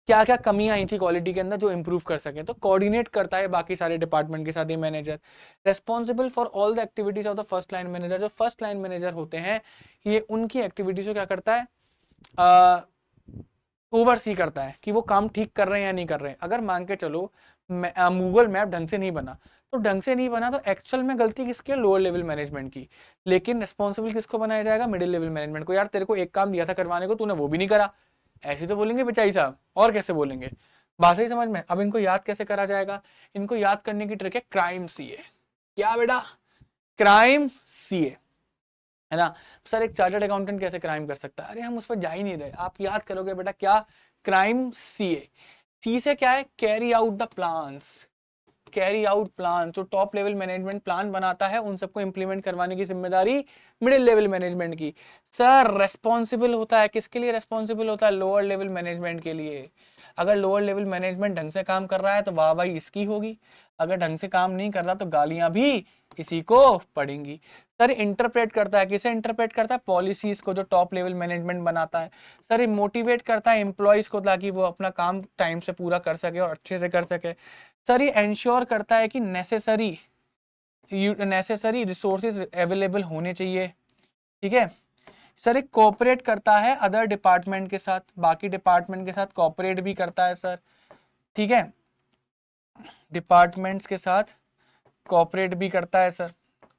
क्या क्या कमियां आई थी क्वालिटी के अंदर जो इंप्रूव कर सके। तो कोऑर्डिनेट करता है बाकी सारे डिपार्टमेंट के साथ ये manager. Responsible for all the activities of the first line manager. जो फर्स्ट लाइन मैनेजर होते हैं ये उनकी एक्टिविटीज को क्या करता है, ओवरसी करता है कि वो काम ठीक कर रहे हैं या नहीं कर रहे हैं। अगर मान के चलो गूगल मैप ढंग से नहीं बना, तो ढंग से नहीं बना तो एक्चुअल में गलती किसकी है, लोअर लेवल मैनेजमेंट की। लेकिन रिस्पॉन्सिबल किसको बनाया जाएगा, मिडिल लेवल मैनेजमेंट को। यार तेरे को एक काम दिया था करवाने को, तूने वो भी नहीं करा, ऐसे तो बोलेंगे पिचाई साहब, और कैसे बोलेंगे? बात ही समझ में। अब इनको याद कैसे करा जाएगा? इनको याद करने की ट्रिक है क्राइम सीए। क्या बेटा? क्राइम सीए, है ना। सर एक चार्टर्ड अकाउंटेंट कैसे क्राइम कर सकता है? अरे हम उस पर जा ही नहीं रहे, आप याद करोगे बेटा क्या, क्राइम सीए। सी से क्या है, carry out the plans. Carry out plan, जो टॉप लेवल मैनेजमेंट प्लान बनाता है उन सबको इंप्लीमेंट करवाने की जिम्मेदारी मिडिल लेवल मैनेजमेंट की। सर रेस्पॉन्सिबल होता है किसके लिए? रेस्पॉन्सिबल होता है लोअर लेवल मैनेजमेंट के लिए। अगर लोअर लेवल मैनेजमेंट ढंग से काम कर रहा है तो वाह भाई इसकी होगी, अगर ढंग से काम नहीं कर रहा तो गालियां भी इसी को पड़ेंगी। सर इंटरप्रेट करता है, किसे इंटरप्रेट करता है? पॉलिसीज को जो टॉप लेवल मैनेजमेंट बनाता है। सर ये मोटिवेट करता है एम्प्लॉयज को ताकि वो अपना काम टाइम से पूरा कर सके और अच्छे से कर सके। सर ये एंश्योर करता है कि नेसेसरी रिसोर्सेज अवेलेबल होने चाहिए, ठीक है। सर एक कोऑपरेट करता है अदर डिपार्टमेंट के साथ, बाकी डिपार्टमेंट के साथ कोऑपरेट भी करता है सर, ठीक है, डिपार्टमेंट्स के साथ कोऑपरेट भी करता है सर,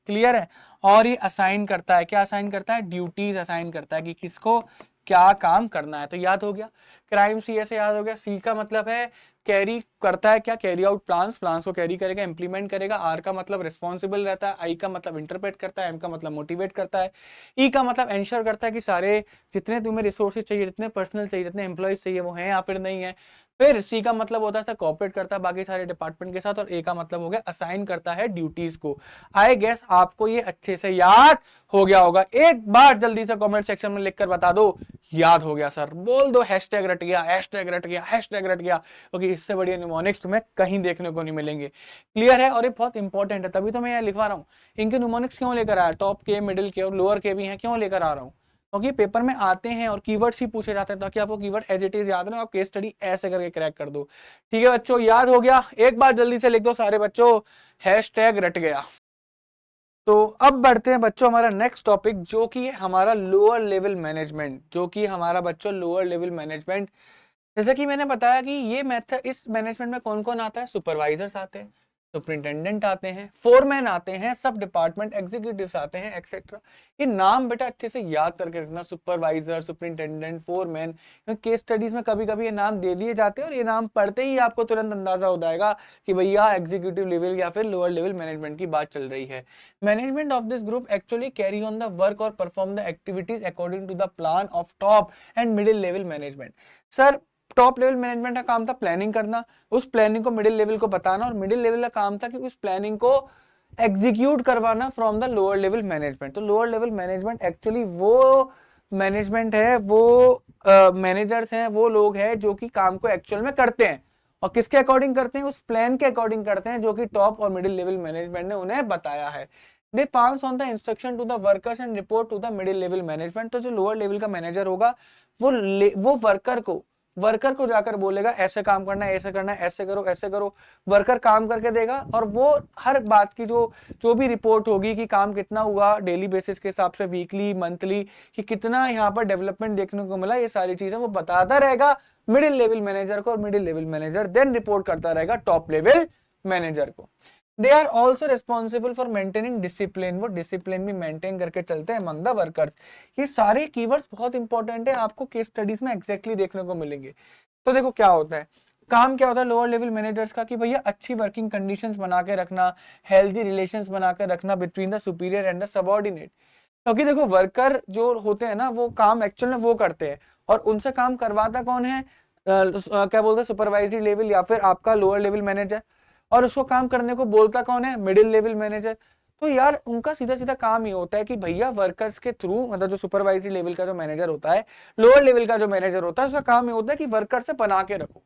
क्लियर है। और ये असाइन करता है, क्या असाइन करता है? ड्यूटीज असाइन करता है कि किसको क्या काम करना है। तो याद हो गया, क्राइम सी ऐसे याद हो गया। सी का मतलब है कैरी करता है, क्या, कैरी आउट प्लान्स, प्लान्स को कैरी करेगा, इंप्लीमेंट करेगा। आर का मतलब रिस्पॉन्सिबल रहता है, आई का मतलब इंटरप्रेट करता है, एम का मतलब मोटिवेट करता है, ई का मतलब एंश्योर करता है कि सारे जितने तुम्हें रिसोर्सेज चाहिए, जितने पर्सनल चाहिए, जितने एम्प्लॉयज चाहिए वो हैं या फिर नहीं है। फिर सी का मतलब होता है सर कोऑपरेट करता है बाकी सारे डिपार्टमेंट के साथ, और ए का मतलब हो गया असाइन करता है ड्यूटीज को। आई गेस आपको ये अच्छे से याद हो गया होगा। एक बार जल्दी से कमेंट सेक्शन में लिखकर बता दो याद हो गया सर, बोल दो हैशटैग रट गया, हैशटैग रट गया, हैशटैग रट गया, क्योंकि इससे बढ़िया न्यूमोनिक्स तुम्हें कहीं देखने को नहीं मिलेंगे। क्लियर है? और ये बहुत इंपॉर्टेंट है, तभी तो मैं यहाँ लिखवा रहा हूँ। इनके न्यूमोनिक्स क्यों लेकर आया, टॉप के, मिडिल के और लोअर के भी हैं, क्यों लेकर आ रहा हूँ? क्योंकि पेपर में आते हैं और कीवर्ड्स ही पूछे जाते हैं, ताकि आपको कीवर्ड एज इट इज याद रहे, आप केस स्टडी ऐसे करके क्रैक कर दो। ठीक है बच्चों, याद हो गया? एक बार जल्दी से लिख दो सारे बच्चों, हैशटैग रट गया। तो अब बढ़ते हैं बच्चों हमारा नेक्स्ट टॉपिक, जो कि हमारा लोअर लेवल मैनेजमेंट, जो कि हमारा बच्चों लोअर लेवल मैनेजमेंट। जैसा कि मैंने बताया कि ये मेथड, इस मैनेजमेंट में कौन कौन आता है? सुपरवाइजर्स आते हैं, सुपरिंटेंडेंट आते हैं, फोरमैन आते हैं, सब डिपार्टमेंट एग्जीक्यूटिव्स आते हैं, एक्सेट्रा। ये नाम बेटा अच्छे से याद करके रखना, supervisor, superintendent, foreman. Case studies में कभी कभी ये नाम दे दिए जाते हैं और ये नाम पढ़ते ही आपको तुरंत अंदाजा हो जाएगा कि भैया एग्जीक्यूटिव लेवल या फिर लोअर लेवल मैनेजमेंट की बात चल रही है। Management of this group actually carry on the work और perform the activities according to the plan of top and middle level management. Sir top level management का काम था प्लानिंग करना, उस प्लानिंग को मिडिल लेवल को बताना, और मिडिल लेवल का काम था कि उस प्लानिंग को एग्जीक्यूट करवाना from the lower level management. तो लोअर लेवल मैनेजमेंट एक्चुअली वो मैनेजमेंट है, वो मैनेजर्स हैं, वो लोग हैं जो कि काम को एक्चुअल में करते हैं, और किसके अकॉर्डिंग करते हैं? उस प्लान के अकॉर्डिंग करते हैं जो कि टॉप और मिडिल लेवल मैनेजमेंट ने उन्हें बताया है। They pass on the instruction to the workers and report to the middle level management. तो जो लोअर लेवल का मैनेजर होगा वो वर्कर को जाकर बोलेगा ऐसे काम करना है, ऐसे करना है, ऐसे करो, ऐसे करो। वर्कर काम करके देगा, और वो हर बात की जो भी रिपोर्ट होगी कि काम कितना हुआ डेली बेसिस के हिसाब से, वीकली, मंथली, कि कितना यहाँ पर डेवलपमेंट देखने को मिला, ये सारी चीजें वो बताता रहेगा मिडिल लेवल मैनेजर को, और middle level manager then report करता रहेगा टॉप लेवल मैनेजर को। They are also responsible for maintaining discipline, वो डिसिप्लिन भी मेंटेन करके चलते हैं अमंग द वर्कर्स। ये सारे कीवर्ड्स बहुत इंपॉर्टेंट है, आपको केस स्टडीज में एग्जैक्टली देखने को मिलेंगे। तो देखो क्या होता है, काम क्या होता है लोअर लेवल मैनेजर्स का कि भैया अच्छी वर्किंग कंडीशंस बना के रखना, हेल्दी रिलेशंस बना के रखना between the superior and the subordinate. क्योंकि देखो वर्कर जो होते हैं ना वो काम एक्चुअल में वो करते हैं और उनसे काम करवाता कौन है, क्या बोलते हैं सुपरवाइजरी लेवल या फिर आपका लोअर लेवल मैनेजर, और उसको काम करने को बोलता कौन है, मिडिल लेवल मैनेजर। तो यार उनका सीधा सीधा काम ये होता है कि भैया वर्कर्स के थ्रू, मतलब जो सुपरवाइजरी लेवल का जो मैनेजर होता है, लोअर लेवल का जो मैनेजर होता है, उसका काम ये होता है कि वर्कर से बना के रखो।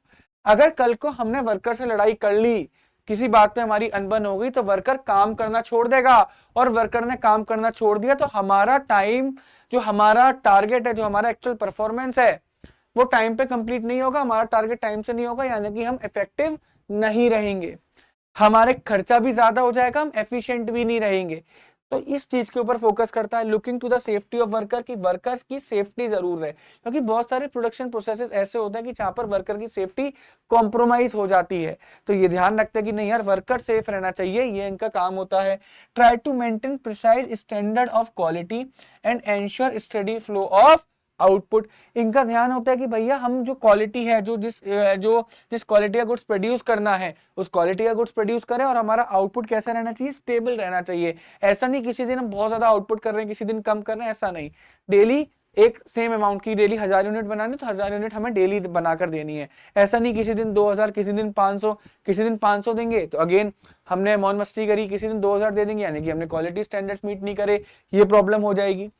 अगर कल को हमने वर्कर से लड़ाई कर ली, किसी बात पे हमारी अनबन हो गई, तो वर्कर काम करना छोड़ देगा, और वर्कर ने काम करना छोड़ दिया तो हमारा टाइम, जो हमारा टारगेट है, जो हमारा एक्चुअल परफॉर्मेंस है, वो टाइम पे कंप्लीट नहीं होगा, हमारा टारगेट टाइम से नहीं होगा, यानी कि हम इफेक्टिव नहीं रहेंगे, हमारे खर्चा भी ज्यादा हो जाएगा, हम एफिशिएंट भी नहीं रहेंगे। तो इस चीज के ऊपर फोकस करता है, looking to the safety of worker, की वर्कर्स की सेफ्टी जरूर है, क्योंकि बहुत सारे प्रोडक्शन प्रोसेसेस ऐसे होते हैं कि जहां पर वर्कर की सेफ्टी कॉम्प्रोमाइज हो जाती है। तो ये ध्यान रखते हैं कि नहीं यार वर्कर सेफ रहना चाहिए, ये इनका काम होता है। Try to maintain precise standard of quality and ensure steady flow of output. इनका ध्यान होता है कि भैया हम जो क्वालिटी है, जिस क्वालिटी का गुड्स प्रोड्यूस करना है, उस क्वालिटी का गुड्स प्रोड्यूस करें, और हमारा आउटपुट कैसा रहना चाहिए, स्टेबल रहना चाहिए। ऐसा नहीं किसी दिन हम बहुत ज्यादा आउटपुट कर रहे हैं, किसी दिन कम कर रहे हैं, ऐसा नहीं। डेली एक सेम अमाउंट की डेली 1000 यूनिट बनानी, तो 1000 यूनिट हमें डेली बनाकर देनी है। ऐसा नहीं किसी दिन 2000, किसी दिन 500, किसी दिन 500 देंगे तो अगेन हमने मौन मस्ती करी, किसी दिन 2000 दे देंगे, यानी कि हमने क्वालिटी स्टैंडर्ड्स मीट नहीं करे, ये प्रॉब्लम हो जाएगी।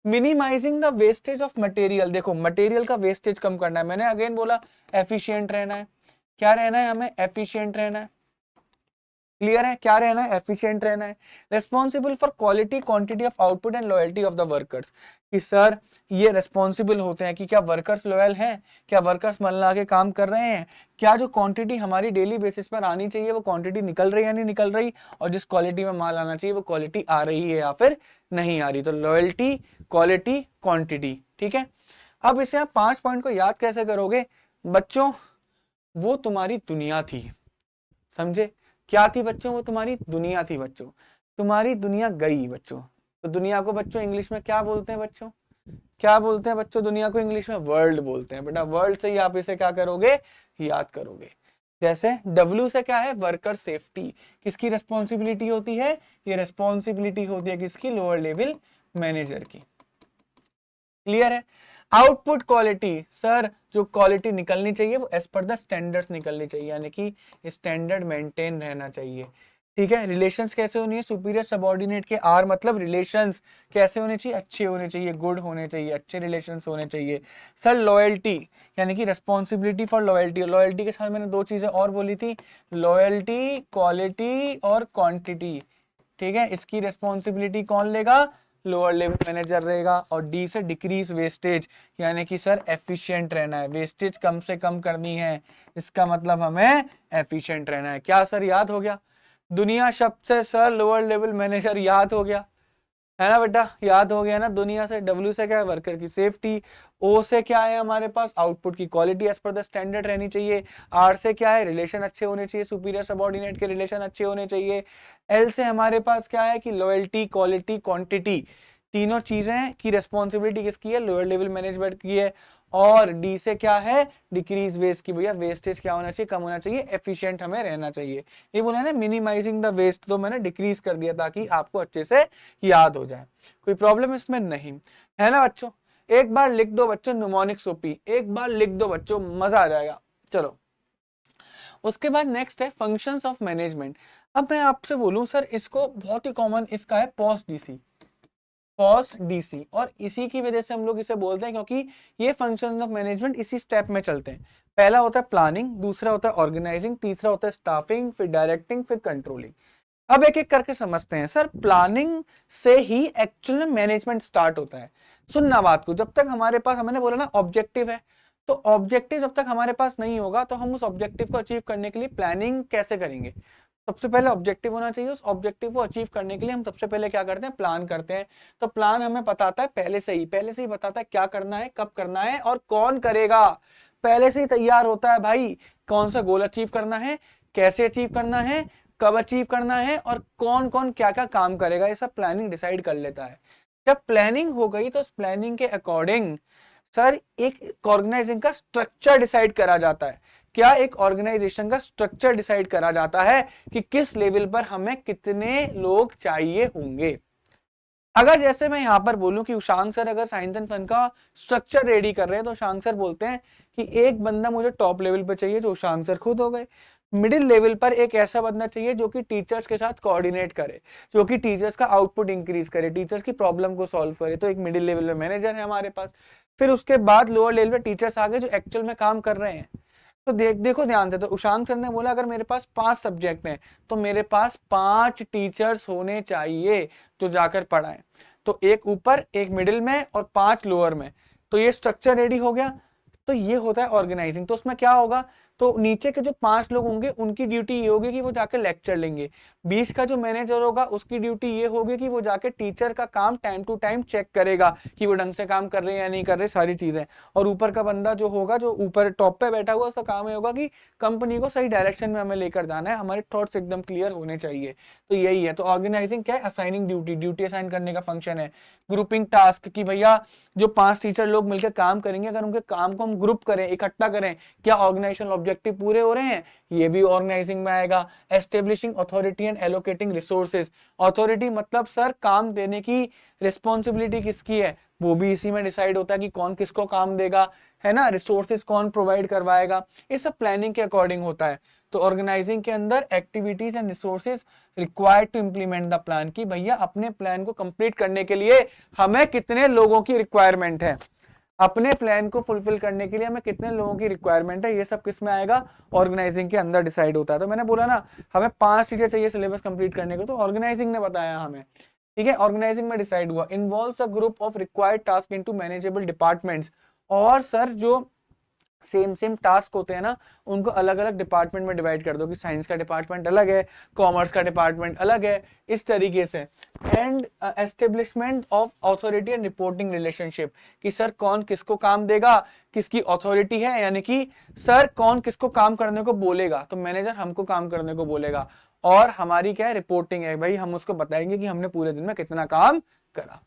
Minimizing the wastage of material, देखो मटेरियल का वेस्टेज कम करना है। मैंने अगेन बोला एफिशिएंट रहना है, क्या रहना है हमें, एफिशिएंट रहना है। क्लियर है, क्या रहना है, एफिशिएंट रहना है। Responsible for quality, quantity of output and loyalty of the workers, कि सर ये रेस्पॉन्सिबल होते हैं कि क्या वर्कर्स लॉयल हैं, क्या वर्कर्स मन लगा के काम कर रहे हैं, क्या जो क्वांटिटी हमारी डेली बेसिस पर आनी चाहिए वो क्वांटिटी निकल रही है या नहीं निकल रही, और जिस क्वालिटी में माल आना चाहिए वो क्वालिटी आ रही है या फिर नहीं आ रही। तो लॉयल्टी, क्वालिटी, क्वांटिटी, ठीक है। अब इसे आप 5 पॉइंट को याद कैसे करोगे बच्चों, वो तुम्हारी दुनिया थी, समझे, क्या थी बच्चों, वो तुम्हारी दुनिया थी बच्चों, तुम्हारी दुनिया गई बच्चों। तो दुनिया को बच्चों इंग्लिश में क्या बोलते हैं बच्चों, क्या बोलते हैं बच्चों, दुनिया को इंग्लिश में वर्ल्ड बोलते हैं। बेटा वर्ल्ड से ही आप इसे क्या करोगे, याद करोगे। जैसे W से क्या है, वर्कर सेफ्टी, किसकी रेस्पॉन्सिबिलिटी होती है, ये रेस्पॉन्सिबिलिटी होती है किसकी, लोअर लेवल मैनेजर की। क्लियर है। आउटपुट क्वालिटी, सर जो क्वालिटी निकलनी चाहिए वो एज पर द स्टैंडर्ड्स निकलनी चाहिए, यानी कि स्टैंडर्ड मेंटेन रहना चाहिए, ठीक है। रिलेशंस कैसे होनी है, सुपीरियर सबऑर्डिनेट के आर मतलब रिलेशंस कैसे होने चाहिए, अच्छे होने चाहिए, गुड होने चाहिए, अच्छे रिलेशंस होने चाहिए। सर लॉयल्टी, यानी कि रेस्पॉन्सिबिलिटी फॉर लॉयल्टी, लॉयल्टी के साथ मैंने 2 चीजें और बोली थी, लॉयल्टी, क्वालिटी और क्वांटिटी, ठीक है। इसकी रेस्पॉन्सिबिलिटी कौन लेगा, लोअर लेवल मैनेजर रहेगा। और डी से डिक्रीज वेस्टेज, यानी कि सर एफिशिएंट रहना है, वेस्टेज कम से कम करनी है, इसका मतलब हमें एफिशिएंट रहना है। क्या सर याद हो गया, दुनिया शब्द से सर लोअर लेवल मैनेजर याद हो गया, है ना बेटा, याद हो गया ना। दुनिया से, W से क्या है, वर्कर की सेफ्टी, O से क्या है हमारे पास, आउटपुट की quality as per the standard रहनी चाहिए, R से क्या है, रिलेशन अच्छे होने चाहिए, सुपीरियर सबऑर्डिनेट के रिलेशन अच्छे होने चाहिए, L से हमारे पास क्या है कि लॉयल्टी, क्वालिटी, क्वांटिटी, तीनों चीजें की रेस्पॉन्सिबिलिटी किसकी है, लोअर लेवल मैनेजमेंट की है। और डी से क्या है, डिक्रीज वेस्ट की, भैया वेस्टेज क्या होना चाहिए, कम होना चाहिए, एफिशिएंट हमें रहना चाहिए। ये बोला ना मिनिमाइजिंग द वेस्ट, तो मैंने डिक्रीज कर दिया ताकि आपको अच्छे से याद हो जाए, कोई प्रॉब्लम इसमें नहीं है ना बच्चों। एक बार लिख दो बच्चों न्यूमोनिक्स ओपी, एक बार लिख दो बच्चों, मजा आ जाएगा। चलो उसके बाद नेक्स्ट है फंक्शंस ऑफ मैनेजमेंट। अब मैं आपसे बोलूं सर, इसको बहुत ही कॉमन इसका है पॉस्ट डीसी, पॉस्ट डीसी, और इसी की वजह से हम लोग इसे बोलते हैं क्योंकि ये फंक्शंस ऑफ मैनेजमेंट इसी स्टेप में चलते हैं। पहला होता है प्लानिंग, दूसरा होता है ऑर्गेनाइजिंग, तीसरा होता है स्टाफिंग, फिर डायरेक्टिंग, फिर कंट्रोलिंग। अब एक एक करके समझते हैं। सर प्लानिंग से ही एक्चुअल में मैनेजमेंट स्टार्ट होता है। सुनना बात को, जब तक हमारे पास, मैंने बोला ना ऑब्जेक्टिव है, तो ऑब्जेक्टिव जब तक हमारे पास नहीं होगा तो हम उस ऑब्जेक्टिव को अचीव करने के लिए प्लानिंग कैसे करेंगे। सबसे पहले ऑब्जेक्टिव होना चाहिए, उस ऑब्जेक्टिव को अचीव करने के लिए हम सबसे पहले क्या करते हैं, प्लान करते हैं। तो प्लान हमें बताता है पहले से ही बताता है क्या करना है, कब करना है और कौन करेगा। पहले से ही तैयार होता है भाई, कौन सा गोल अचीव करना है, कैसे अचीव करना है, कब अचीव करना है और कौन कौन क्या क्या काम करेगा, ये सब प्लानिंग डिसाइड कर लेता है। जब प्लानिंग हो गई तो उस प्लानिंग के अकॉर्डिंग सर एक ऑर्गेनाइजिंग का स्ट्रक्चर डिसाइड करा जाता है। क्या एक ऑर्गेनाइजेशन का स्ट्रक्चर डिसाइड करा जाता है कि किस लेवल पर हमें कितने लोग चाहिए होंगे। अगर जैसे मैं यहां पर बोलूं कि उशांक सर अगर साइंस एंड फन का स्ट्रक्चर रेडी कर रहे हैं तो उशांक सर बोलते हैं कि एक बंदा मुझे टॉप लेवल पर चाहिए, जो उशांक सर खुद हो गए। मिडिल लेवल पर एक ऐसा बंदा चाहिए जो कि टीचर्स के साथ कोऑर्डिनेट करे, जो कि टीचर्स का आउटपुट इंक्रीज करे, टीचर्स की प्रॉब्लम को सॉल्व करे, तो एक मिडिल लेवल में मैनेजर है हमारे पास। फिर उसके बाद लोअर लेवल पे टीचर्स आ गए जो एक्चुअल में काम कर रहे हैं। तो देखो ध्यान से, तो उशांक सर ने बोला अगर मेरे पास 5 सब्जेक्ट हैं तो मेरे पास 5 टीचर्स होने चाहिए जो जाकर पढ़ाएं। तो एक ऊपर, एक मिडिल में और 5 लोअर में। तो ये स्ट्रक्चर रेडी हो गया। तो ये होता है ऑर्गेनाइजिंग। तो उसमें क्या होगा, तो नीचे के जो 5 लोग होंगे उनकी ड्यूटी ये होगी कि वो जाकर लेक्चर लेंगे। 20 का जो मैनेजर होगा उसकी ड्यूटी ये होगी कि वो जाकर टीचर का काम टाइम टू टाइम चेक करेगा कि वो ढंग से काम कर रहे हैं या नहीं कर रहे, सारी चीजें। और ऊपर का बंदा जो होगा, जो ऊपर टॉप पे बैठा हुआ, उसका काम ये होगा कि कंपनी को सही डायरेक्शन में हमें लेकर जाना है, हमारे थॉट्स एकदम क्लियर होने चाहिए। तो यही है। तो ऑर्गेनाइजिंग क्या है, असाइनिंग ड्यूटी असाइन करने का फंक्शन है। ग्रुपिंग टास्क की भैया जो 5 टीचर लोग मिलकर काम करेंगे, अगर उनके काम को हम ग्रुप करें, इकट्ठा करें, क्या ऑर्गेनाइजेशनल ऑब्जेक्टिव पूरे हो रहे हैं, ये भी ऑर्गेनाइजिंग में आएगा। Establishing authority and allocating resources. Authority मतलब सर काम देने की रिस्पॉन्सिबिलिटी किसकी है, वो भी इसी में डिसाइड होता है कि कौन किसको काम देगा, है ना। रिसोर्सेज कौन प्रोवाइड करवाएगा, ये सब प्लानिंग के अकॉर्डिंग होता है। तो ऑर्गेनाइजिंग के अंदर activities and resources required to implement the plan, की भैया अपने प्लान को कंप्लीट करने के लिए हमें कितने लोगों की रिक्वायरमेंट है, अपने प्लान को फुलफिल करने के लिए हमें कितने लोगों की रिक्वायरमेंट है, ये सब किस में आएगा, ऑर्गेनाइजिंग के अंदर डिसाइड होता है। तो मैंने बोला ना, हमें 5 चीजें चाहिए सिलेबस कंप्लीट करने को, तो ऑर्गेनाइजिंग ने बताया हमें। ठीक है, ऑर्गेनाइजिंग में डिसाइड हुआ involves a group of required task into manageable departments. और सर जो सेम टास्क होते हैं ना, उनको अलग अलग डिपार्टमेंट में डिवाइड कर दो कि साइंस का डिपार्टमेंट अलग है, कॉमर्स का डिपार्टमेंट अलग है, इस तरीके से। And establishment of authority and reporting relationship, कि सर कौन किसको काम देगा, किसकी अथॉरिटी है, यानी कि सर कौन किसको काम करने को बोलेगा, तो मैनेजर हमको काम करने को बोलेगा, और हमारी क्या है, रिपोर्टिंग है भाई, हम उसको बताएंगे कि हमने पूरे दिन में कितना काम करा।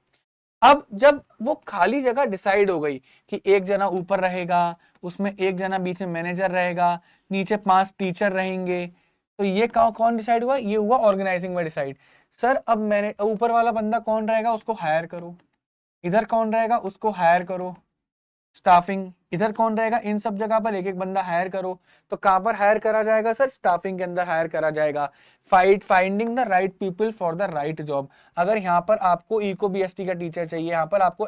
अब जब वो खाली जगह डिसाइड हो गई कि एक जना ऊपर रहेगा, उसमें एक जना बीच में मैनेजर रहेगा, नीचे 5 टीचर रहेंगे, तो ये कौन डिसाइड हुआ, ये हुआ ऑर्गेनाइजिंग में डिसाइड। सर अब मैंने ऊपर वाला बंदा कौन रहेगा, उसको हायर करो, इधर कौन रहेगा उसको हायर करो, स्टाफिंग इधर कौन रहेगा, इन सब जगह पर एक एक बंदा हायर करो। तो कहां पर हायर करा जाएगा सर, स्टाफिंग के अंदर हायर करा जाएगा। Finding the right people for the right job. अगर यहाँ पर आपको इको बीएसटी का टीचर चाहिए, यहाँ पर आपको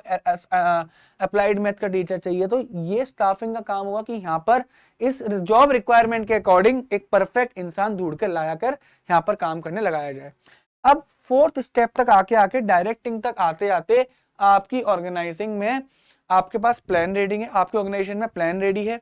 अप्लाइड मैथ का टीचर चाहिए, तो ये स्टाफिंग का काम होगा कि यहाँ पर इस जॉब रिक्वायरमेंट के अकॉर्डिंग एक परफेक्ट इंसान ढूंढ कर लाया कर यहाँ पर काम करने लगाया जाए। अब 4th स्टेप तक आके डायरेक्टिंग तक आते आते आपकी ऑर्गेनाइजिंग में आपके पास प्लान रेडी है, आपके ऑर्गेनाइजेशन में प्लान रेडी है,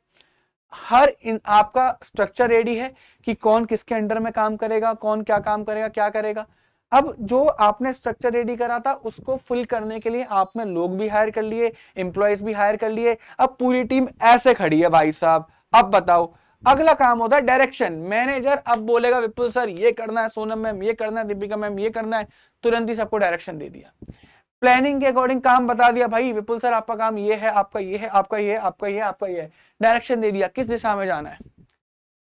आपका स्ट्रक्चर रेडी है कि कौन किसके अंडर में काम करेगा, कौन क्या काम करेगा, क्या करेगा। अब जो आपने स्ट्रक्चर रेडी करा था उसको फुल करने के लिए आपने लोग भी हायर कर लिए, एम्प्लॉयज भी हायर कर लिए। अब पूरी टीम ऐसे खड़ी है भाई साहब। अब बताओ, अगला काम होता है डायरेक्शन। मैनेजर अब बोलेगा विपुल सर ये करना है, सोनम मैम ये करना है, दीपिका मैम ये करना है, तुरंत ही सबको डायरेक्शन दे दिया, प्लानिंग के अकॉर्डिंग काम बता दिया, भाई विपुल सर आपका काम ये है, आपका ये है, आपका ये है, आपका ये है, आपका ये है, डायरेक्शन दे दिया किस दिशा में जाना है,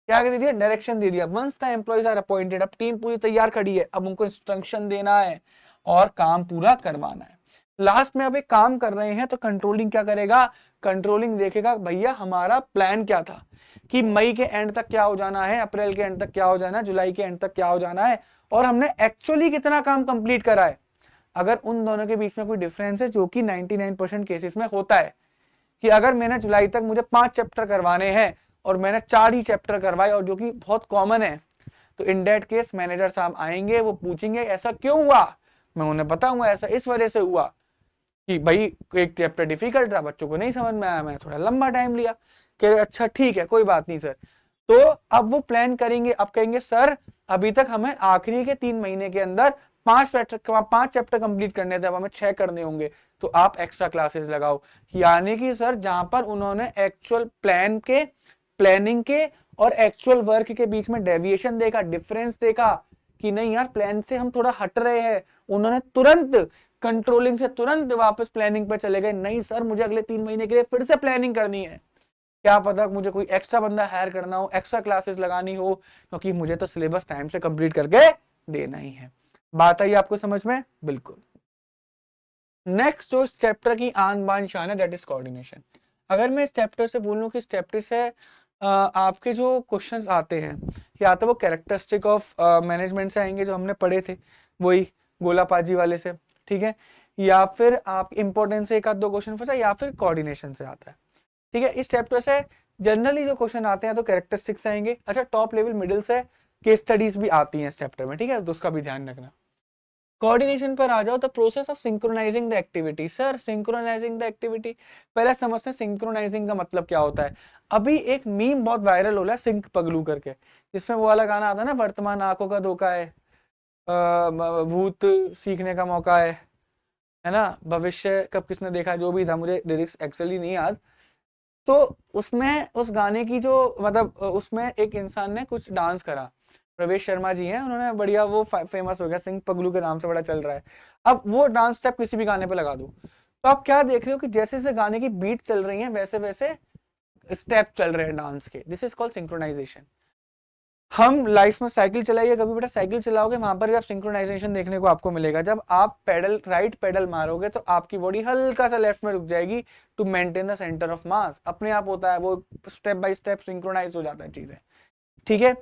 क्या दे दिया, डायरेक्शन दे दिया। Once the employees are appointed, अब टीम पूरी तैयार खड़ी है, अब उनको इंस्ट्रक्शन देना है और काम पूरा करवाना है। लास्ट में अब एक काम कर रहे हैं तो कंट्रोलिंग क्या करेगा, कंट्रोलिंग देखेगा भैया हमारा प्लान क्या था, कि मई के एंड तक क्या हो जाना है, अप्रैल के एंड तक क्या हो जाना है, जुलाई के एंड तक क्या हो जाना है, और हमने एक्चुअली कितना काम कंप्लीट करा है। अगर उन दोनों के बीच में कोई डिफरेंस है, जो कि 99% केसेस में होता है, कि अगर मैंने जुलाई तक मुझे 5 चैप्टर करवाने हैं और मैंने 4 ही चैप्टर करवाए, और जो कि बहुत कॉमन है, तो इन दैट केस मैनेजर साहब आएंगे, वो पूछेंगे ऐसा क्यों हुआ, मैं उन्हें बताऊंगा ऐसा इस वजह से हुआ कि भाई एक चैप्टर डिफिकल्ट था, बच्चों को नहीं समझ में आया, मैंने थोड़ा लंबा टाइम लिया। कह रहे अच्छा ठीक है कोई बात नहीं सर। तो अब वो प्लान करेंगे, अब कहेंगे सर अभी तक हमें आखिरी के 3 महीने के अंदर 5 चैप्टर कंप्लीट करने थे, अब हमें 6 करने होंगे, तो आप एक्स्ट्रा क्लासेस लगाओ। यानी कि सर जहां पर उन्होंने एक्चुअल प्लानिंग के और एक्चुअल वर्क के बीच में डेविएशन देखा, डिफरेंस देखा कि नहीं यार प्लान से हम थोड़ा हट रहे हैं, उन्होंने तुरंत कंट्रोलिंग से तुरंत वापस प्लानिंग पे चले गए, नहीं सर मुझे अगले 3 महीने के लिए फिर से प्लानिंग करनी है। क्या पता मुझे कोई एक्स्ट्रा बंदा हायर करना हो, एक्स्ट्रा क्लासेस लगानी हो, क्योंकि मुझे तो सिलेबस टाइम से कंप्लीट करके देना ही है। बात आई आपको समझ में? बिल्कुल। नेक्स्ट जो इस चैप्टर की आन बान शान है दैट इज कोऑर्डिनेशन। अगर मैं इस चैप्टर से बोलूं कि इस चैप्टर से आपके जो क्वेश्चंस आते हैं या तो वो कैरेक्टरिस्टिक ऑफ मैनेजमेंट से आएंगे जो हमने पढ़े थे, वही गोलापाजी वाले से, ठीक है, या फिर आप इंपॉर्टेंस से एक आध दो क्वेश्चन फंसा, या फिर कोऑर्डिनेशन से आता है, ठीक है। इस चैप्टर से जनरली जो क्वेश्चन आते हैं तो कैरेक्टरिस्टिक्स आएंगे, अच्छा टॉप लेवल मिडिल से केस स्टडीज भी आती हैं इस चैप्टर में, ठीक है, तो उसका भी ध्यान रखना। कोऑर्डिनेशन पर आ जाओ तो process of synchronising the activity. Sir synchronising the activity, पहले समझते हैं सिंक्रोनाइजिंग का मतलब क्या होता है। अभी एक मीम बहुत वायरल हो रहा है सिंक पगलू करके, जिसमें वो वाला गाना आता है ना, वर्तमान आंखों का धोखा है, भूत सीखने का मौका है ना, भविष्य कब किसने देखा, जो भी था, मुझे लिरिक्स एक्चुअली नहीं याद। तो उसमें उस गाने की जो मतलब उसमें एक इंसान ने कुछ डांस करा, प्रवेश शर्मा जी हैं, उन्होंने बढ़िया वो फेमस हो गया, सिंह पगलू के नाम से बड़ा चल रहा है। अब वो डांस स्टेप किसी भी गाने पे लगा दो तो आप क्या देख रहे हो कि जैसे जैसे गाने की बीट चल रही है वैसे वैसे स्टेप चल रहे हैं डांस के। This is called synchronisation. हम लाइफ में साइकिल चलाइए, कभी बेटा साइकिल चलाओगे वहां पर भी आप सिंक्रोनाइजेशन देखने को आपको मिलेगा। जब आप पेडल राइट पेडल मारोगे तो आपकी बॉडी हल्का सा लेफ्ट में रुक जाएगी to maintain the centre of mass, अपने आप होता है वो, स्टेप बाय स्टेप सिंक्रोनाइज हो जाता है चीजें, ठीक है।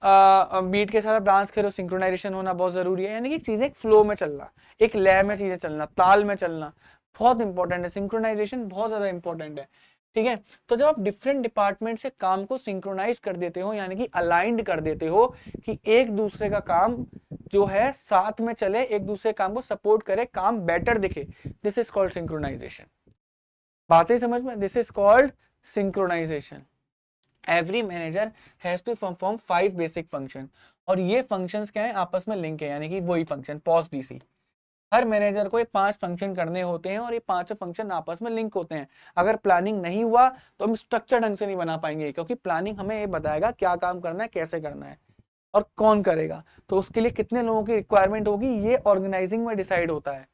बीट के साथ आप डांस करो, सिंक्रोनाइजेशन होना बहुत जरूरी है, यानी कि चीजें एक फ्लो में चलना, एक लय में चीजें चलना, ताल में चलना बहुत इंपॉर्टेंट है। सिंक्रोनाइजेशन बहुत ज्यादा इंपॉर्टेंट है, ठीक है। तो जब आप डिफरेंट डिपार्टमेंट से काम को सिंक्रोनाइज कर देते हो, यानी कि अलाइंड कर देते हो कि एक दूसरे का काम जो है साथ में चले, एक दूसरे काम को सपोर्ट करे, काम बेटर दिखे, दिस इज कॉल्ड सिंक्रोनाइजेशन। बातें समझ में? This is called synchronisation. Every manager has to perform 5 basic function, और ये फंक्शंस क्या है, आपस में लिंक है, यानी कि वही फंक्शन पॉज डीसी। हर मैनेजर को ये 5 फंक्शन करने होते हैं और ये 5 फंक्शन आपस में लिंक होते हैं। अगर प्लानिंग नहीं हुआ तो हम स्ट्रक्चर ढंग से नहीं बना पाएंगे, क्योंकि प्लानिंग हमें ये बताएगा क्या काम करना है, कैसे करना है और कौन करेगा, तो उसके लिए कितने लोगों की रिक्वायरमेंट होगी ये ऑर्गेनाइजिंग में डिसाइड होता है।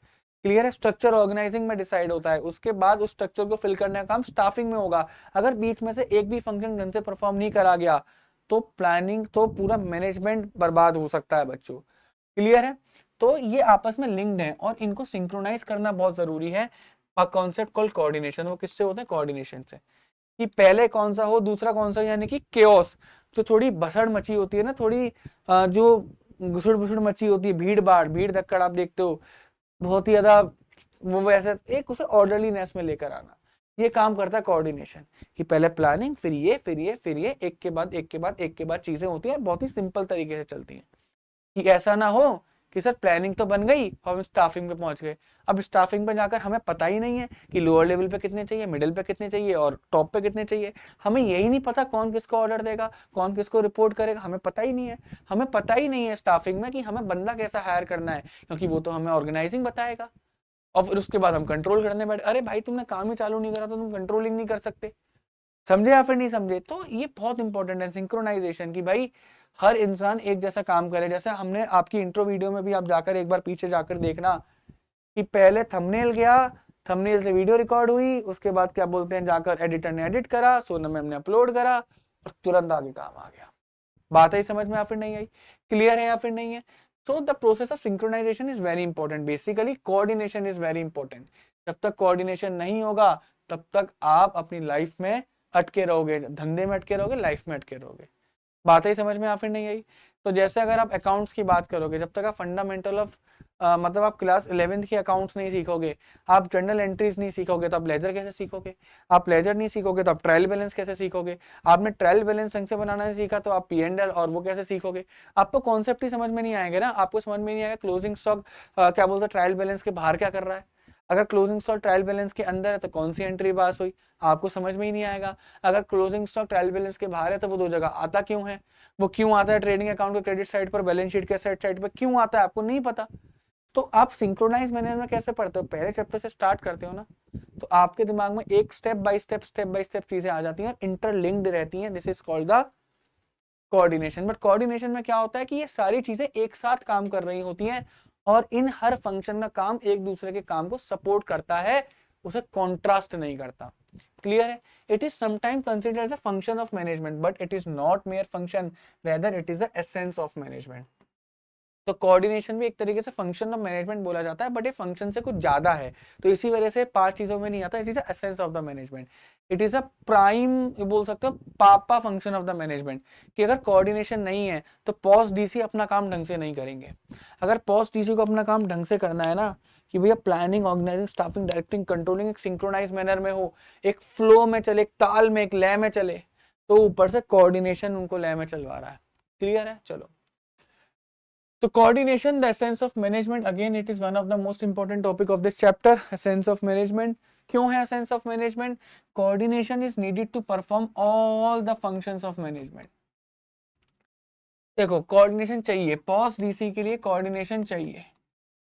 क्लियर है? स्ट्रक्चर ऑर्गेनाइजिंग में डिसाइड होता है, उसके बाद उस स्ट्रक्चर को फिल करने का काम स्टाफिंग में होगा। अगर बीच में से एक भी फंक्शन ढंग से परफॉर्म नहीं करा गया तो प्लानिंग तो पूरा मैनेजमेंट बर्बाद हो सकता है बच्चों। क्लियर है? तो ये आपस में लिंक्ड है और इनको सिंक्रोनाइज करना बहुत जरूरी है। कॉन्सेप्ट कॉल्ड कोऑर्डिनेशन, वो किससे होता है? कोऑर्डिनेशन से, कि पहले कौन सा हो दूसरा कौन सा, यानी कि केओस, जो थोड़ी भसड़ मची होती है ना, थोड़ी जो घुसड़ भुसड़ मची होती है, भीड़ भाड़ भीड़ धक्कड़ आप देखते हो बहुत ही ज्यादा, वो वैसे एक उसे ऑर्डरलीनेस में लेकर आना, ये काम करता है कोऑर्डिनेशन। कि पहले प्लानिंग, फिर ये फिर ये फिर ये, एक के बाद एक के बाद एक के बाद चीजें होती हैं, बहुत ही सिंपल तरीके से चलती हैं। कि ऐसा ना हो कि सर प्लानिंग तो बन गई और हम स्टाफिंग पे पहुंच गए, अब स्टाफिंग पे जाकर हमें पता ही नहीं है कि लोअर लेवल पे कितने चाहिए, मिडिल पे कितने चाहिए और टॉप पे कितने चाहिए। हमें यही नहीं पता कौन किसको ऑर्डर देगा, कौन किसको रिपोर्ट करेगा, हमें पता ही नहीं है। हमें पता ही नहीं है स्टाफिंग में कि हमें बंदा कैसा हायर करना है, क्योंकि वो तो हमें ऑर्गेनाइजिंग बताएगा। और फिर उसके बाद हम कंट्रोल करने बैठे, अरे भाई तुमने काम ही चालू नहीं करा तो तुम कंट्रोलिंग नहीं कर सकते। समझे या फिर नहीं समझे? तो ये बहुत इंपॉर्टेंट है सिंक्रोनाइजेशन, की भाई हर इंसान एक जैसा काम करे। जैसे हमने आपकी इंट्रो वीडियो में भी आप जाकर एक बार पीछे जाकर देखना कि पहले थंबनेल गया, थंबनेल से वीडियो रिकॉर्ड हुई, उसके बाद क्या बोलते हैं जाकर एडिटर ने एडिट करा, सोनम मैम ने अपलोड करा और तुरंत आगे काम आ गया। बात है समझ में या फिर नहीं आई? क्लियर है या फिर नहीं है? So the process of synchronisation is very important. Basically coordination is very important. जब तक कोऑर्डिनेशन नहीं होगा तब तक आप अपनी लाइफ में अटके रहोगे, धंधे में अटके रहोगे, लाइफ में अटके रहोगे। बात ही समझ में या फिर नहीं आई? तो जैसे अगर आप अकाउंट्स की बात करोगे, जब तक आप फंडामेंटल ऑफ मतलब आप क्लास 11th के अकाउंट्स नहीं सीखोगे, आप जर्नल एंट्रीज नहीं सीखोगे तो आप लेजर कैसे सीखोगे? आप लेजर नहीं सीखोगे तो आप ट्रायल बैलेंस कैसे सीखोगे? आपने ट्रायल बैलेंस ढंग से बनाना नहीं सीखा तो आप P&L और वो कैसे सीखोगे? आपको कॉन्सेप्ट ही समझ में नहीं आएगा ना, आपको समझ में नहीं आएगा क्लोजिंग स्टॉक क्या बोलते हैं ट्रायल बैलेंस के बाहर क्या कर रहा है। अगर क्लोजिंग स्टॉक ट्रायल बैलेंस के अंदर है तो कौन सी एंट्री पास हुई, आपको समझ में ही नहीं आएगा। अगर क्लोजिंग स्टॉक ट्रायल बैलेंस के बाहर है तो वो दो जगह आता क्यों है, वो क्यों आता है ट्रेडिंग अकाउंट के क्रेडिट साइड पर, बैलेंस शीट के एसेट साइड पर क्यों आता है, आपको नहीं पता। तो आप सिंक्रोनाइज मैनेजमेंट कैसे पढ़ते हो? पहले चैप्टर से स्टार्ट करते हो ना, तो आपके दिमाग में एक स्टेप बाय स्टेप चीजें आ जाती हैं और इंटरलिंक्ड रहती हैं। This is called the coordination. But coordination में क्या होता है कि ये सारी चीजें एक साथ काम कर रही होती हैं और इन हर फंक्शन का काम एक दूसरे के काम को सपोर्ट करता है, उसे कॉन्ट्रास्ट नहीं करता। क्लियर है? It is sometime considered as a function of management but it is not mere function, rather it is the essence of management. तो कोऑर्डिनेशन भी एक तरीके से फंक्शन ऑफ मैनेजमेंट बोला जाता है, बट ये फंक्शन से कुछ ज्यादा है, तो इसी वजह से 5 चीजों में नहीं आता। It is the essence of the management, it is a prime, बोल सकते हो पापा फंक्शन ऑफ द मैनेजमेंट, कि अगर कोऑर्डिनेशन नहीं है तो पॉस्ट डीसी अपना काम ढंग से नहीं करेंगे। अगर पॉस्ट डीसी को अपना काम ढंग से करना है ना, कि भैया planning, organising, staffing, directing, controlling एक सिंक्रोनाइज मैनर में हो, एक फ्लो में चले, एक ताल में, एक लय में चले, तो ऊपर से कोऑर्डिनेशन उनको लय में चलवा रहा है। क्लियर है? चलो, तो coordination, the essence of management, again it is one of the most important topic of this chapter, essence of management। क्यों है essence of management? Coordination is needed to perform all the functions of management। देखो, coordination चाहिए, POS DC के लिए coordination चाहिए।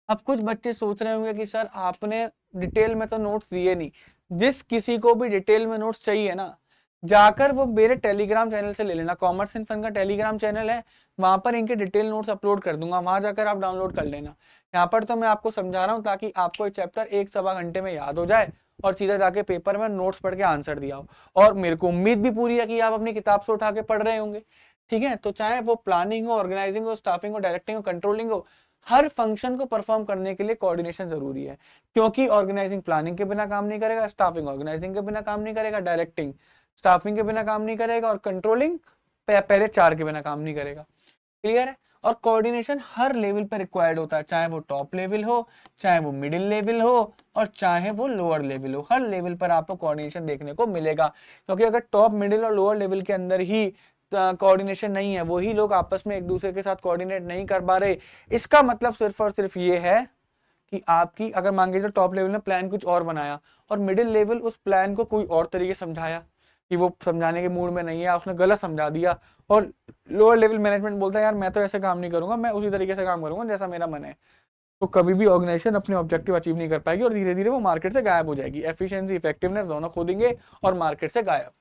अब कुछ बच्चे सोच रहे होंगे कि सर आपने डिटेल में तो नोट्स दिए नहीं। जिस किसी को भी डिटेल में नोट्स चाहिए ना, जाकर वो मेरे टेलीग्राम चैनल से ले लेना। कॉमर्स इन फन का टेलीग्राम चैनल है, वहां पर इनके डिटेल नोट्स अपलोड कर दूंगा, वहां जाकर आप डाउनलोड कर लेना। यहाँ पर तो मैं आपको समझा रहा हूँ ताकि आपको ये चैप्टर 1-1.25 घंटे में याद हो जाए और सीधा जाके पेपर में नोट्स पढ़ के आंसर दिया हो। और मेरे को उम्मीद भी पूरी है कि आप अपनी किताब से उठा के पढ़ रहे होंगे। ठीक है, तो चाहे वो प्लानिंग हो, ऑर्गेनाइजिंग हो, स्टाफिंग हो, डायरेक्टिंग हो, कंट्रोलिंग हो, हर फंक्शन को परफॉर्म करने के लिए कोऑर्डिनेशन जरूरी है। क्योंकि ऑर्गेनाइजिंग प्लानिंग के बिना काम नहीं करेगा, स्टाफिंग ऑर्गेनाइजिंग के बिना काम नहीं करेगा, डायरेक्टिंग स्टाफिंग के बिना काम नहीं करेगा, और कंट्रोलिंग पहले 4 के बिना काम नहीं करेगा। क्लियर है? और कोऑर्डिनेशन हर लेवल पर रिक्वायर्ड होता है, चाहे वो टॉप लेवल हो, चाहे वो मिडिल लेवल हो, और चाहे वो लोअर लेवल हो। हर लेवल पर आपको कोऑर्डिनेशन देखने को मिलेगा, क्योंकि अगर टॉप, मिडिल और लोअर लेवल के अंदर ही कोऑर्डिनेशन नहीं है, वही लोग आपस में एक दूसरे के साथ कोऑर्डिनेट नहीं कर पा रहे, इसका मतलब सिर्फ और सिर्फ ये है कि आपकी, अगर मान लीजिए टॉप लेवल में प्लान कुछ और बनाया और मिडिल लेवल उस प्लान को कोई और तरीके समझाया कि वो समझाने के मूड में नहीं है, उसने गलत समझा दिया, और लोअर लेवल मैनेजमेंट बोलता है यार मैं तो ऐसे काम नहीं करूंगा, मैं उसी तरीके से काम करूंगा जैसा मेरा मन है, तो कभी भी ऑर्गेनाइजेशन अपने ऑब्जेक्टिव अचीव नहीं कर पाएगी और धीरे धीरे वो मार्केट से गायब हो जाएगी। एफिशिएंसी, इफेक्टिवनेस दोनों खो देंगे और मार्केट से गायब।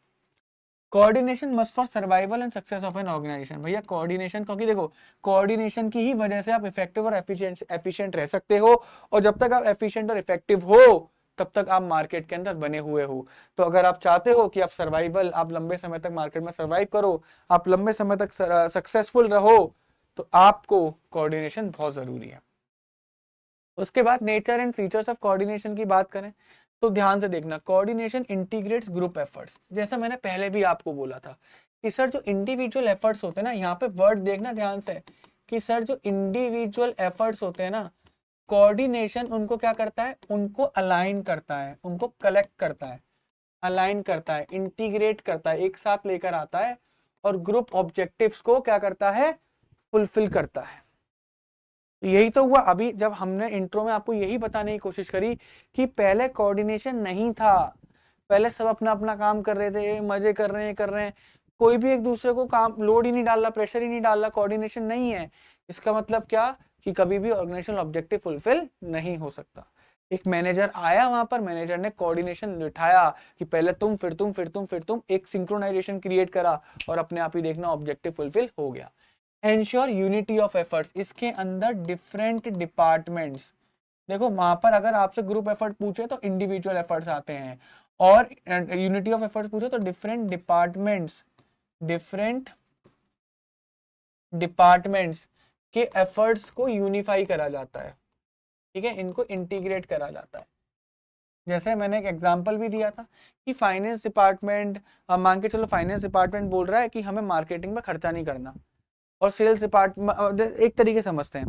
Coordination must for survival and success of an organisation. भैया कोऑर्डिनेशन, क्योंकि देखो कोऑर्डिनेशन की ही वजह से आप इफेक्टिव और एफिशिएंट रह सकते हो, और जब तक आप एफिशिएंट और इफेक्टिव हो तब तक आप मार्केट के अंदर बने हुए हो। तो अगर आप चाहते हो कि आप सर्वाइवल, आप लंबे समय तक मार्केट में सर्वाइव करो, आप लंबे समय तक सक्सेसफुल रहो, तो आपको कोऑर्डिनेशन बहुत जरूरी है। उसके बाद nature and features of coordination की बात करें तो ध्यान से देखना, कोऑर्डिनेशन इंटीग्रेट्स ग्रुप एफर्ट्स। जैसा मैंने पहले भी आपको बोला था कि सर जो इंडिविजुअल एफर्ट्स होते हैं ना, यहाँ पे वर्ड देखना ध्यान से, कि सर जो इंडिविजुअल एफर्ट्स होते हैं ना, कोऑर्डिनेशन उनको क्या करता है, उनको अलाइन करता है, उनको कलेक्ट करता है, अलाइन करता है, इंटीग्रेट करता है, एक साथ लेकर आता है, और ग्रुप ऑब्जेक्टिव्स को क्या करता है, फुलफिल करता है। यही तो हुआ अभी जब हमने इंट्रो में आपको यही बताने की कोशिश करी कि पहले कोऑर्डिनेशन नहीं था, पहले सब अपना अपना काम कर रहे थे, मजे कर रहे हैं, कोई भी एक दूसरे को काम लोड ही नहीं डाल रहा, प्रेशर ही नहीं डाल रहा, कोऑर्डिनेशन नहीं है। इसका मतलब क्या, कि कभी भी ऑर्गेनाइजेशनल ऑब्जेक्टिव फुलफिल नहीं हो सकता। एक मैनेजर आया वहां पर, मैनेजर ने कोऑर्डिनेशन बिठाया कि पहले तुम, फिर तुम, फिर तुम, फिर तुम, एक सिंक्रोनाइजेशन क्रिएट करा, और अपने आप ही देखना ऑब्जेक्टिव फुलफिल हो गया। एंश्योर यूनिटी ऑफ एफर्ट्स, इसके अंदर डिफरेंट डिपार्टमेंट्स, देखो वहां पर अगर आपसे ग्रुप एफर्ट पूछे तो इंडिविजुअल एफर्ट्स आते हैं, और यूनिटी ऑफ एफर्ट्स पूछे तो डिफरेंट डिपार्टमेंट्स के एफर्ट्स को यूनिफाई करा जाता है। ठीक है, इनको इंटीग्रेट करा जाता है। जैसे मैंने एक एग्जांपल भी दिया था कि फाइनेंस डिपार्टमेंट, मान के चलो फाइनेंस डिपार्टमेंट बोल रहा है कि हमें मार्केटिंग में खर्चा नहीं करना, और सेल्स डिपार्टमेंट एक तरीके समझते हैं,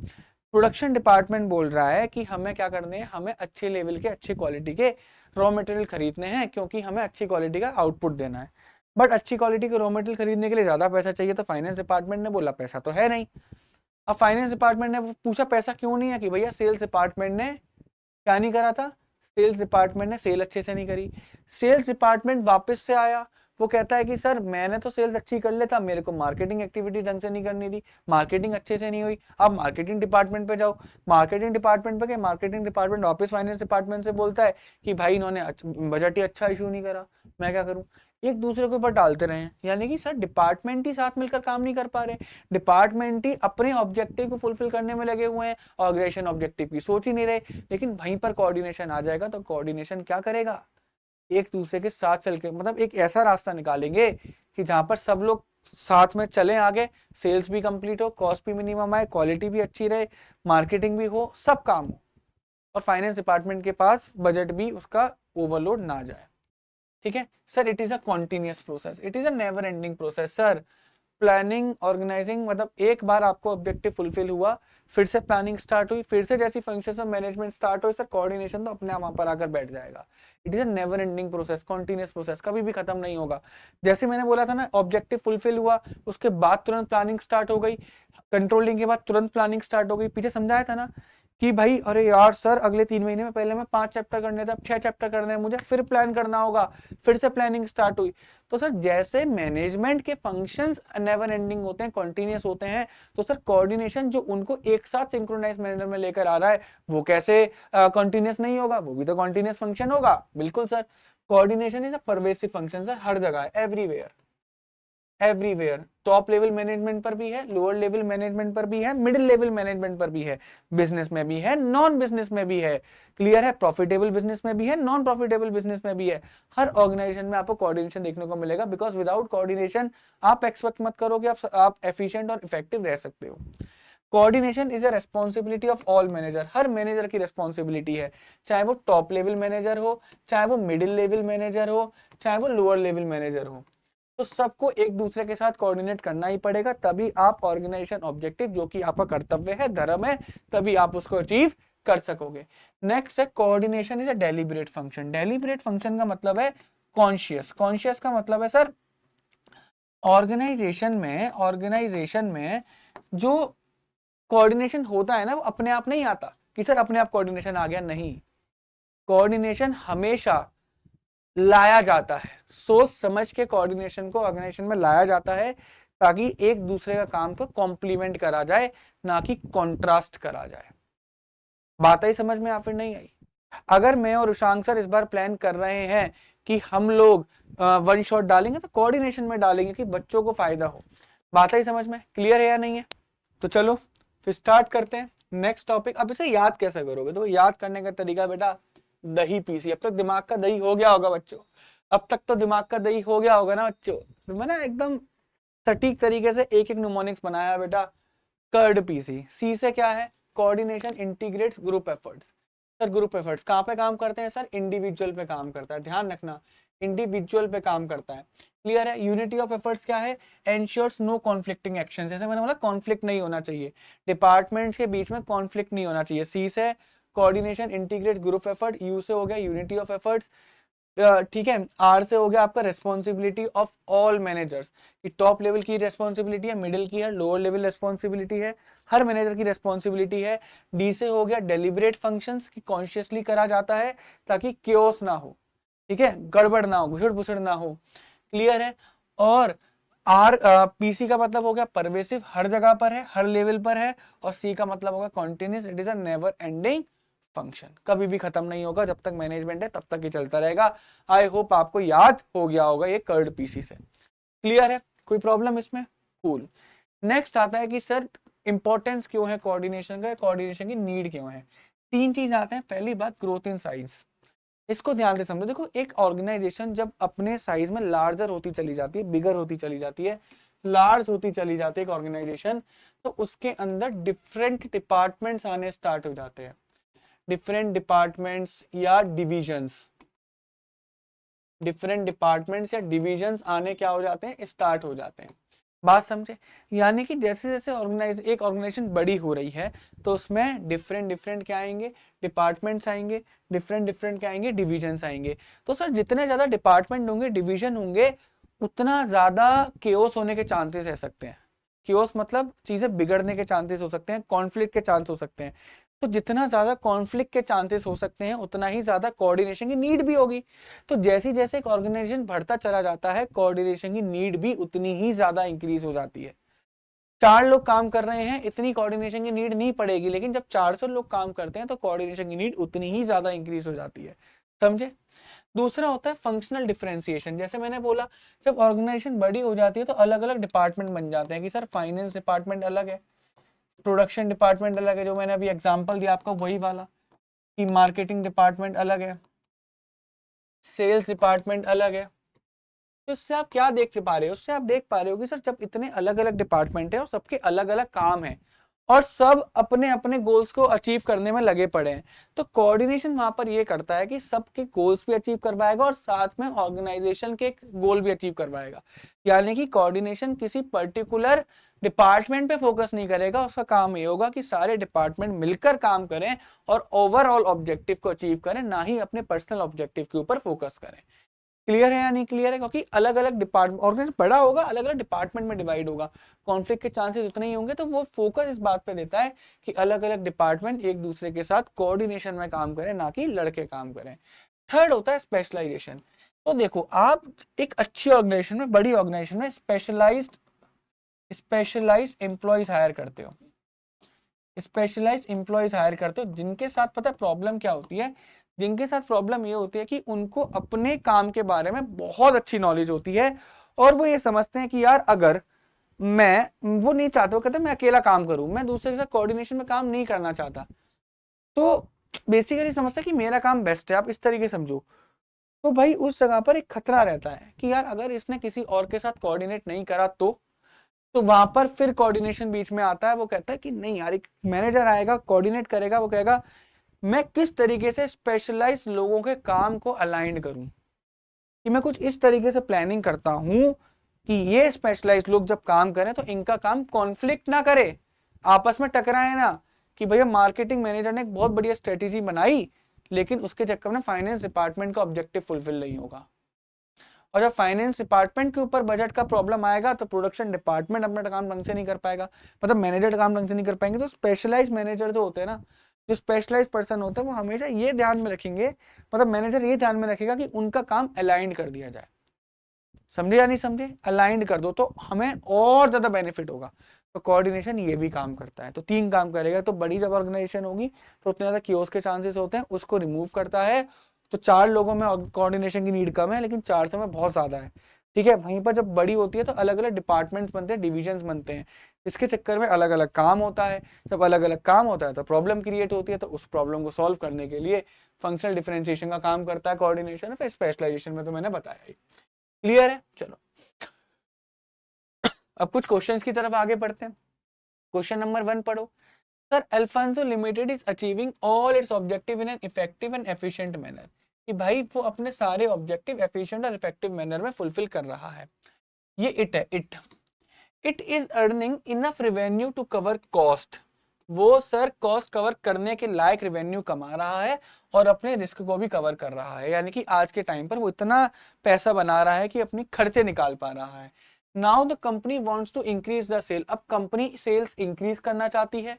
प्रोडक्शन डिपार्टमेंट बोल रहा है कि हमें क्या करने हैं, हमें अच्छे लेवल के, अच्छी क्वालिटी के रॉ मटेरियल खरीदने हैं, क्योंकि हमें अच्छी क्वालिटी का आउटपुट देना है। बट अच्छी क्वालिटी के रॉ मटेरियल खरीदने के लिए ज्यादा पैसा चाहिए, तो फाइनेंस डिपार्टमेंट ने बोला पैसा तो है नहीं। अब फाइनेंस डिपार्टमेंट ने पूछा पैसा क्यों नहीं है, कि भैया सेल्स डिपार्टमेंट ने क्या नहीं करा था, सेल्स डिपार्टमेंट ने सेल अच्छे से नहीं करी। सेल्स डिपार्टमेंट वापस से आया, वो कहता है कि सर मैंने तो सेल्स अच्छी कर लेता, मेरे को मार्केटिंग एक्टिविटी ढंग से नहीं करनी थी, मार्केटिंग अच्छे से नहीं हुई। अब मार्केटिंग डिपार्टमेंट पे जाओ, मार्केटिंग डिपार्टमेंट पे गए, मार्केटिंग डिपार्टमेंट वापस फाइनेंस डिपार्टमेंट से बोलता है कि भाई इन्होंने बजट ही अच्छा इशू नहीं करा, मैं क्या करूं। एक दूसरे के ऊपर डालते रहे हैं, यानी कि सर डिपार्टमेंट ही साथ मिलकर काम नहीं कर पा रहे, डिपार्टमेंट ही अपने ऑब्जेक्टिव को फुलफिल करने में लगे हुए हैं, ऑर्गेनाइजेशन ऑब्जेक्टिव की सोच ही नहीं रहे। लेकिन वहीं पर कोऑर्डिनेशन आ जाएगा, तो कोऑर्डिनेशन क्या करेगा, एक दूसरे के साथ चल के, मतलब एक ऐसा रास्ता निकालेंगे कि जहां पर सब लोग साथ में चलें आगे, सेल्स भी कंप्लीट हो, कॉस्ट भी मिनिमम आए, क्वालिटी भी अच्छी रहे, मार्केटिंग भी हो, सब काम हो, और फाइनेंस डिपार्टमेंट के पास बजट भी उसका ओवरलोड ना जाए। ठीक है sir, it is a continuous process, it is a never ending process sir. Planning organising मतलब एक बार आपको ऑब्जेक्टिव फुलफिल हुआ, फिर से प्लानिंग स्टार्ट हुई, फिर से जैसी फंक्शंस ऑफ मैनेजमेंट स्टार्ट हुई सर, कोऑर्डिनेशन तो अपने आप वहां पर आकर बैठ जाएगा। It is a never ending process, continuous process, कभी भी खत्म नहीं होगा। जैसे मैंने बोला था ना, ऑब्जेक्टिव फुलफिल हुआ, उसके बाद तुरंत प्लानिंग स्टार्ट हो गई, कंट्रोलिंग के बाद तुरंत प्लानिंग स्टार्ट हो गई। पीछे समझाया था ना कि भाई अरे यार सर, अगले 3 महीने में पहले मैं 5 चैप्टर करने थे, अब 6 चैप्टर करने हैं मुझे, फिर प्लान करना होगा, फिर से प्लानिंग स्टार्ट हुई। तो सर जैसे मैनेजमेंट के फंक्शंस नेवर एंडिंग होते हैं, कॉन्टिन्यूअस होते हैं, तो सर कोऑर्डिनेशन जो उनको एक साथ सिंक्रोनाइज मैनर में लेकर आ रहा है, वो कैसे कॉन्टिन्यूअस नहीं होगा? वो भी तो कॉन्टिन्यूअस फंक्शन होगा। बिल्कुल sir, coordination is a pervasive function sir, हर जगह है, everywhere, everywhere. Top level management पर भी है, लोअर लेवल मैनेजमेंट पर भी है, मिडिल लेवल मैनेजमेंट पर भी है, बिजनेस में भी है, नॉन बिजनेस में भी है। क्लियर है? प्रॉफिटेबल बिजनेस में भी है, नॉन प्रॉफिटेबल बिजनेस में भी है। हर ऑर्गेनाइजेशन में आपको कोऑर्डिनेशन देखने को मिलेगा, बिकॉज विदाउट कोऑर्डिनेशन आप एक्सपेक्ट मत करो कि आप एफिशिएंट और इफेक्टिव रह सकते हो। Coordination is a responsibility of all manager, her manager की रेस्पॉन्सिबिलिटी है, चाहे वो टॉप लेवल मैनेजर हो, चाहे वो मिडिल लेवल मैनेजर हो, चाहे वो लोअर लेवल मैनेजर हो। तो सबको एक दूसरे के साथ कोऑर्डिनेट करना ही पड़ेगा, तभी आप ऑर्गेनाइजेशन ऑब्जेक्टिव, जो कि आपका कर्तव्य है, धर्म है, तभी आप उसको अचीव कर सकोगे। नेक्स्ट है coordination is a deliberate function. Deliberate function का मतलब है कॉन्शियस। कॉन्शियस का मतलब है सर, ऑर्गेनाइजेशन में जो कोऑर्डिनेशन होता है ना, वो अपने आप नहीं आता कि सर अपने आप कोऑर्डिनेशन आ गया, नहीं। कोऑर्डिनेशन हमेशा लाया जाता है, सोच समझ के कोऑर्डिनेशन को ऑर्गेनाइजेशन में लाया जाता है, ताकि एक दूसरे का काम को कॉम्प्लीमेंट करा जाए, ना कि कॉन्ट्रास्ट करा जाए। बात आई समझ में या फिर नहीं आई? अगर मैं और उशांक सर इस बार प्लान कर रहे हैं कि हम लोग वन शॉट डालेंगे, तो कोऑर्डिनेशन में डालेंगे कि बच्चों को फायदा हो। बात आई समझ में? क्लियर है या नहीं है? तो चलो फिर स्टार्ट करते हैं नेक्स्ट टॉपिक। अब इसे याद कैसे करोगे? तो याद करने का तरीका बेटा, दही पीसी। अब तक दिमाग का दही हो गया होगा बच्चों, अब तक तो दिमाग का दही हो गया होगा ना बच्चों। तो मैंने एकदम सटीक तरीके से एक एक न्यूमोनिक्स बनाया बेटा। कर्ड पीसी, सी से क्या है? Coordination integrates group efforts. Sir group efforts कहाँ पे काम करते हैं सर? इंडिविजुअल पे काम करता है, ध्यान रखना, इंडिविजुअल पे काम करता है। क्लियर है? यूनिटी ऑफ एफर्ट्स क्या है? Ensures no conflicting action. जैसे मैंने बोला, कॉन्फ्लिक्ट नहीं होना चाहिए, डिपार्टमेंट्स के बीच में कॉन्फ्लिक्ट नहीं होना चाहिए। सी से coordination integrate group effort, you से हो गया यूनिटी ऑफ एफर्ट्स, ठीक है। आर से हो गया आपका रेस्पॉन्सिबिलिटी ऑफ ऑल मैनेजर्स, कि टॉप लेवल की रेस्पॉन्सिबिलिटी है, मिडिल की है, लोअर लेवल रेस्पॉन्सिबिलिटी है, हर मैनेजर की रेस्पॉन्सिबिलिटी है। डी से हो गया डेलिब्रेट फंक्शंस, की कॉन्शियसली करा जाता है ताकि क्योस ना हो, ठीक है, गड़बड़ ना हो, घुसड़ पुसड़ ना हो। क्लियर है? और आर पीसी का मतलब हो गया परवेसिव, हर जगह पर है, हर लेवल पर है। और सी का मतलब होगा continuous, it is a never ending function, कभी भी खत्म नहीं होगा, जब तक मैनेजमेंट है तब तक ही चलता रहेगा। आई होप आपको याद हो गया होगा ये कर्ड पीसी से। क्लियर है? कोई प्रॉब्लम इसमें? कूल। नेक्स्ट आता है कि सर इंपॉर्टेंस क्यों है कोऑर्डिनेशन का, कोऑर्डिनेशन की नीड क्यों है। तीन चीज आते हैं। पहली बात, ग्रोथ इन साइज। इसको ध्यान से समझो। देखो, एक ऑर्गेनाइजेशन जब अपने साइज में लार्जर होती चली जाती है, बिगर होती चली जाती है, लार्ज होती चली जाती है एक ऑर्गेनाइजेशन, तो उसके अंदर डिफरेंट डिपार्टमेंट्स आने स्टार्ट हो जाते हैं। डिफरेंट डिपार्टमेंट्स या डिविजन्स, डिफरेंट डिपार्टमेंट्स या डिविजन्स आने क्या हो जाते हैं? स्टार्ट हो जाते हैं। बात समझे? यानी कि जैसे जैसे एक ऑर्गेनाइजेशन बड़ी हो रही है, तो उसमें डिफरेंट डिफरेंट क्या आएंगे? डिपार्टमेंट्स आएंगे। डिफरेंट डिफरेंट क्या आएंगे? डिविजन्स आएंगे। तो सर जितने ज्यादा डिपार्टमेंट होंगे, डिवीजन होंगे, उतना ज्यादा केओस होने के चांसेस रह सकते हैं। केओस मतलब चीजें बिगड़ने के चांसेस हो सकते हैं, कॉन्फ्लिक्ट के चांस हो सकते हैं। तो जितना ज्यादा कॉन्फ्लिक्ट के चांसेस हो सकते हैं, उतना ही ज्यादा कोऑर्डिनेशन की नीड भी होगी। तो जैसे जैसे एक ऑर्गेनाइजेशन बढ़ता चला जाता है, कोऑर्डिनेशन की नीड भी उतनी ही ज्यादा इंक्रीज हो जाती है। 4 लोग काम कर रहे हैं, इतनी कोऑर्डिनेशन की नीड नहीं पड़ेगी, लेकिन जब 400 लोग काम करते हैं, तो कोऑर्डिनेशन की नीड उतनी ही ज्यादा इंक्रीज हो जाती है। समझे? दूसरा होता है फंक्शनल डिफरेंशिएशन। जैसे मैंने बोला, जब ऑर्गेनाइजेशन बड़ी हो जाती है, तो अलग अलग डिपार्टमेंट बन जाते हैं, कि सर फाइनेंस डिपार्टमेंट अलग है, प्रोडक्शन डिपार्टमेंट अलग है, जो मैंने अभी एग्जांपल दिया आपका वही वाला, कि मार्केटिंग डिपार्टमेंट अलग है, सेल्स डिपार्टमेंट अलग है। तो इससे आप क्या देख पा रहे हो, उससे आप देख पा रहे हो कि सर जब इतने अलग अलग डिपार्टमेंट है और सबके अलग अलग काम है और सब अपने अपने गोल्स को अचीव करने में लगे पड़े हैं, तो कोऑर्डिनेशन वहां पर ये करता है कि सबके गोल्स भी अचीव करवाएगा और साथ में ऑर्गेनाइजेशन के गोल भी अचीव करवाएगा। यानी कि कोऑर्डिनेशन किसी पर्टिकुलर डिपार्टमेंट पे फोकस नहीं करेगा, उसका काम ये होगा कि सारे डिपार्टमेंट मिलकर काम करें और ओवरऑल ऑब्जेक्टिव को अचीव करें, ना ही अपने पर्सनल ऑब्जेक्टिव के ऊपर फोकस करें। क्लियर है या नहीं क्लियर है? क्योंकि अलग अलग डिपार्टमेंट, ऑर्गेनाइजेशन बड़ा होगा, अलग अलग डिपार्टमेंट में डिवाइड होगा, कॉन्फ्लिक्ट के चांसेस उतने ही होंगे, तो वो फोकस इस बात पे देता है कि अलग अलग डिपार्टमेंट एक दूसरे के साथ कोऑर्डिनेशन में काम करें, ना कि लड़के काम करें। थर्ड होता है स्पेशलाइजेशन। तो देखो आप एक अच्छी ऑर्गेनाइजेशन में, बड़ी ऑर्गेनाइजेशन में स्पेशलाइज्ड एम्प्लॉयज हायर करते हो, स्पेशलाइज्ड एम्प्लॉयज हायर करते हो, जिनके साथ पता है प्रॉब्लम क्या होती है, जिनके साथ प्रॉब्लम ये होती है कि उनको अपने काम के बारे में बहुत अच्छी नॉलेज होती है और वो ये समझते हैं कि यार अगर वो नहीं चाहते, वो कहते हैं मैं अकेला काम करूं, मैं दूसरे के साथ कोऑर्डिनेशन में काम नहीं करना चाहता, तो बेसिकली समझते हैं कि मेरा काम बेस्ट है, आप इस तरीके समझो। तो भाई उस जगह पर एक खतरा रहता है कि यार अगर इसने किसी और के साथ कोऑर्डिनेट नहीं करा तो वहां पर फिर कोऑर्डिनेशन बीच में आता है। वो कहता है कि नहीं यार, एक मैनेजर आएगा, कोऑर्डिनेट करेगा, वो कहेगा मैं किस तरीके से स्पेशलाइज्ड लोगों के काम को अलाइन करूं, कि मैं कुछ इस तरीके से प्लानिंग करता हूं कि ये स्पेशलाइज्ड लोग जब काम करें तो इनका काम कॉन्फ्लिक्ट ना करे, आपस में टकराए ना, कि भैया मार्केटिंग मैनेजर ने एक बहुत बढ़िया स्ट्रेटेजी बनाई लेकिन उसके चक्कर में फाइनेंस डिपार्टमेंट का ऑब्जेक्टिव फुलफिल नहीं होगा, और जब फाइनेंस डिपार्टमेंट के ऊपर बजट का प्रॉब्लम आएगा तो प्रोडक्शन डिपार्टमेंट अपना काम ढंग से नहीं कर पाएगा, मतलब मैनेजर काम ढंग से नहीं कर पाएंगे। तो स्पेशलाइज मैनेजर जो होते हैं ना, जो स्पेशलाइज पर्सन होता है, वो हमेशा ये ध्यान में रखेंगे, मतलब मैनेजर ये ध्यान में रखेगा कि उनका काम अलाइंड कर दिया जाए। समझे या नहीं समझे? अलाइंड कर दो तो हमें और ज्यादा बेनिफिट होगा। तो कोऑर्डिनेशन ये भी काम करता है, तो 3 काम करेगा। तो बड़ी जब ऑर्गेनाइजेशन होगी तो उतने ज्यादा कियोस के चांसेस होते हैं, उसको रिमूव करता है। तो 4 लोगों में कोऑर्डिनेशन की नीड कम है, लेकिन 400 में बहुत ज्यादा है। ठीक है, वहीं पर जब बड़ी होती है तो अलग अलग डिपार्टमेंट्स बनते हैं, डिविजन्स बनते हैं, इसके चक्कर में अलग अलग काम होता है। जब अलग अलग काम होता है तो प्रॉब्लम क्रिएट होती है, तो उस प्रॉब्लम को सॉल्व करने के लिए फंक्शनल डिफरेंशिएशन का काम करता है कोऑर्डिनेशन। फिर स्पेशलाइजेशन में तो मैंने बताया ही। क्लियर है? चलो अब कुछ क्वेश्चंस की तरफ आगे बढ़ते हैं। क्वेश्चन नंबर 1 पढ़ो। Sir, Alphonso limited is achieving all its objective in an effective and efficient manner, कि भाई वो अपने सारे ऑब्जेक्टिव एफिशिएंट और इफेक्टिव मैनर में फुलफिल कर रहा है। ये इट है, it is earning enough revenue to cover cost, वो सर कॉस्ट कवर करने के लायक रेवेन्यू कमा रहा है और अपने रिस्क को भी कवर कर रहा है। यानी कि आज के टाइम पर वो इतना पैसा बना रहा है कि अपनी खर्चे निकाल पा रहा है। Now the company wants to increase the sale, अब कंपनी सेल्स इंक्रीज करना चाहती है,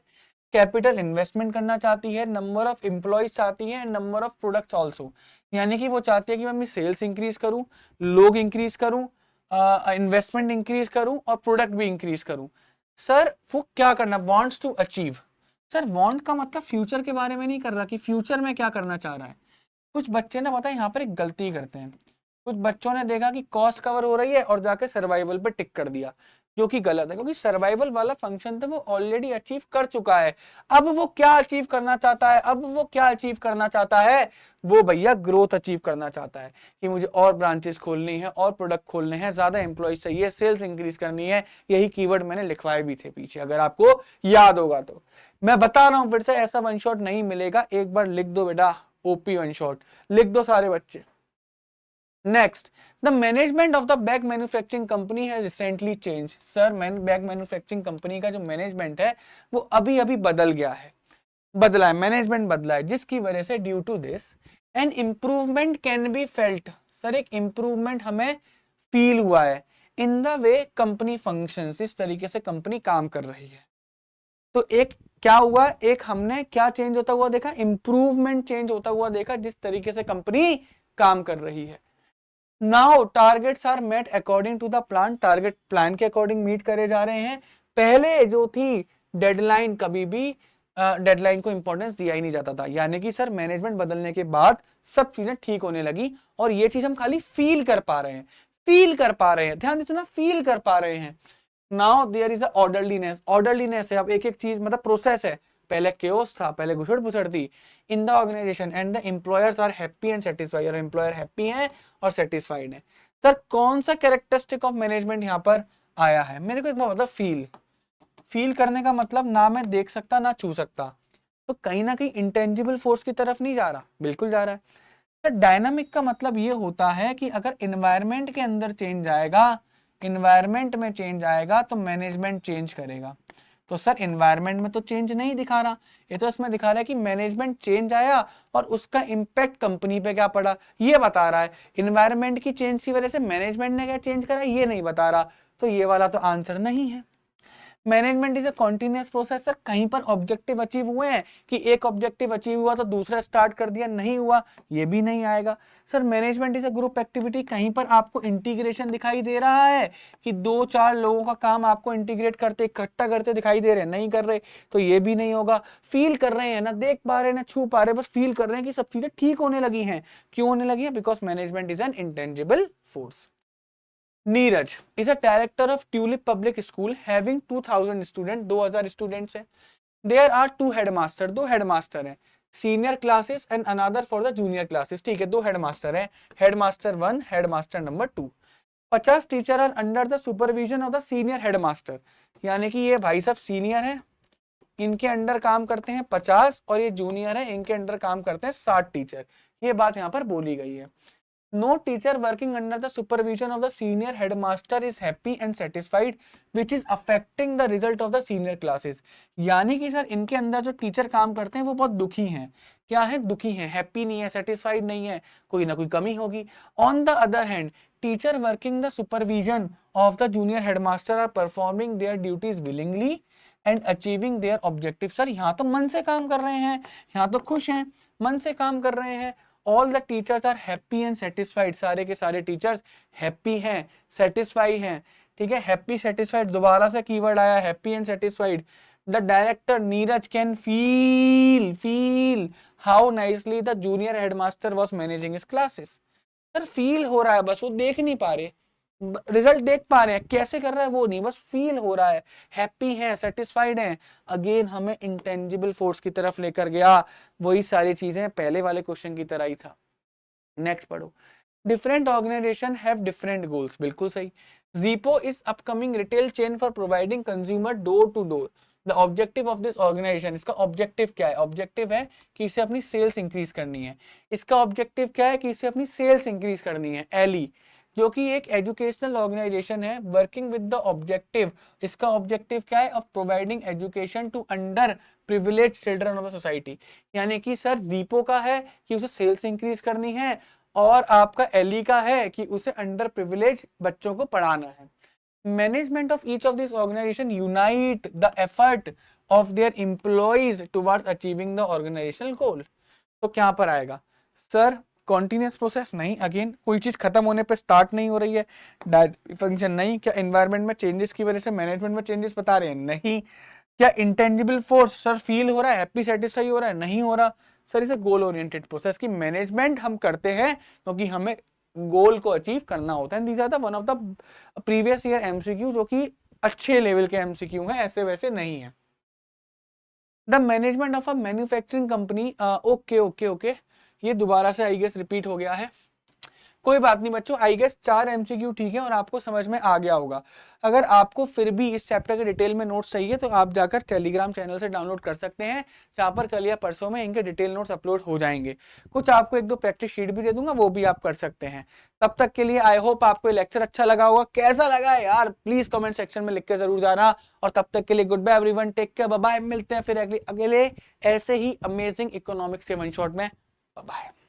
कैपिटल इन्वेस्टमेंट करना चाहती है, नंबर ऑफ एम्प्लॉयज चाहती है, नंबर ऑफ प्रोडक्ट्स ऑल्सो। यानी कि वो चाहती है कि मैं अपनी सेल्स इंक्रीज करूं, लोग इंक्रीज करूं, इन्वेस्टमेंट इंक्रीज करूं और प्रोडक्ट भी इंक्रीज करूं। सर वो क्या करना, wants to achieve. Sir want का मतलब फ्यूचर के बारे में नहीं कर रहा कि फ्यूचर में क्या करना चाह रहा है। कुछ बच्चे ना पता है यहाँ पर एक गलती करते हैं, कुछ बच्चों ने देखा कि कॉस्ट कवर हो रही है और जाके सर्वाइवल पे टिक कर दिया, जो कि गलत है, क्योंकि सर्वाइवल वाला फंक्शन तो वो ऑलरेडी अचीव कर चुका है। अब वो क्या अचीव करना चाहता है, अब वो क्या अचीव करना चाहता है, वो भैया ग्रोथ अचीव करना चाहता है कि मुझे और ब्रांचेस खोलनी है, और प्रोडक्ट खोलने हैं, ज्यादा एम्प्लॉयज चाहिए, सेल्स इंक्रीज करनी है। यही कीवर्ड मैंने लिखवाए भी थे पीछे, अगर आपको याद होगा तो। मैं बता रहा हूं फिर से, ऐसा वन शॉट नहीं मिलेगा, एक बार लिख दो बेटा, ओपी वन शॉट लिख दो सारे बच्चे। Next, the management of the bag manufacturing company has recently changed. Sir bag manufacturing company का जो मैनेजमेंट है वो अभी अभी बदल गया है, बदला है, मैनेजमेंट बदला है, जिसकी वजह से due to this an improvement can be felt. Sir एक इम्प्रूवमेंट हमें फील हुआ है in the way company functions, इस तरीके से कंपनी काम कर रही है। तो एक क्या हुआ, एक हमने क्या चेंज होता हुआ देखा, इम्प्रूवमेंट चेंज होता हुआ देखा, जिस तरीके से कंपनी काम कर रही है। Now targets are met according to the plan, target plan के अकॉर्डिंग मीट करे जा रहे हैं। पहले जो थी डेडलाइन, कभी भी डेडलाइन को इंपॉर्टेंस दिया ही नहीं जाता था। यानी कि सर मैनेजमेंट बदलने के बाद सब चीजें ठीक होने लगी, और ये चीज हम खाली फील कर पा रहे हैं, फील कर पा रहे हैं, ध्यान देते ना, फील कर पा रहे हैं। Now there is a orderliness, orderliness है, अब एक एक चीज मतलब प्रोसेस है, पहले केओस था, पहले घुसड़ पुसड़ थी in the organisation and the employers are happy and satisfied, और एम्प्लॉयर हैप्पी हैं और सेटिस्फाइड है। सर कौन सा कैरेक्टरिस्टिक ऑफ मैनेजमेंट यहाँ पर आया है? मेरे को एक बार मतलब फील करने का मतलब ना मैं देख सकता ना छू सकता, तो कहीं ना कहीं इंटेंजिबल फोर्स की तरफ नहीं जा रहा, बिल्कुल जा रहा है। तो डायनामिक का मतलब ये होता है कि अगर इन्वायरमेंट के अंदर चेंज आएगा, इन्वायरमेंट में चेंज आएगा तो मैनेजमेंट चेंज करेगा। तो सर इन्वायरमेंट में तो चेंज नहीं दिखा रहा, ये तो इसमें दिखा रहा है कि मैनेजमेंट चेंज आया और उसका इंपैक्ट कंपनी पे क्या पड़ा ये बता रहा है। इन्वायरमेंट की चेंज की वजह से मैनेजमेंट ने क्या चेंज करा ये नहीं बता रहा, तो ये वाला तो आंसर नहीं है। Management is a continuous process. Sir कहीं पर ऑब्जेक्टिव अचीव हुए हैं कि एक ऑब्जेक्टिव अचीव हुआ तो दूसरा स्टार्ट कर दिया, नहीं हुआ, ये भी नहीं आएगा। Sir management is a group activity, कहीं पर आपको इंटीग्रेशन दिखाई दे रहा है कि 2-4 लोगों का काम आपको इंटीग्रेट करते इकट्ठा करते दिखाई दे रहे हैं, नहीं कर रहे, तो ये भी नहीं होगा। फील कर रहे हैं ना, देख पा रहे हैं ना छू पा रहे, बस फील कर रहे हैं कि सब चीजें ठीक होने लगी हैं। क्यों होने लगी है? Because management is an intangible force. Neeraj is a director of Tulip Public School having 2000 students, 2000 students है। There are 2 headmaster, 2 headmaster हैं, senior classes and another for the junior classes। ठीक है, 2 headmaster हैं, headmaster 1, headmaster number 2। 50 teacher are under the supervision of the senior headmaster, यानी कि ये भाई साहब सीनियर हैं, इनके अंडर काम करते हैं 50 और ये जूनियर है, इनके अंडर काम करते हैं 60 टीचर। ये बात यहाँ पर बोली गई है। No teacher working under the supervision of the senior headmaster is happy and satisfied, which is affecting the result of the senior classes। यानी कि सर इनके अंदर जो टीचर काम करते हैं वो बहुत दुखी हैं। क्या है? दुखी हैं, हैप्पी नहीं है, सेटिस्फाइड नहीं है, कोई ना कोई कमी होगी। On the other hand teacher working the supervision of the junior headmaster are performing their duties willingly and achieving their objective. Sir यहाँ तो मन से काम कर रहे हैं, यहाँ तो खुश हैं, मन से काम कर रहे हैं। All the teachers are happy and satisfied, सारे के सारे टीचर्स हैप्पी हैं, सेटिस्फाई हैं। ठीक है, हैप्पी सेटिस्फाइड दोबारा से कीवर्ड आया, happy and satisfied. The director Neeraj can feel how nicely the junior headmaster was managing his classes. Sir feel हो रहा है, बस वो देख नहीं पा रहे, रिजल्ट देख पा रहे हैं, कैसे कर रहा है वो नहीं, बस फील हो रहा है, हैप्पी है, सेटिस्फाइड है। अगेन हमें इंटेंजिबल फोर्स की तरफ लेकर गया, वही सारी चीजें पहले वाले क्वेश्चन की तरह ही था। नेक्स्ट पढ़ो। Different organisation have different goals, बिल्कुल सही। Zippo is upcoming retail chain for providing consumer door to door। The objective of this organization, इसका ऑब्जेक्टिव क्या है? ऑब्जेक्टिव है कि इसे अपनी सेल्स इंक्रीज करनी है। इसका ऑब्जेक्टिव क्या है? कि इसे अपनी सेल्स इंक्रीज करनी है। एली जो कि एक एजुकेशनल ऑर्गेनाइजेशन है, वर्किंग विद द ऑब्जेक्टिव, इसका ऑब्जेक्टिव क्या है? Of providing education to under privilege children of the society. यानी कि सर जीपो का है कि उसे सेल्स इंक्रीज करनी है, और आपका एली का है कि उसे अंडर प्रिविलेज बच्चों को पढ़ाना है। Management of each of this organisation unite the effort of their employees towards achieving the organisational goal. तो क्या पर आएगा सर? कॉन्टिन्यूस प्रोसेस नहीं, अगेन कोई चीज खत्म होने पे स्टार्ट नहीं हो रही है, फंक्शन नहीं। क्या एनवायरनमेंट में चेंजेस की वजह से मैनेजमेंट में चेंजेस बता रहे हैं? नहीं। क्या इंटेंजिबल फोर्स सर फील हो रहा है, हैप्पी सेटिस्फाई हो रहा है? नहीं हो रहा। सर इसे गोल ओरिएंटेड प्रोसेस की मैनेजमेंट हम करते हैं क्योंकि हमें गोल को अचीव करना होता है। These are the one of the previous year MCQ जो कि अच्छे लेवल के एमसीक्यू हैं, ऐसे वैसे नहीं है। The management of a manufacturing company, okay ये दोबारा से आई गेस रिपीट हो गया है, कोई बात नहीं बच्चों, आई गेस 4 एमसीक्यू ठीक है और आपको समझ में आ गया होगा। अगर आपको फिर भी इस चैप्टर के डिटेल में नोट्स चाहिए तो आप जाकर टेलीग्राम चैनल से डाउनलोड कर सकते हैं, जहाँ पर कल या परसों में इनके डिटेल नोट्स अपलोड हो जाएंगे। कुछ आपको 1-2 प्रैक्टिस शीट भी दे दूंगा, वो भी आप कर सकते हैं। तब तक के लिए आई होप आपको लेक्चर अच्छा लगा होगा। कैसा लगा यार प्लीज कमेंट सेक्शन में लिख के जरूर जाना, और तब तक के लिए good bye everyone, take care, bye bye. मिलते हैं फिर अगले ऐसे ही अमेजिंग इकोनॉमिक्स के वन शॉट में, बाय बाय।